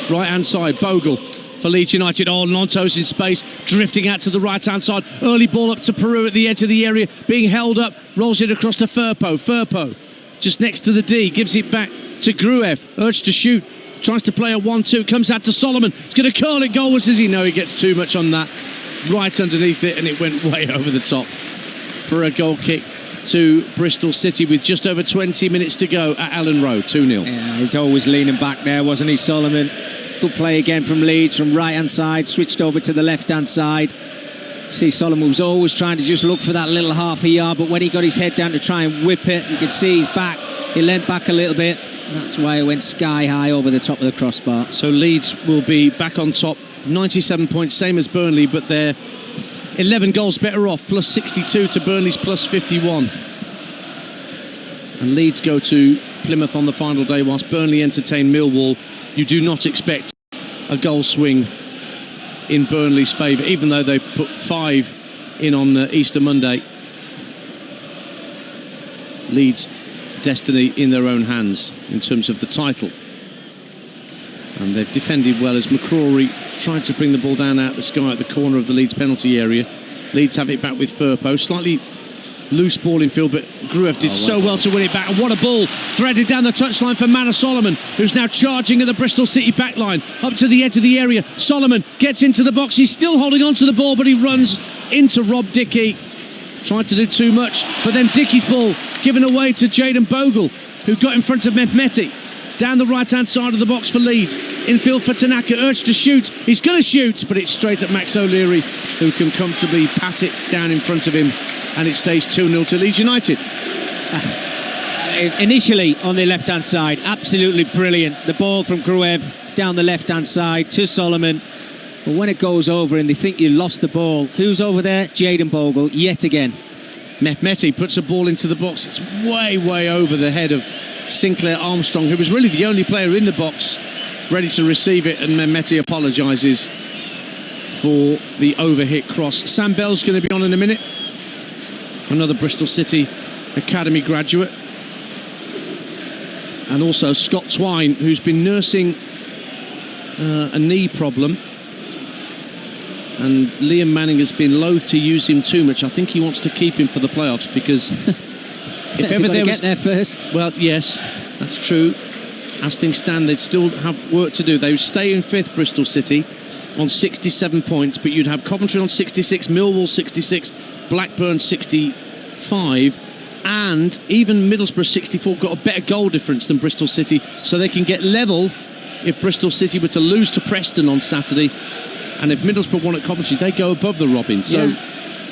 Right-hand side, Bogle for Leeds United. Oh, Nonto's in space, drifting out to the right-hand side. Early ball up to Peru at the edge of the area, being held up, rolls it across to Firpo. Firpo, just next to the D, gives it back to Gruev. Urged to shoot, tries to play a 1-2, comes out to Solomon. It's going to curl it goalwards. Does he? No, he gets too much on that. Right underneath it, and it went way over the top for a goal kick to Bristol City with just over 20 minutes to go at Ellen Road, 2-0. Yeah, he's always leaning back there, wasn't he, Solomon? Good play again from Leeds, from right-hand side, switched over to the left-hand side. See, Solomon was always trying to just look for that little half a yard, but when he got his head down to try and whip it, you could see his back. He leant back a little bit. That's why it went sky high over the top of the crossbar. So Leeds will be back on top, 97 points, same as Burnley, but they're 11 goals better off, plus 62 to Burnley's plus 51. And Leeds go to Plymouth on the final day, whilst Burnley entertain Millwall. You do not expect a goal swing in Burnley's favour, even though they put 5 in on Easter Monday. Leeds' destiny in their own hands in terms of the title. And they've defended well as McCrory tried to bring the ball down out the sky at the corner of the Leeds penalty area. Leeds have it back with Firpo. Slightly loose ball in field, but Gruev did so well to win it back. And what a ball threaded down the touchline for Mano Solomon, who's now charging at the Bristol City backline up to the edge of the area. Solomon gets into the box. He's still holding on to the ball, but he runs into Rob Dickey. Tried to do too much, but then Dickey's ball given away to Jayden Bogle, who got in front of Mehmeti. Down the right-hand side of the box for Leeds. Infield for Tanaka, urged to shoot. He's going to shoot, but it's straight at Max O'Leary, who can comfortably pat it down in front of him, and it stays 2-0 to Leeds United. Initially on the left-hand side, absolutely brilliant. The ball from Gruev down the left-hand side to Solomon. But when it goes over and they think you lost the ball, who's over there? Jayden Bogle, yet again. Mehmeti puts a ball into the box. It's way, way over the head of Sinclair Armstrong, who was really the only player in the box ready to receive it, and Mehmeti apologises for the overhit cross. Sam Bell's going to be on in a minute, another Bristol City Academy graduate, and also Scott Twine, who's been nursing a knee problem, and Liam Manning has been loath to use him too much. I think he wants to keep him for the playoffs, because if ever there was, get there first. Well, yes, that's true. As things stand, they'd still have work to do. They would stay in 5th, Bristol City, on 67 points, but you'd have Coventry on 66, Millwall 66, Blackburn 65, and even Middlesbrough 64 got a better goal difference than Bristol City, so they can get level if Bristol City were to lose to Preston on Saturday, and if Middlesbrough won at Coventry, they go above the Robins. So,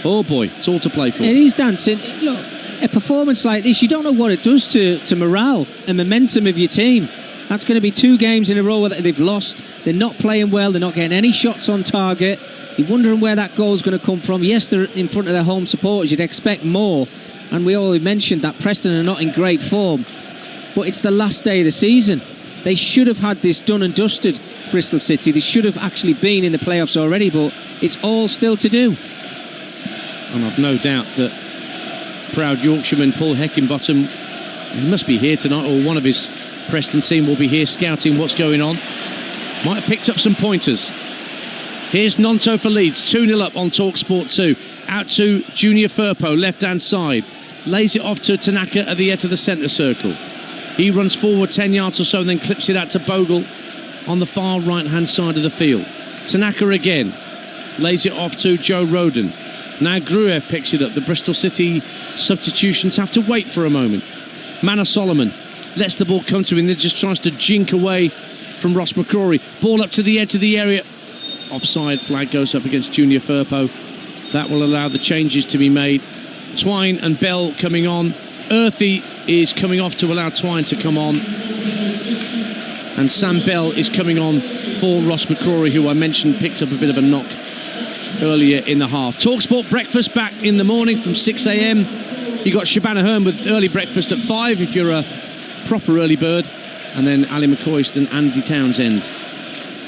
oh boy, it's all to play for. It is dancing. Look, a performance like this, you don't know what it does to morale and momentum of your team. That's going to be 2 games in a row that they've lost. They're not playing well. They're not getting any shots on target. You're wondering where that goal's going to come from. Yes, they're in front of their home supporters. You'd expect more. And we already mentioned that Preston are not in great form. But it's the last day of the season. They should have had this done and dusted, Bristol City. They should have actually been in the playoffs already, but it's all still to do. And I've no doubt that proud Yorkshireman Paul Heckingbottom, he must be here tonight, or one of his Preston team will be here scouting what's going on. Might have picked up some pointers. Here's Nonto for Leeds, 2-0 up on TalkSport 2. Out to Junior Firpo, left-hand side. Lays it off to Tanaka at the edge of the centre circle. He runs forward 10 yards or so and then clips it out to Bogle on the far right-hand side of the field. Tanaka again. Lays it off to Joe Roden. Now Gruev picks it up. The Bristol City substitutions have to wait for a moment. Manor Solomon lets the ball come to him, then just tries to jink away from Ross McCrory. Ball up to the edge of the area. Offside flag goes up against Junior Firpo. That will allow the changes to be made. Twine and Bell coming on. Earthy is coming off to allow Twine to come on. And Sam Bell is coming on for Ross McCrory, who I mentioned picked up a bit of a knock earlier in the half. TalkSport breakfast back in the morning from 6 a.m. You got Shabana Hearn with early breakfast at 5 if you're a proper early bird, and then Ali McCoist and Andy Townsend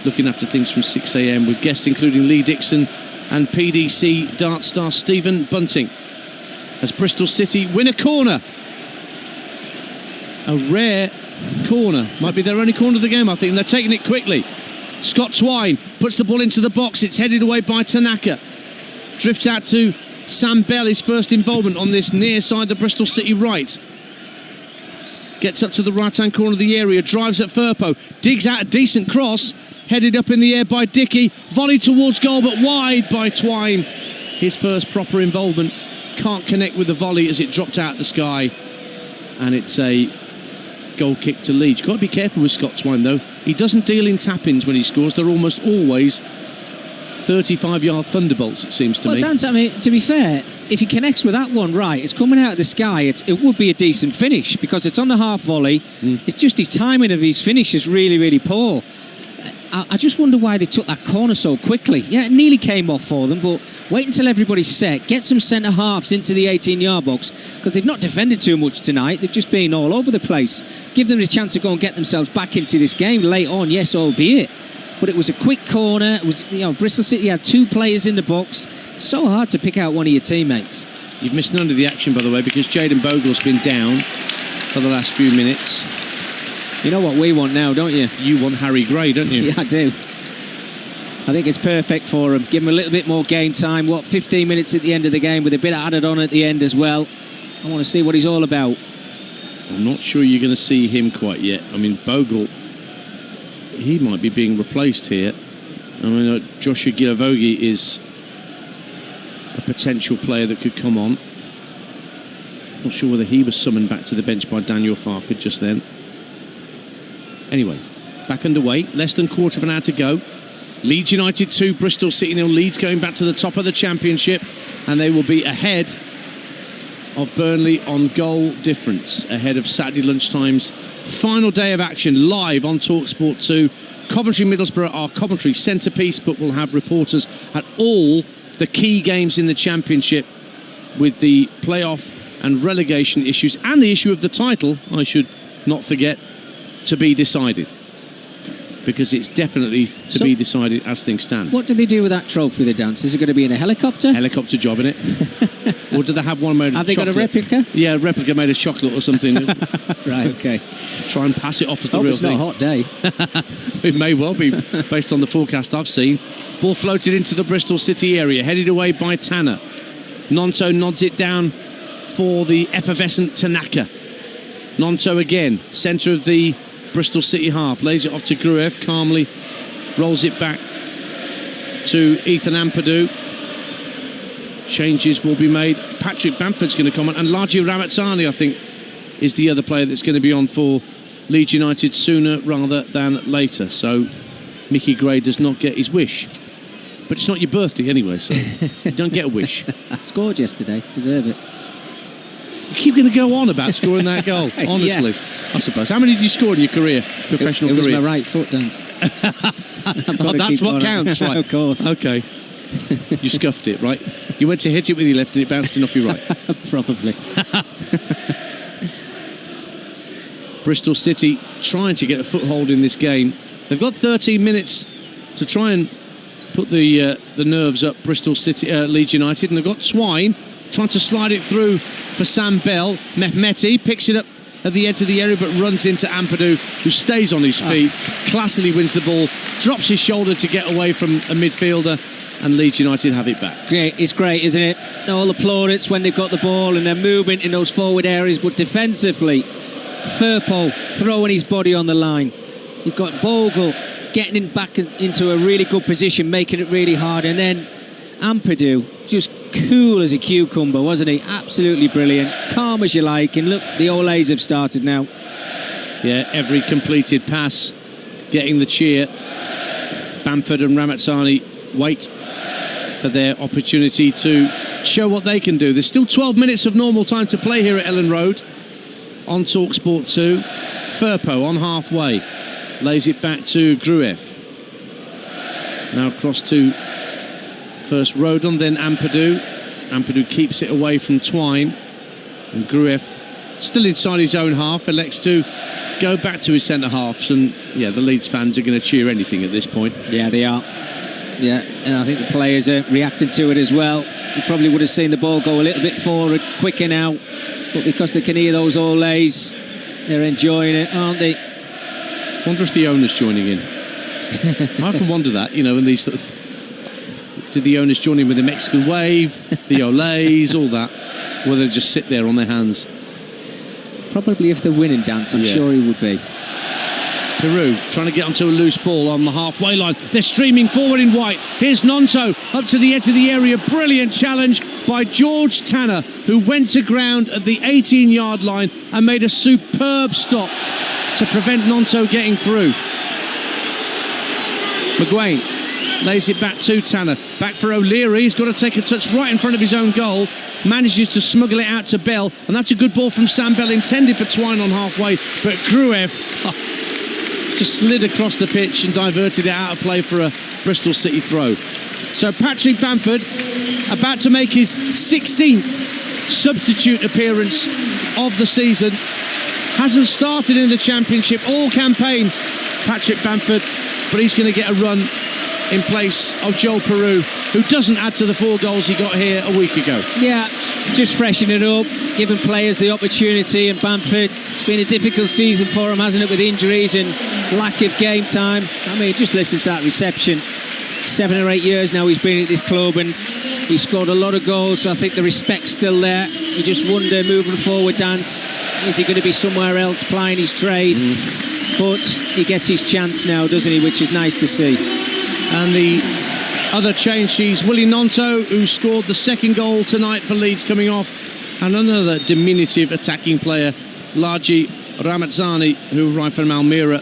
looking after things from 6 a.m. with guests including Lee Dixon and PDC dart star Stephen Bunting, as Bristol City win a corner. A rare corner, might be their only corner of the game, I think, and they're taking it quickly. Scott Twine puts the ball into the box. It's headed away by Tanaka. Drifts out to Sam Bell, his first involvement on this near side, the Bristol City right. Gets up to the right-hand corner of the area, drives at Firpo, digs out a decent cross, headed up in the air by Dickey, volley towards goal, but wide by Twine. His first proper involvement, can't connect with the volley as it dropped out the sky, and it's a goal kick to Leeds. Got to be careful with Scott Twine, though. He doesn't deal in tap-ins when he scores. They're almost always 35-yard thunderbolts, it seems to me. Dan, I mean, to be fair, if he connects with that one right, it's coming out of the sky, it would be a decent finish, because it's on the half volley. It's just his timing of his finish is really, really poor. I just wonder why they took that corner so quickly. Yeah, it nearly came off for them, but wait until everybody's set. Get some centre-halves into the 18-yard box, because they've not defended too much tonight. They've just been all over the place. Give them a chance to go and get themselves back into this game late on, yes, albeit. But it was a quick corner. It was, Bristol City had 2 players in the box. So hard to pick out one of your teammates. You've missed none of the action, by the way, because Jayden Bogle's been down for the last few minutes. You know what we want now, don't you? You want Harry Gray, don't you? Yeah, I do. I think it's perfect for him. Give him a little bit more game time. 15 minutes at the end of the game with a bit added on at the end as well. I want to see what he's all about. I'm not sure you're going to see him quite yet. I mean, Bogle, he might be being replaced here. I mean, Joshua Gilavogi is a potential player that could come on. Not sure whether he was summoned back to the bench by Daniel Farker just then. Anyway, back underway. Less than quarter of an hour to go. Leeds United 2, Bristol City 0. Leeds going back to the top of the Championship, and they will be ahead of Burnley on goal difference, ahead of Saturday lunchtime's final day of action live on TalkSport 2. Coventry Middlesbrough are Coventry centrepiece, but we'll have reporters at all the key games in the Championship, with the playoff and relegation issues and the issue of the title, I should not forget, to be decided, because it's definitely to be decided as things stand. What do they do with that trophy, the dance? Is it going to be in a helicopter? Helicopter job, innit? Or do they have one made of chocolate? Have they got a replica? Yeah, a replica made of chocolate or something. Right, okay. Try and pass it off as the real thing. It's not a hot day. It may well be, based on the forecast I've seen. Ball floated into the Bristol City area, headed away by Tanner. Nonto nods it down for the effervescent Tanaka. Nonto again, centre of the Bristol City half, lays it off to Gruev, calmly rolls it back to Ethan Ampadu. changes will be made. Patrick Bamford's going to come on, and Laji Ramazzani, I think, is the other player that's going to be on for Leeds United sooner rather than later. So Mickey Gray does not get his wish. But it's not your birthday anyway, so you don't get a wish. Scored yesterday, deserve it. You keep going to go on about scoring that goal, honestly. Yeah. I suppose. How many did you score in your career, professional career? It was my right foot dance. Oh, that's what counts, right? Of course. Okay. You scuffed it, right? You went to hit it with your left and it bounced in off your right. Probably. Bristol City trying to get a foothold in this game. They've got 13 minutes to try and put the nerves up Bristol City, Leeds United, and they've got Twine trying to slide it through for Sam Bell. Mehmeti picks it up at the edge of the area but runs into Ampadu, who stays on his feet, classily wins the ball, drops his shoulder to get away from a midfielder, and Leeds United have it back. Yeah, it's great, isn't it? All the plaudits when they've got the ball and their movement in those forward areas, but defensively, Firpo throwing his body on the line. You've got Bogle getting him back into a really good position, making it really hard, and then Ampadu, just cool as a cucumber, wasn't he? Absolutely brilliant, calm as you like, and look, the Olays have started now. Yeah, every completed pass getting the cheer. Bamford and Ramazzani wait for their opportunity to show what they can do. There's still 12 minutes of normal time to play here at Ellen Road on TalkSport 2. Firpo on halfway, lays it back to Gruev. Now across to first Rodon, then Ampadu. Ampadu keeps it away from Twine, and Gruev, still inside his own half, elects to go back to his centre halves, and yeah, the Leeds fans are going to cheer anything at this point. Yeah, they are. Yeah, and I think the players are reacting to it as well. You probably would have seen the ball go a little bit forward, quicker now, but because they can hear those Olays, they're enjoying it, aren't they? Wonder if the owner's joining in. I often wonder that, you know, in these sort of, did the owners join in with the Mexican wave, the Olays, all that, or they just sit there on their hands? Probably if they're winning, dance, I'm sure he would be. Peru trying to get onto a loose ball on the halfway line. They're streaming forward in white. Here's Nonto up to the edge of the area. Brilliant challenge by George Tanner, who went to ground at the 18-yard line and made a superb stop to prevent Nonto getting through. McGuane lays it back to Tanner. Back for O'Leary. He's got to take a touch right in front of his own goal. Manages to smuggle it out to Bell. And that's a good ball from Sam Bell, intended for Twine on halfway. But Gruev just slid across the pitch and diverted it out of play for a Bristol City throw. So Patrick Bamford about to make his 16th substitute appearance of the season. Hasn't started in the Championship all campaign, Patrick Bamford, but he's going to get a run in place of Joel Peru, who doesn't add to the 4 goals he got here a week ago. Yeah, just freshening it up, giving players the opportunity, and Bamford, been a difficult season for him, hasn't it, with injuries and lack of game time. I mean, just listen to that reception. 7 or 8 years now he's been at this club, and he scored a lot of goals, so I think the respect's still there. You just wonder, moving forward, Dance, is he going to be somewhere else plying his trade? But he gets his chance now, doesn't he, which is nice to see. And the other change is Willie Nonto, who scored the 2nd goal tonight for Leeds, coming off, and another diminutive attacking player, Laji Ramazzani, who arrived from Almira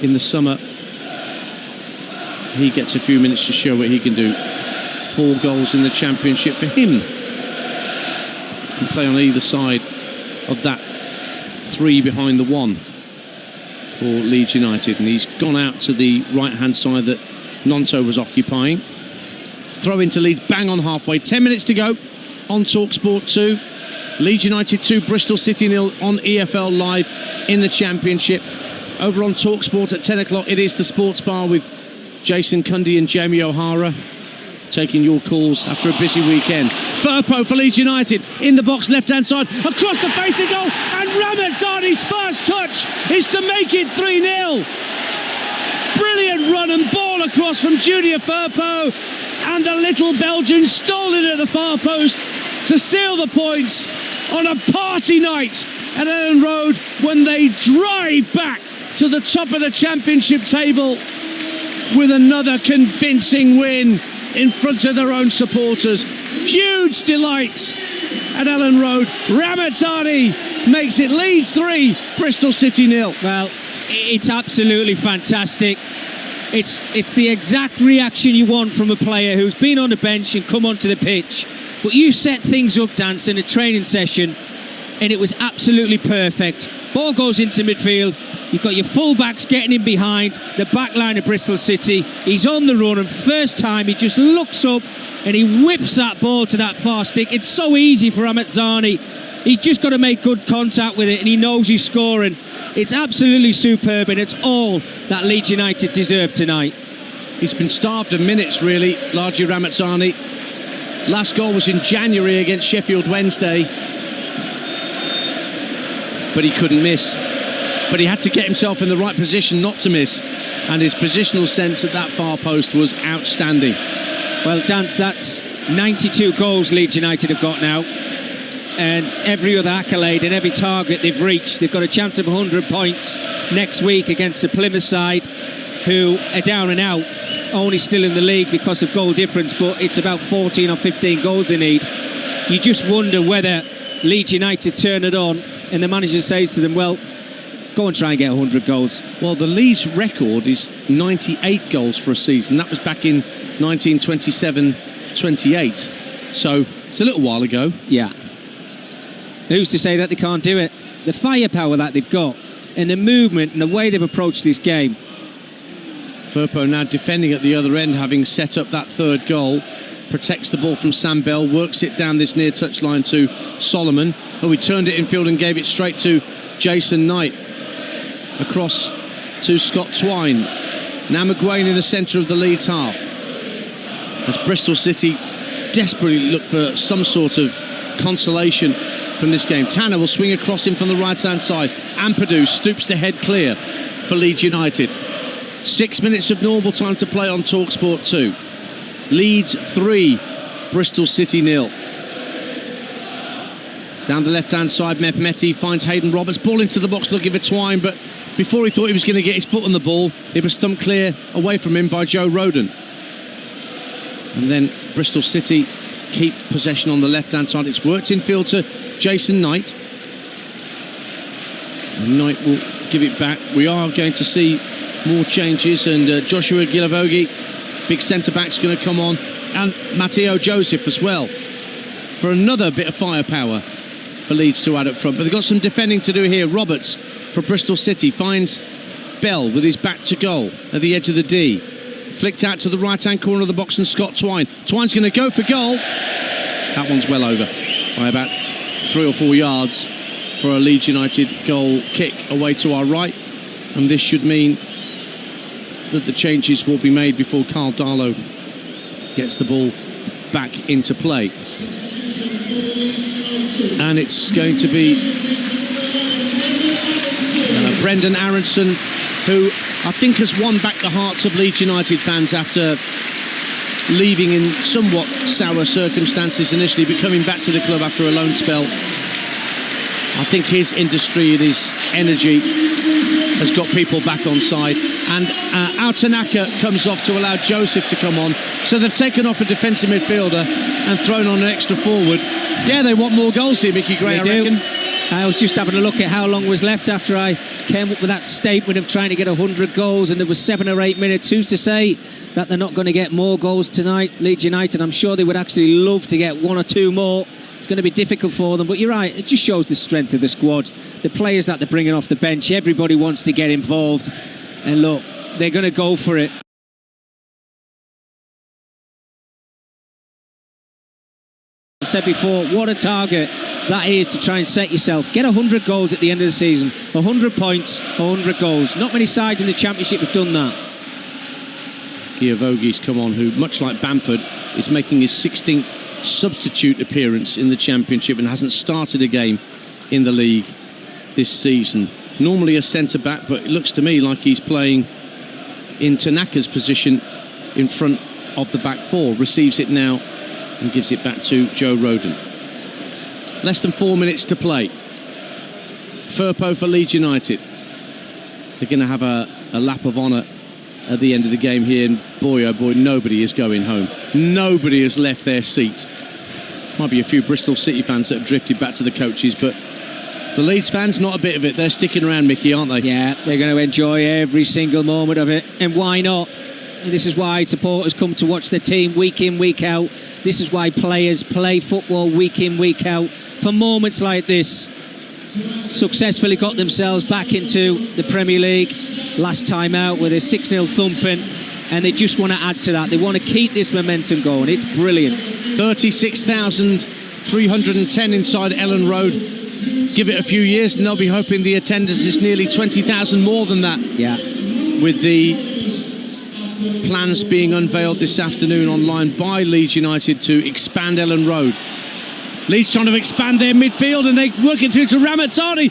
in the summer. He gets a few minutes to show what he can do. 4 goals in the Championship for him. He can play on either side of that 3 behind the 1 for Leeds United, and he's gone out to the right-hand side that Nonto was occupying. Throw into Leeds, bang on halfway. 10 minutes to go on TalkSport 2. Leeds United 2, Bristol City 0 on EFL Live in the Championship. Over on TalkSport at 10 o'clock, it is the Sports Bar with Jason Cundy and Jamie O'Hara, taking your calls after a busy weekend. Firpo for Leeds United, in the box, left-hand side, across the face of goal, and Ramazzani's first touch is to make it 3-0. Brilliant run and ball across from Junior Firpo, and the little Belgian stole it at the far post to seal the points on a party night at Ellen Road when they drive back to the top of the Championship table with another convincing win in front of their own supporters. Huge delight at Ellen Road. Ramazzani makes it Leeds 3, Bristol City 0. Well, it's absolutely fantastic. It's the exact reaction you want from a player who's been on the bench and come onto the pitch. But you set things up, Dance, in a training session, and it was absolutely perfect. Ball goes into midfield. You've got your full-backs getting in behind the back line of Bristol City. He's on the run, and first time he just looks up and he whips that ball to that far stick. It's so easy for Ramazzani. He's just got to make good contact with it, and he knows he's scoring. It's absolutely superb, and it's all that Leeds United deserve tonight. He's been starved of minutes, really, largely Ramazzani. Last goal was in January against Sheffield Wednesday, but he couldn't miss. But he had to get himself in the right position not to miss, and his positional sense at that far post was outstanding. Well, Dance, that's 92 goals Leeds United have got now, and every other accolade and every target they've reached. They've got a chance of 100 points next week against the Plymouth side, who are down and out, only still in the league because of goal difference, but it's about 14 or 15 goals they need. You just wonder whether Leeds United turn it on and the manager says to them, well, go and try and get 100 goals. Well, the Leeds record is 98 goals for a season. That was back in 1927-28. So it's a little while ago. Yeah. Who's to say that they can't do it? The firepower that they've got and the movement and the way they've approached this game. Firpo now defending at the other end, having set up that third goal. Protects the ball from Sam Bell, works it down this near touchline to Solomon, who he turned it infield and gave it straight to Jason Knight. Across to Scott Twine. Now McGuane in the centre of the Leeds half. As Bristol City desperately look for some sort of consolation from this game. Tanner will swing across him from the right-hand side. Ampadu stoops to head clear for Leeds United. 6 minutes of normal time to play on TalkSport 2. Leeds 3, Bristol City 0. Down the left-hand side, Mehmeti finds Hayden Roberts. Ball into the box looking for Twine, but before he thought he was going to get his foot on the ball, it was thumped clear away from him by Joe Rodon. And then Bristol City keep possession on the left-hand side. It's worked infield to Jason Knight. Knight will give it back. We are going to see more changes, and Joshua Gilavogi, big centre-back's going to come on, and Matteo Joseph as well, for another bit of firepower for Leeds to add up front. But they've got some defending to do here. Roberts for Bristol City finds Bell with his back to goal at the edge of the D. Flicked out to the right-hand corner of the box, and Scott Twine. Twine's going to go for goal. That one's well over by about 3 or 4 yards for a Leeds United goal kick away to our right. And this should mean that the changes will be made before Carl Darlow gets the ball back into play. And it's going to be Brendan Aronson, who I think has won back the hearts of Leeds United fans after leaving in somewhat sour circumstances initially, but coming back to the club after a loan spell. I think his industry and his energy has got people back on side. And Autanaka comes off to allow Joseph to come on. So they've taken off a defensive midfielder and thrown on an extra forward. Yeah, they want more goals here, Mickey Gray, I reckon. I was just having a look at how long was left after I came up with that statement of trying to get 100 goals, and there was 7 or 8 minutes. Who's to say that they're not going to get more goals tonight, Leeds United? I'm sure they would actually love to get 1 or 2 more. It's going to be difficult for them, but you're right, it just shows the strength of the squad, the players that they're bringing off the bench. Everybody wants to get involved, and look, they're going to go for it. I said before, what a target that is to try and set yourself. Get 100 goals at the end of the season. 100 points, 100 goals. Not many sides in the Championship have done that. Giavogi's come on, who, much like Bamford, is making his 16th substitute appearance in the Championship and hasn't started a game in the league this season. Normally a centre-back, but it looks to me like he's playing in Tanaka's position in front of the back four. Receives it now and gives it back to Joe Rodon. Less than 4 minutes to play. Firpo for Leeds United. They're going to have a lap of honour at the end of the game here, and boy oh boy, nobody is going home. Nobody has left their seat Might be a few Bristol City fans that have drifted back to the coaches, but the Leeds fans, not a bit of it. They're sticking around, Mickey, aren't they? Yeah, they're going to enjoy every single moment of it. And why not? And this is why supporters come to watch their team week in, week out. This is why players play football week in, week out. For moments like this, successfully got themselves back into the Premier League last time out with a 6-0 thumping. And they just want to add to that. They want to keep this momentum going. It's brilliant. 36,310 inside Ellen Road. Give it a few years and they'll be hoping the attendance is nearly 20,000 more than that. Yeah. With the plans being unveiled this afternoon online by Leeds United to expand Ellen Road. Leeds trying to expand their midfield and they work it through to Ramazzani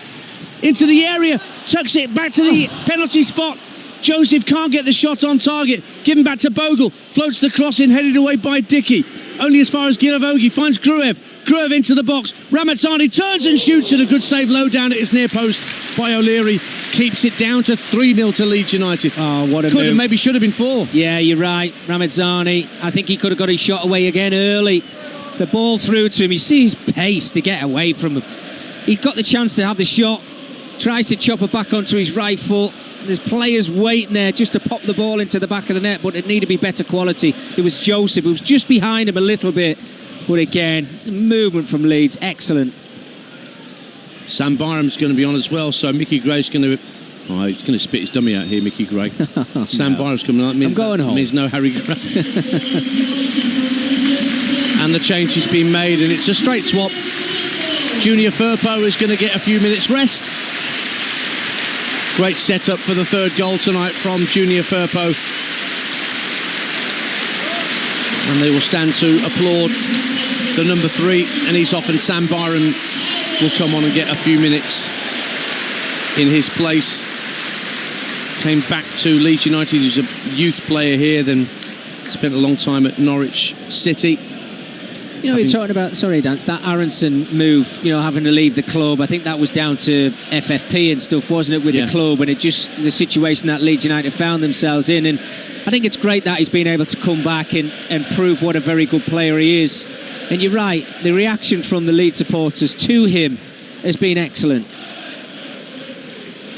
into the area, tucks it back to the penalty spot. Joseph can't get the shot on target. Given back to Bogle. Floats the cross in, headed away by Dickey. Only as far as Gilavogi. Finds Gruev. Gruev into the box. Ramazzani turns and shoots, and a good save low down at his near post by O'Leary. Keeps it down to 3-0 to Leeds United. Oh, what a Could move. have, maybe should have been 4. Yeah, you're right. Ramazzani, I think he could have got his shot away again early. The ball through to him. You see his pace to get away from him. He got the chance to have the shot. Tries to chop it back onto his right foot. There's players waiting there just to pop the ball into the back of the net, but it needed to be better quality. It was Joseph who was just behind him a little bit. But again, movement from Leeds, excellent. Sam Byram's going to be on as well, so Mickey Gray's going to... Oh, he's going to spit his dummy out here, Mickey Gray. Sam Byram's coming on. I'm going home. Means no Harry Gray. And the change has been made, and it's a straight swap. Junior Firpo is going to get a few minutes rest. Great setup for the third goal tonight from Junior Firpo. And they will stand to applaud the number 3, and he's off, and Sam Byram will come on and get a few minutes in his place. Came back to Leeds United. He was a youth player here, then spent a long time at Norwich City. You know, you're talking about, sorry, Dance, that Aronson move, you know, having to leave the club. I think that was down to FFP and stuff, wasn't it, with the club, and it just, the situation that Leeds United found themselves in. And I think it's great that he's been able to come back and prove what a very good player he is. And you're right, the reaction from the Leeds supporters to him has been excellent.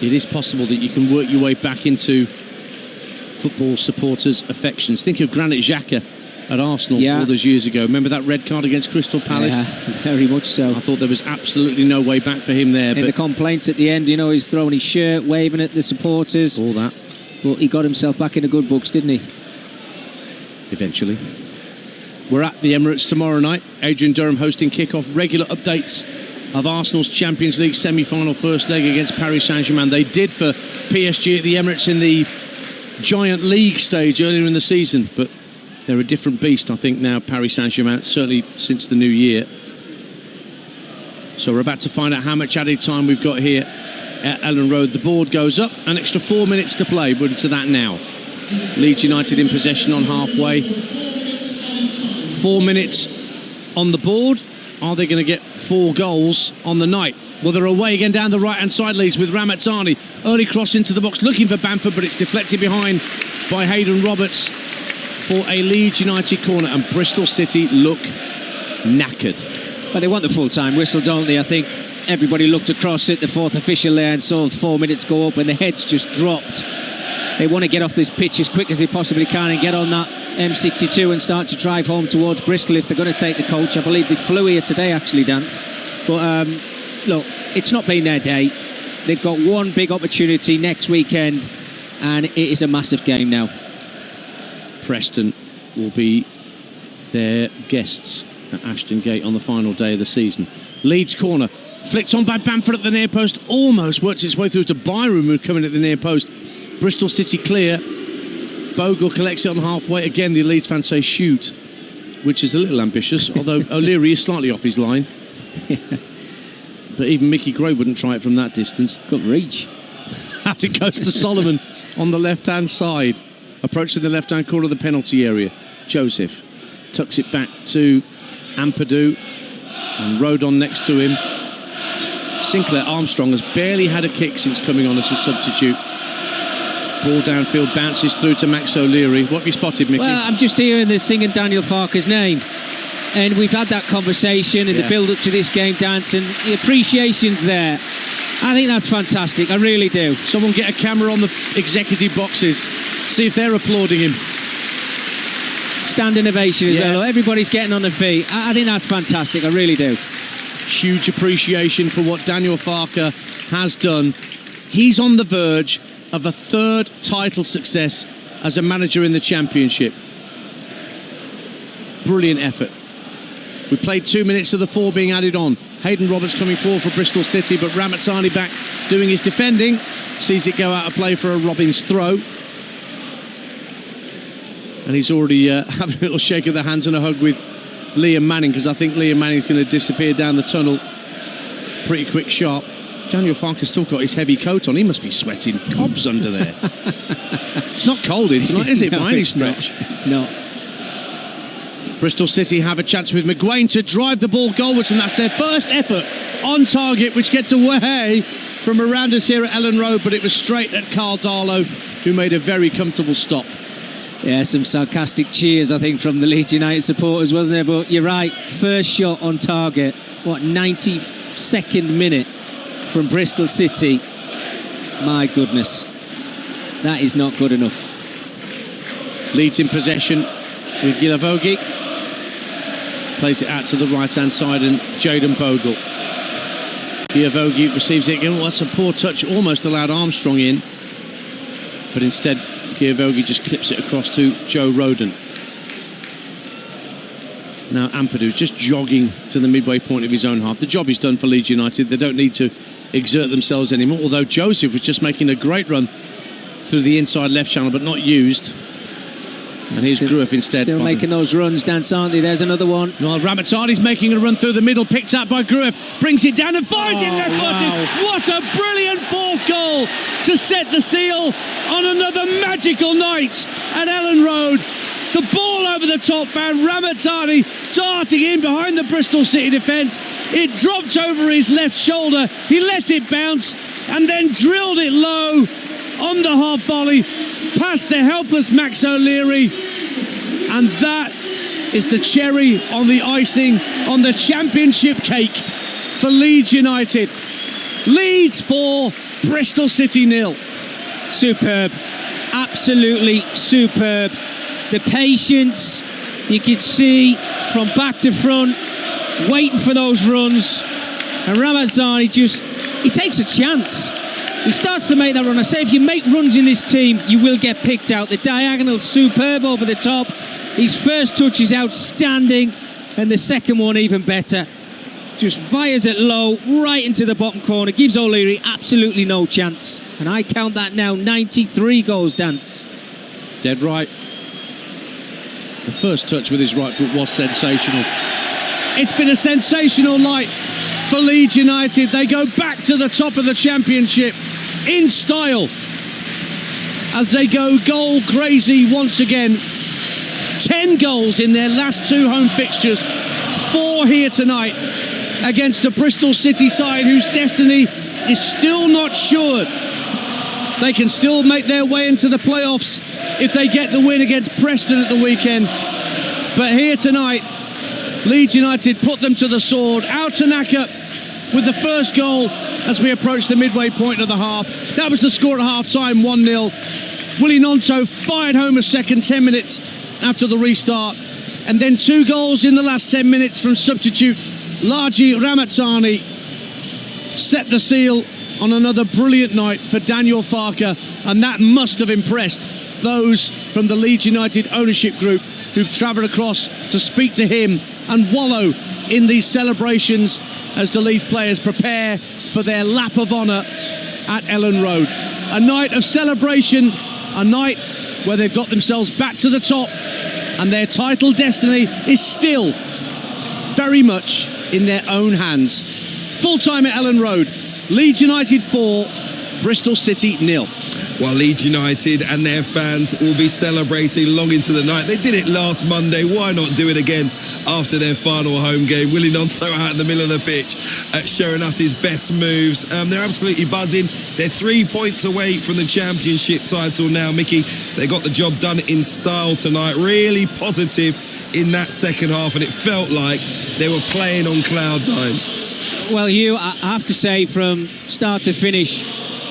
It is possible that you can work your way back into football supporters' affections. Think of Granit Xhaka at Arsenal all those years ago. Remember that red card against Crystal Palace? Yeah, very much so. I thought there was absolutely no way back for him there. And the complaints at the end, you know, he's throwing his shirt, waving at the supporters. All that. Well, he got himself back in the good books, didn't he? Eventually. We're at the Emirates tomorrow night. Adrian Durham hosting kick-off. Regular updates of Arsenal's Champions League semi-final first leg against Paris Saint-Germain. They did for PSG at the Emirates in the Giant League stage earlier in the season, but they're a different beast, I think, now, Paris Saint-Germain, certainly since the new year. So we're about to find out how much added time we've got here at Ellen Road. The board goes up, an extra 4 minutes to play, but it's to that now. Leeds United in possession on halfway. 4 minutes on the board. Are they going to get 4 goals on the night? Well, they're away again down the right-hand side, Leeds, with Ramazzani. Early cross into the box, looking for Bamford, but it's deflected behind by Hayden Roberts for a Leeds United corner, and Bristol City look knackered. Well, they want the full-time whistle, don't they? I think everybody looked across at the fourth official there and saw 4 minutes go up, and the heads just dropped. They want to get off this pitch as quick as they possibly can and get on that M62 and start to drive home towards Bristol if they're going to take the coach. I believe they flew here today, actually, Dance. But look, it's not been their day. They've got one big opportunity next weekend, and it is a massive game now. Preston will be their guests at Ashton Gate on the final day of the season. Leeds corner, flicked on by Bamford at the near post, almost works its way through to Byram, who coming at the near post. Bristol City clear. Bogle collects it on halfway. Again, the Leeds fans say shoot, which is a little ambitious, although O'Leary is slightly off his line. But even Mickey Gray wouldn't try it from that distance. Good reach. Out it goes to Solomon on the left-hand side. Approaching the left-hand corner of the penalty area. Joseph tucks it back to Ampadu, and Rodon next to him. Sinclair Armstrong has barely had a kick since coming on as a substitute. Ball downfield bounces through to Max O'Leary. What have you spotted, Mickey? Well, I'm just hearing the singing Daniel Farker's name. And we've had that conversation in the build-up to this game, Dance, and the appreciation's there. I think that's fantastic. I really do. Someone get a camera on the executive boxes. See if they're applauding him. Standing ovation as well. Everybody's getting on their feet. I think that's fantastic. I really do. Huge appreciation for what Daniel Farke has done. He's on the verge of a third title success as a manager in the Championship. Brilliant effort. We played 2 minutes of the 4 being added on. Hayden Roberts coming forward for Bristol City, but Ramazzani back doing his defending. Sees it go out of play for a Robbins throw. And he's already having a little shake of the hands and a hug with Liam Manning, because I think Liam Manning's going to disappear down the tunnel pretty quick, sharp. Daniel Farke's still got his heavy coat on. He must be sweating cobs under there. It's not cold in tonight, is it, by any stretch? It's not. Bristol City have a chance with McGuane to drive the ball goalwards, and that's their first effort on target, which gets away from around us here at Ellen Road, but it was straight at Carl Darlow, who made a very comfortable stop. Yeah, some sarcastic cheers, I think, from the Leeds United supporters, wasn't there? But you're right, first shot on target, 92nd minute from Bristol City. My goodness, that is not good enough. Leeds in possession with Gilavogi. Plays it out to the right-hand side, and Jayden Bogle. Gilavogi receives it again. Well, that's a poor touch, almost allowed Armstrong in. But instead, Gilavogi just clips it across to Joe Rodon. Now Ampadu just jogging to the midway point of his own half. The job is done for Leeds United. They don't need to exert themselves anymore, although Joseph was just making a great run through the inside left channel, but not used. And here's Grueff instead. Still making those runs, Dance, aren't they? There's another one. Well, Ramazzani's making a run through the middle, picked up by Grueff, brings it down and fires it left-footed. Wow. What a brilliant fourth goal to set the seal on another magical night at Ellen Road. The ball over the top found Ramazzani darting in behind the Bristol City defence. It dropped over his left shoulder. He let it bounce and then drilled it low on the half volley past the helpless Max O'Leary, and that is the cherry on the icing on the Championship cake for Leeds United. Leeds 4, Bristol City 0. Superb, absolutely superb. The patience you could see from back to front, waiting for those runs, and Ramazzani he takes a chance. He starts to make that run. I say, if you make runs in this team, you will get picked out. The diagonal's superb over the top. His first touch is outstanding, and the second one even better. Just fires it low, right into the bottom corner. Gives O'Leary absolutely no chance. And I count that now 93 goals, Dance. Dead right. The first touch with his right foot was sensational. It's been a sensational night for Leeds United. They go back to the top of the Championship in style as they go goal crazy once again. 10 goals in their last 2 home fixtures, 4 here tonight against a Bristol City side whose destiny is still not sure. They can still make their way into the playoffs if they get the win against Preston at the weekend. But here tonight, Leeds United put them to the sword. Al Tanaka with the first goal as we approach the midway point of the half. That was the score at half-time, 1-0. Willie Gnonto fired home a second 10 minutes after the restart. And then 2 goals in the last 10 minutes from substitute Largi Ramazzani set the seal on another brilliant night for Daniel Farke, and that must have impressed those from the Leeds United ownership group who've travelled across to speak to him and wallow in these celebrations as the Leeds players prepare for their lap of honour at Ellen Road. A night of celebration, a night where they've got themselves back to the top, and their title destiny is still very much in their own hands. Full time at Ellen Road. Leeds United 4, Bristol City 0. Well, Leeds United and their fans will be celebrating long into the night. They did it last Monday. Why not do it again after their final home game? Willie Gnonto out in the middle of the pitch showing us his best moves. They're absolutely buzzing. They're 3 points away from the Championship title now, Mickey. They got the job done in style tonight. Really positive in that second half, and it felt like they were playing on cloud nine. Well, Hugh, I have to say, from start to finish,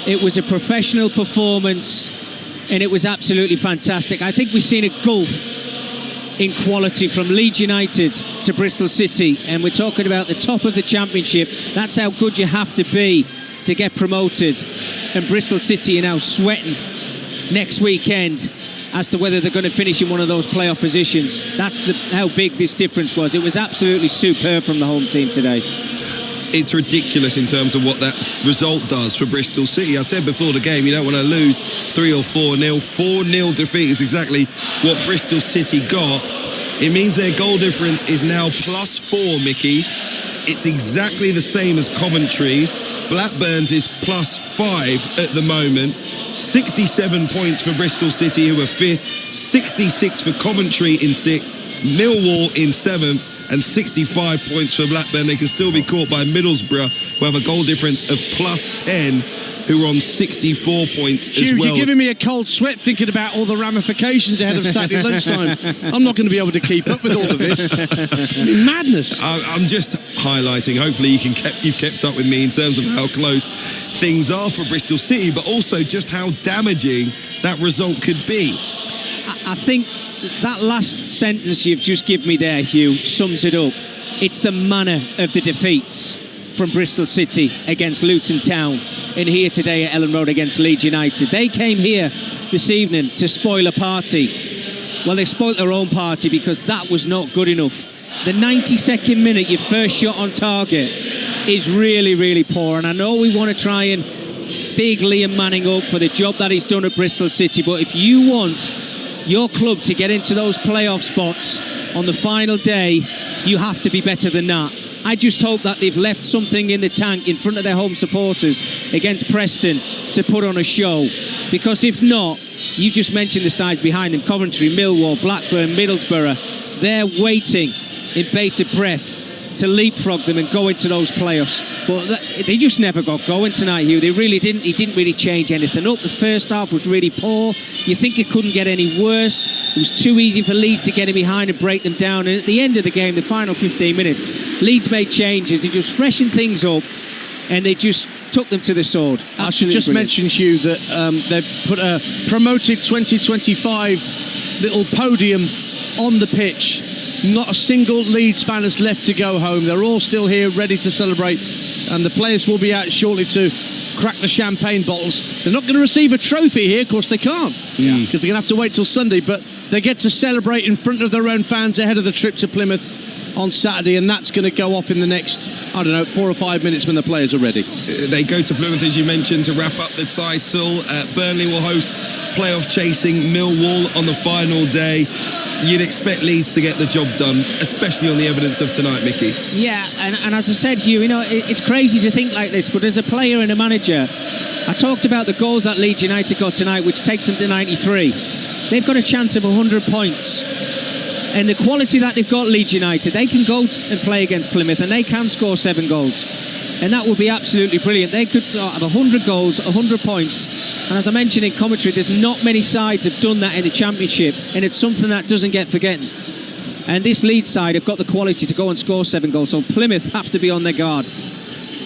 it was a professional performance, and it was absolutely fantastic. I think we've seen a gulf in quality from Leeds United to Bristol City, and we're talking about the top of the Championship. That's how good you have to be to get promoted, and Bristol City are now sweating next weekend as to whether they're going to finish in one of those playoff positions. That's how big this difference was. It was absolutely superb from the home team today. It's ridiculous in terms of what that result does for Bristol City. I said before the game, you don't want to lose 3 or 4-0. 4-0 defeat is exactly what Bristol City got. It means their goal difference is now +4, Mickey. It's exactly the same as Coventry's. Blackburn's is +5 at the moment. 67 points for Bristol City, who are 5th. 66 for Coventry in 6th. Millwall in 7th. And 65 points for Blackburn. They can still be caught by Middlesbrough, who have a goal difference of +10, who are on 64 points as well. You're giving me a cold sweat thinking about all the ramifications ahead of Saturday lunchtime. I'm not going to be able to keep up with all of this. Madness. I'm just highlighting. Hopefully you've kept up with me in terms of how close things are for Bristol City, but also just how damaging that result could be. I think that last sentence you've just given me there, Hugh, sums it up. It's the manner of the defeats from Bristol City against Luton Town and here today at Ellen Road against Leeds United. They came here this evening to spoil a party. Well, they spoiled their own party because that was not good enough. The 92nd minute, your first shot on target, is really, really poor. And I know we want to try and big Liam Manning up for the job that he's done at Bristol City, but if you want your club to get into those playoff spots on the final day, you have to be better than that. I just hope that they've left something in the tank in front of their home supporters against Preston to put on a show, because if not, you just mentioned the sides behind them: Coventry, Millwall, Blackburn, Middlesbrough. They're waiting in bated breath to leapfrog them and go into those playoffs. But they just never got going tonight, Hugh. They really didn't. He didn't really change anything up. The first half was really poor. You think it couldn't get any worse. It was too easy for Leeds to get in behind and break them down. And at the end of the game, the final 15 minutes, Leeds made changes. They just freshened things up, and they just took them to the sword. Absolutely I should just mention, Hugh, that they've put a promoted 2025 little podium on the pitch. Not a single Leeds fan has left to go home. They're all still here, ready to celebrate, and the players will be out shortly to crack the champagne bottles. They're not going to receive a trophy here, of course they can't, because they're going to have to wait till Sunday, but they get to celebrate in front of their own fans ahead of the trip to Plymouth on Saturday, and that's going to go off in the next, 4 or 5 minutes when the players are ready. They go to Plymouth, as you mentioned, to wrap up the title. Burnley will host playoff-chasing Millwall on the final day. You'd expect Leeds to get the job done, especially on the evidence of tonight, Mickey. Yeah, and as I said to you, it's crazy to think like this, but as a player and a manager, I talked about the goals that Leeds United got tonight, which takes them to 93. They've got a chance of 100 points. And the quality that they've got, Leeds United, they can go and play against Plymouth and they can score 7 goals. And that would be absolutely brilliant. They could have 100 goals, 100 points. And as I mentioned in commentary, there's not many sides have done that in the Championship, and it's something that doesn't get forgotten. And this Leeds side have got the quality to go and score 7 goals, so Plymouth have to be on their guard.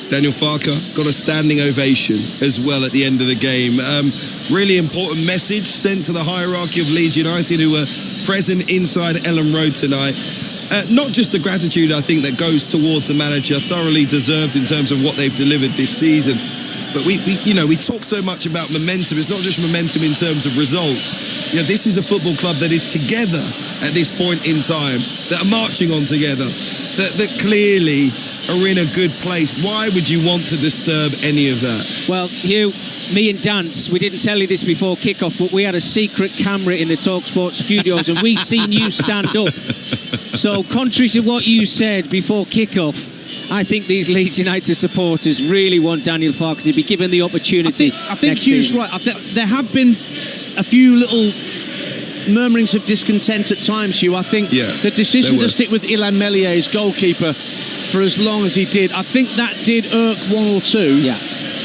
Daniel Farker got a standing ovation as well at the end of the game. Really important message sent to the hierarchy of Leeds United, who were present inside Ellen Road tonight. Not just the gratitude, I think, that goes towards the manager, thoroughly deserved in terms of what they've delivered this season. But we talk so much about momentum. It's not just momentum in terms of results. This is a football club that is together at this point in time, that are marching on together, that clearly are in a good place. Why would you want to disturb any of that? Well, Hugh, me and Dance, we didn't tell you this before kick-off, but we had a secret camera in the TalkSport studios and we seen you stand up. So contrary to what you said before kick-off, I think these Leeds United supporters really want Daniel Farke to be given the opportunity. I think Hugh's right. There have been a few little murmurings of discontent at times, Hugh. I think the decision to stick with Ilan Meslier as goalkeeper for as long as he did, I think that did irk 1 or 2. Yeah.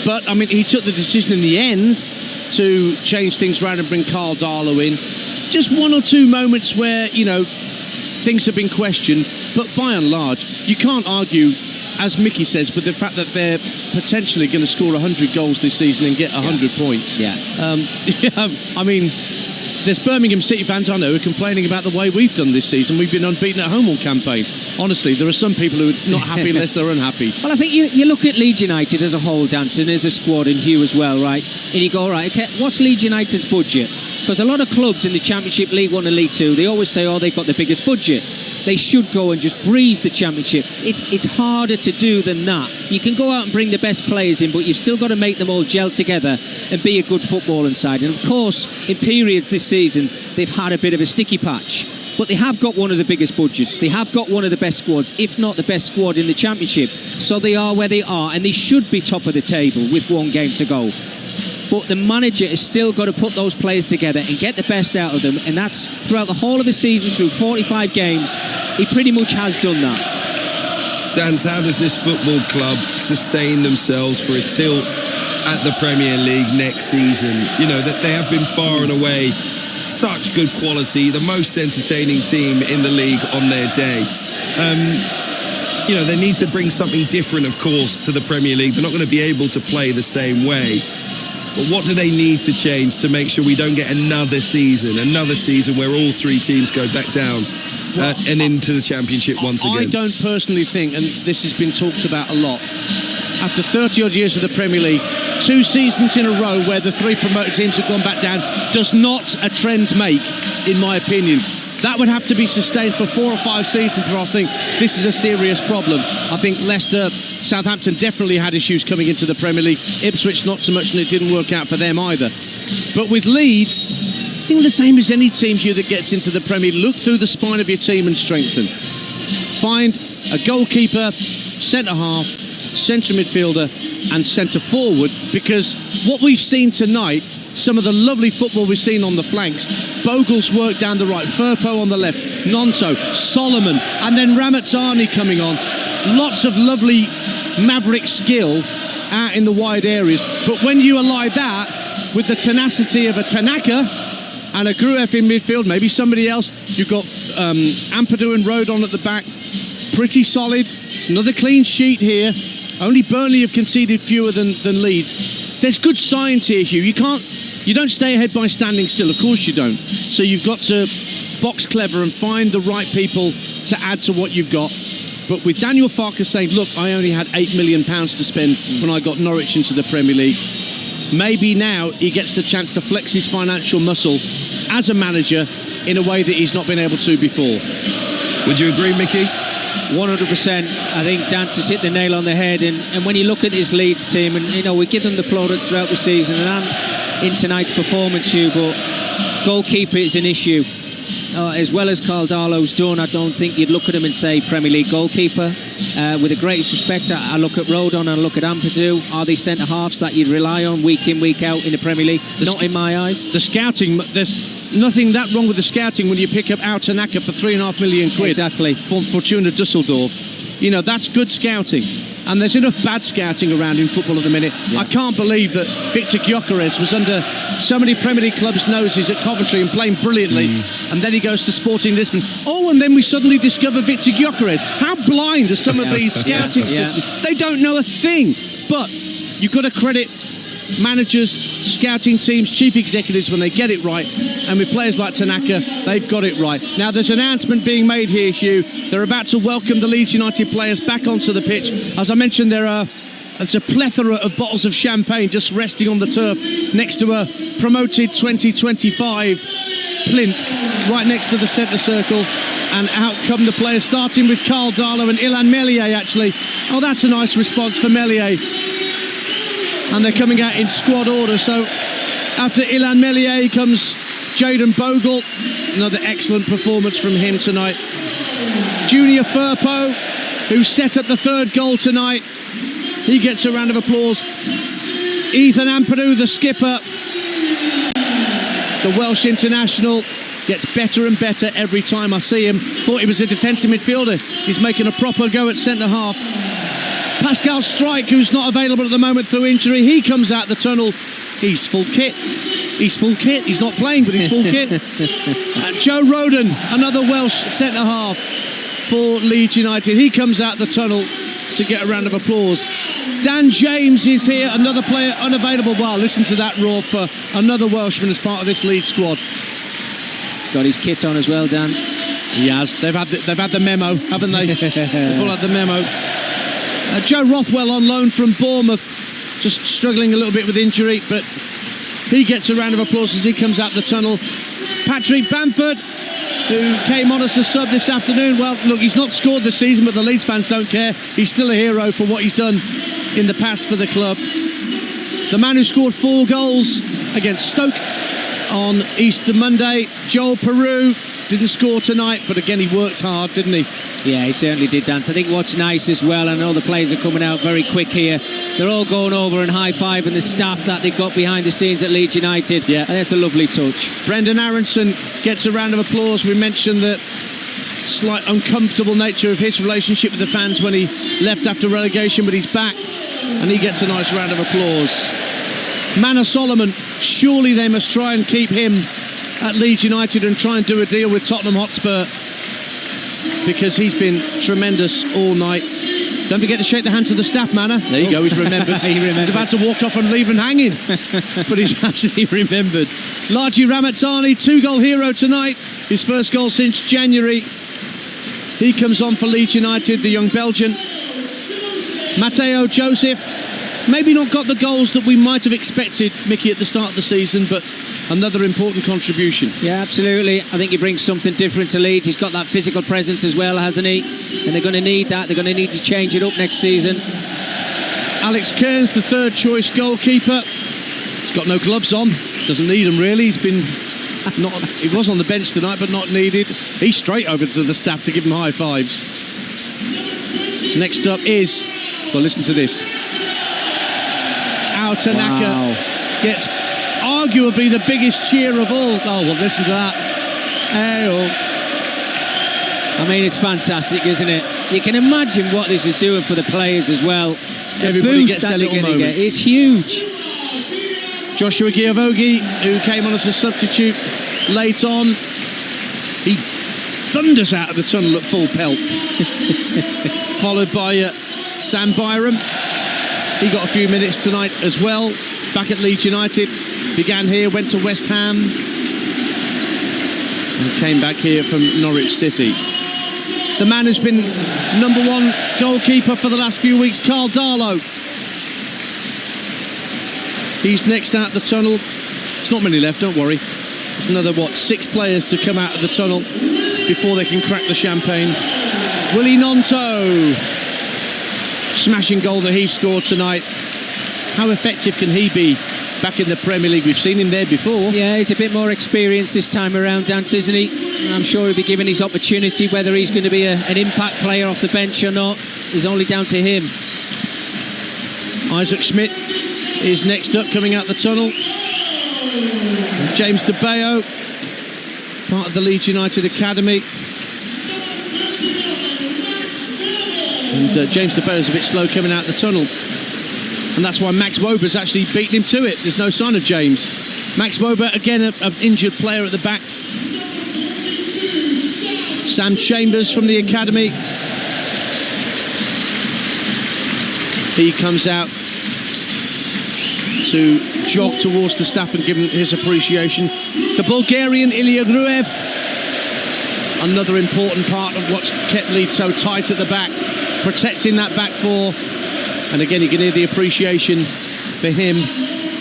But, he took the decision in the end to change things around and bring Carl Darlow in. Just 1 or 2 moments where, things have been questioned, but by and large, you can't argue, as Mickey says, with the fact that they're potentially going to score 100 goals this season and get 100 points. Yeah. I mean, there's Birmingham City fans I know who are complaining about the way we've done this season. We've been unbeaten at home all campaign. Honestly, there are some people who are not happy unless they're unhappy. Well, I think you look at Leeds United as a whole, Danson, as a squad, and Hugh as well, right? And you go, all right, okay, what's Leeds United's budget? Because a lot of clubs in the Championship, League 1 and League 2, they always say, oh, they've got the biggest budget. They should go and just breeze the Championship. It's harder to do than that. You can go out and bring the best players in, but you've still got to make them all gel together and be a good footballing side. And of course, in periods this season, they've had a bit of a sticky patch. But they have got one of the biggest budgets. They have got one of the best squads, if not the best squad in the Championship. So they are where they are, and they should be top of the table with one game to go. But the manager has still got to put those players together and get the best out of them, and that's throughout the whole of the season, through 45 games. He pretty much has done that. Dan, how does this football club sustain themselves for a tilt at the Premier League next season? You know, that they have been far and away such good quality, the most entertaining team in the league on their day. You know, they need to bring something different, of course, to the Premier League. They're not going to be able to play the same way. But what do they need to change to make sure we don't get another season where all three teams go back down and into the Championship once again? I don't personally think, and this has been talked about a lot, after 30-odd years of the Premier League, 2 seasons in a row where the 3 promoted teams have gone back down does not a trend make, in my opinion. That would have to be sustained for 4 or 5 seasons before I think this is a serious problem. I think Leicester, Southampton definitely had issues coming into the Premier League. Ipswich not so much, and it didn't work out for them either. But with Leeds, I think the same as any team here that gets into the Premier League, look through the spine of your team and strengthen. Find a goalkeeper, centre-half, centre midfielder and centre forward, because what we've seen tonight, some of the lovely football we've seen on the flanks, Bogle's work down the right, Firpo on the left, Nonto, Solomon, and then Ramazzani coming on. Lots of lovely maverick skill out in the wide areas. But when you ally that with the tenacity of a Tanaka and a Grueff in midfield, maybe somebody else, you've got Ampadu and Rodon at the back, pretty solid. It's another clean sheet here. Only Burnley have conceded fewer than Leeds. There's good signs here, Hugh. You don't stay ahead by standing still. Of course you don't. So you've got to box clever and find the right people to add to what you've got. But with Daniel Farke saying, look, I only had £8 million to spend when I got Norwich into the Premier League, maybe now he gets the chance to flex his financial muscle as a manager in a way that he's not been able to before. Would you agree, Mickey? 100%. I think Dance has hit the nail on the head, and when you look at his Leeds team, and you know, we give them the plaudits throughout the season and in tonight's performance, Hugh, but goalkeeper is an issue. As well as Caldalo's done, I don't think you'd look at him and say Premier League goalkeeper. With the greatest respect, I look at Rodon and I look at Ampadu. Are they centre-halves that you'd rely on week in, week out in the Premier League? Not in my eyes. The scouting, there's nothing that wrong with the scouting when you pick up Ao Tanaka for £3.5 million. Exactly. From Fortuna Dusseldorf. You know, that's good scouting. And there's enough bad scouting around in football at the minute. Yeah. I can't believe that Victor Gyökeres was under so many Premier League clubs' noses at Coventry and playing brilliantly. And then he goes to Sporting Lisbon. Oh, and then we suddenly discover Victor Gyökeres. How blind are some of these scouting systems? They don't know a thing. But you've got to credit managers, scouting teams, chief executives when they get it right, and with players like Tanaka, they've got it right. Now there's an announcement being made here, Hugh. They're about to welcome the Leeds United players back onto the pitch. As I mentioned, there's a plethora of bottles of champagne just resting on the turf next to a promoted 2025 plinth right next to the centre circle, and out come the players, starting with Carl Darlow and Ilan Meslier, actually. Oh, that's a nice response for Meslier. And they're coming out in squad order. So after Ilan Meslier comes Jayden Bogle. Another excellent performance from him tonight. Junior Firpo, who set up the third goal tonight, he gets a round of applause. Ethan Ampadu, the skipper, the Welsh international, gets better and better every time I see him. Thought he was a defensive midfielder. He's making a proper go at centre-half. Pascal Strike, who's not available at the moment through injury, he comes out the tunnel He's full kit. He's full kit. He's not playing, but he's full kit. Joe Rodon, another Welsh centre-half for Leeds United. He comes out the tunnel to get a round of applause. Dan James is here, another player unavailable. Wow, listen to that roar for another Welshman as part of this Leeds squad. Got his kit on as well, Dan. He has. They've had the memo, haven't they? They've all had the memo. Joe Rothwell on loan from Bournemouth, just struggling a little bit with injury, but he gets a round of applause as he comes out the tunnel. Patrick Bamford, who came on as a sub this afternoon. Well, look, he's not scored this season, but the Leeds fans don't care. He's still a hero for what he's done in the past for the club. The man who scored 4 goals against Stoke on Easter Monday, Joel Peru, didn't score tonight, but again, he worked hard, didn't he? Yeah, he certainly did, Dan. I think what's nice as well, I know the players are coming out very quick here. They're all going over and high-fiving the staff that they've got behind the scenes at Leeds United. Yeah. And that's a lovely touch. Brendan Aronson gets a round of applause. We mentioned the slight uncomfortable nature of his relationship with the fans when he left after relegation, but he's back, and he gets a nice round of applause. Manor Solomon, surely they must try and keep him at Leeds United and try and do a deal with Tottenham Hotspur, because he's been tremendous all night. Don't forget to shake the hands of the staff, Manor. There you go, he's remembered. He's about to walk off and leave and hanging, but he's actually remembered. Laji Ramazzani, 2-goal hero tonight, his first goal since January. He comes on for Leeds United, the young Belgian. Matteo Joseph, maybe not got the goals that we might have expected, Mickey, at the start of the season, but another important contribution. Yeah, absolutely. I think he brings something different to Leeds. He's got that physical presence as well, hasn't he? And they're going to need that. They're going to need to change it up next season. Alex Kearns, the third choice goalkeeper. He's got no gloves on. Doesn't need them, really. He was on the bench tonight, but not needed. He's straight over to the staff to give him high fives. Next up is, well, listen to this. Ao Tanaka gets arguably the biggest cheer of all. Oh, well, listen to that. I mean, it's fantastic, isn't it? You can imagine what this is doing for the players as well. Everybody gets that little moment. It's huge. Joshua Giavogi, who came on as a substitute late on, he thunders out of the tunnel at full pelt. Followed by Sam Byram. He got a few minutes tonight as well. Back at Leeds United. Began here, went to West Ham, and came back here from Norwich City. The man who's been #1 goalkeeper for the last few weeks, Carl Darlow. He's next out the tunnel. There's not many left, don't worry. There's another, 6 players to come out of the tunnel before they can crack the champagne. Willie Nonto. Smashing goal that he scored tonight. How effective can he be back in the Premier League? We've seen him there before. Yeah, he's a bit more experienced this time around, Dance, isn't he? I'm sure he'll be given his opportunity. Whether he's going to be an impact player off the bench or not is only down to him. Isaac Schmidt is next up, coming out the tunnel. James De Bayo, part of the Leeds United Academy. And James De Bayo's a bit slow coming out the tunnel. And that's why Max Wober's actually beaten him to it. There's no sign of James. Max Wober, again, an injured player at the back. Sam Chambers from the academy. He comes out to jog towards the staff and give him his appreciation. The Bulgarian Ilya Gruev, another important part of what's kept Leeds so tight at the back, protecting that back four. And again, you can hear the appreciation for him.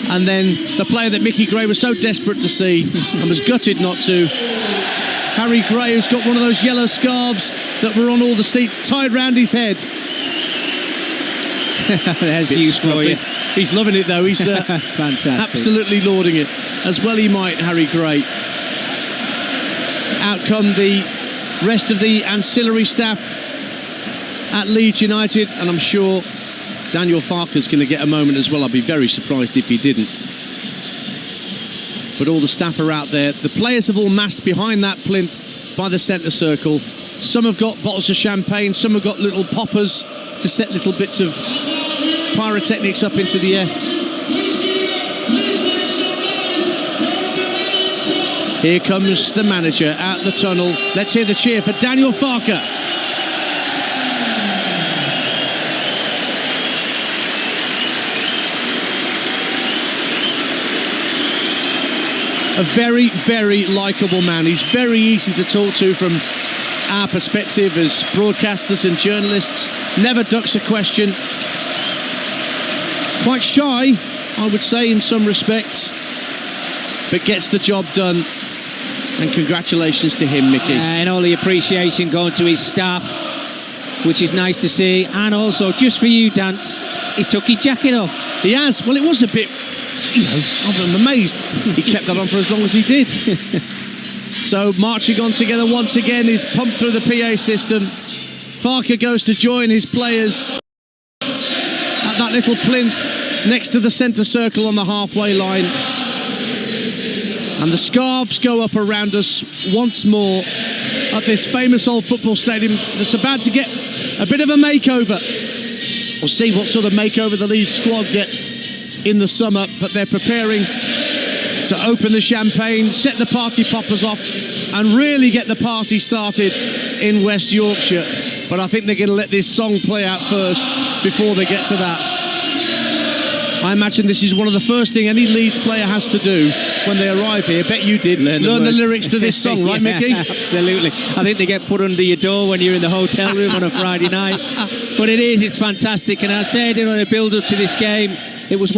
And then the player that Mickey Gray was so desperate to see and was gutted not to, Harry Gray, who's got one of those yellow scarves that were on all the seats tied round his head. There's you for you. He's loving it though. He's fantastic. Absolutely lauding it. As well he might, Harry Gray. Out come the rest of the ancillary staff at Leeds United, and I'm sure Daniel Farker's going to get a moment as well. I'd be very surprised if he didn't. But all the staff are out there. The players have all massed behind that plinth by the centre circle. Some have got bottles of champagne, some have got little poppers to set little bits of pyrotechnics up into the air. Here comes the manager out the tunnel. Let's hear the cheer for Daniel Farke. A very, very likeable man. He's very easy to talk to from our perspective as broadcasters and journalists. Never ducks a question. Quite shy, I would say, in some respects, but gets the job done. And congratulations to him, Mickey. And all the appreciation going to his staff, which is nice to see. And also, just for you, Dance, he's took his jacket off. He has. Well, it was a bit, I'm amazed he kept that on for as long as he did. So marching on together once again is pumped through the PA system. Farke goes to join his players at that little plinth next to the centre circle on the halfway line. And the scarves go up around us once more at this famous old football stadium that's about to get a bit of a makeover. We'll see what sort of makeover the Leeds squad get in the summer, but they're preparing to open the champagne, set the party poppers off, and really get the party started in West Yorkshire. But I think they're going to let this song play out first before they get to that. I imagine this is one of the first thing any Leeds player has to do when they arrive here. Bet you did learn the lyrics to this song, right, Mickey? Absolutely. I think they get put under your door when you're in the hotel room on a Friday night. But it's fantastic. And I said, in the build-up to this game, it was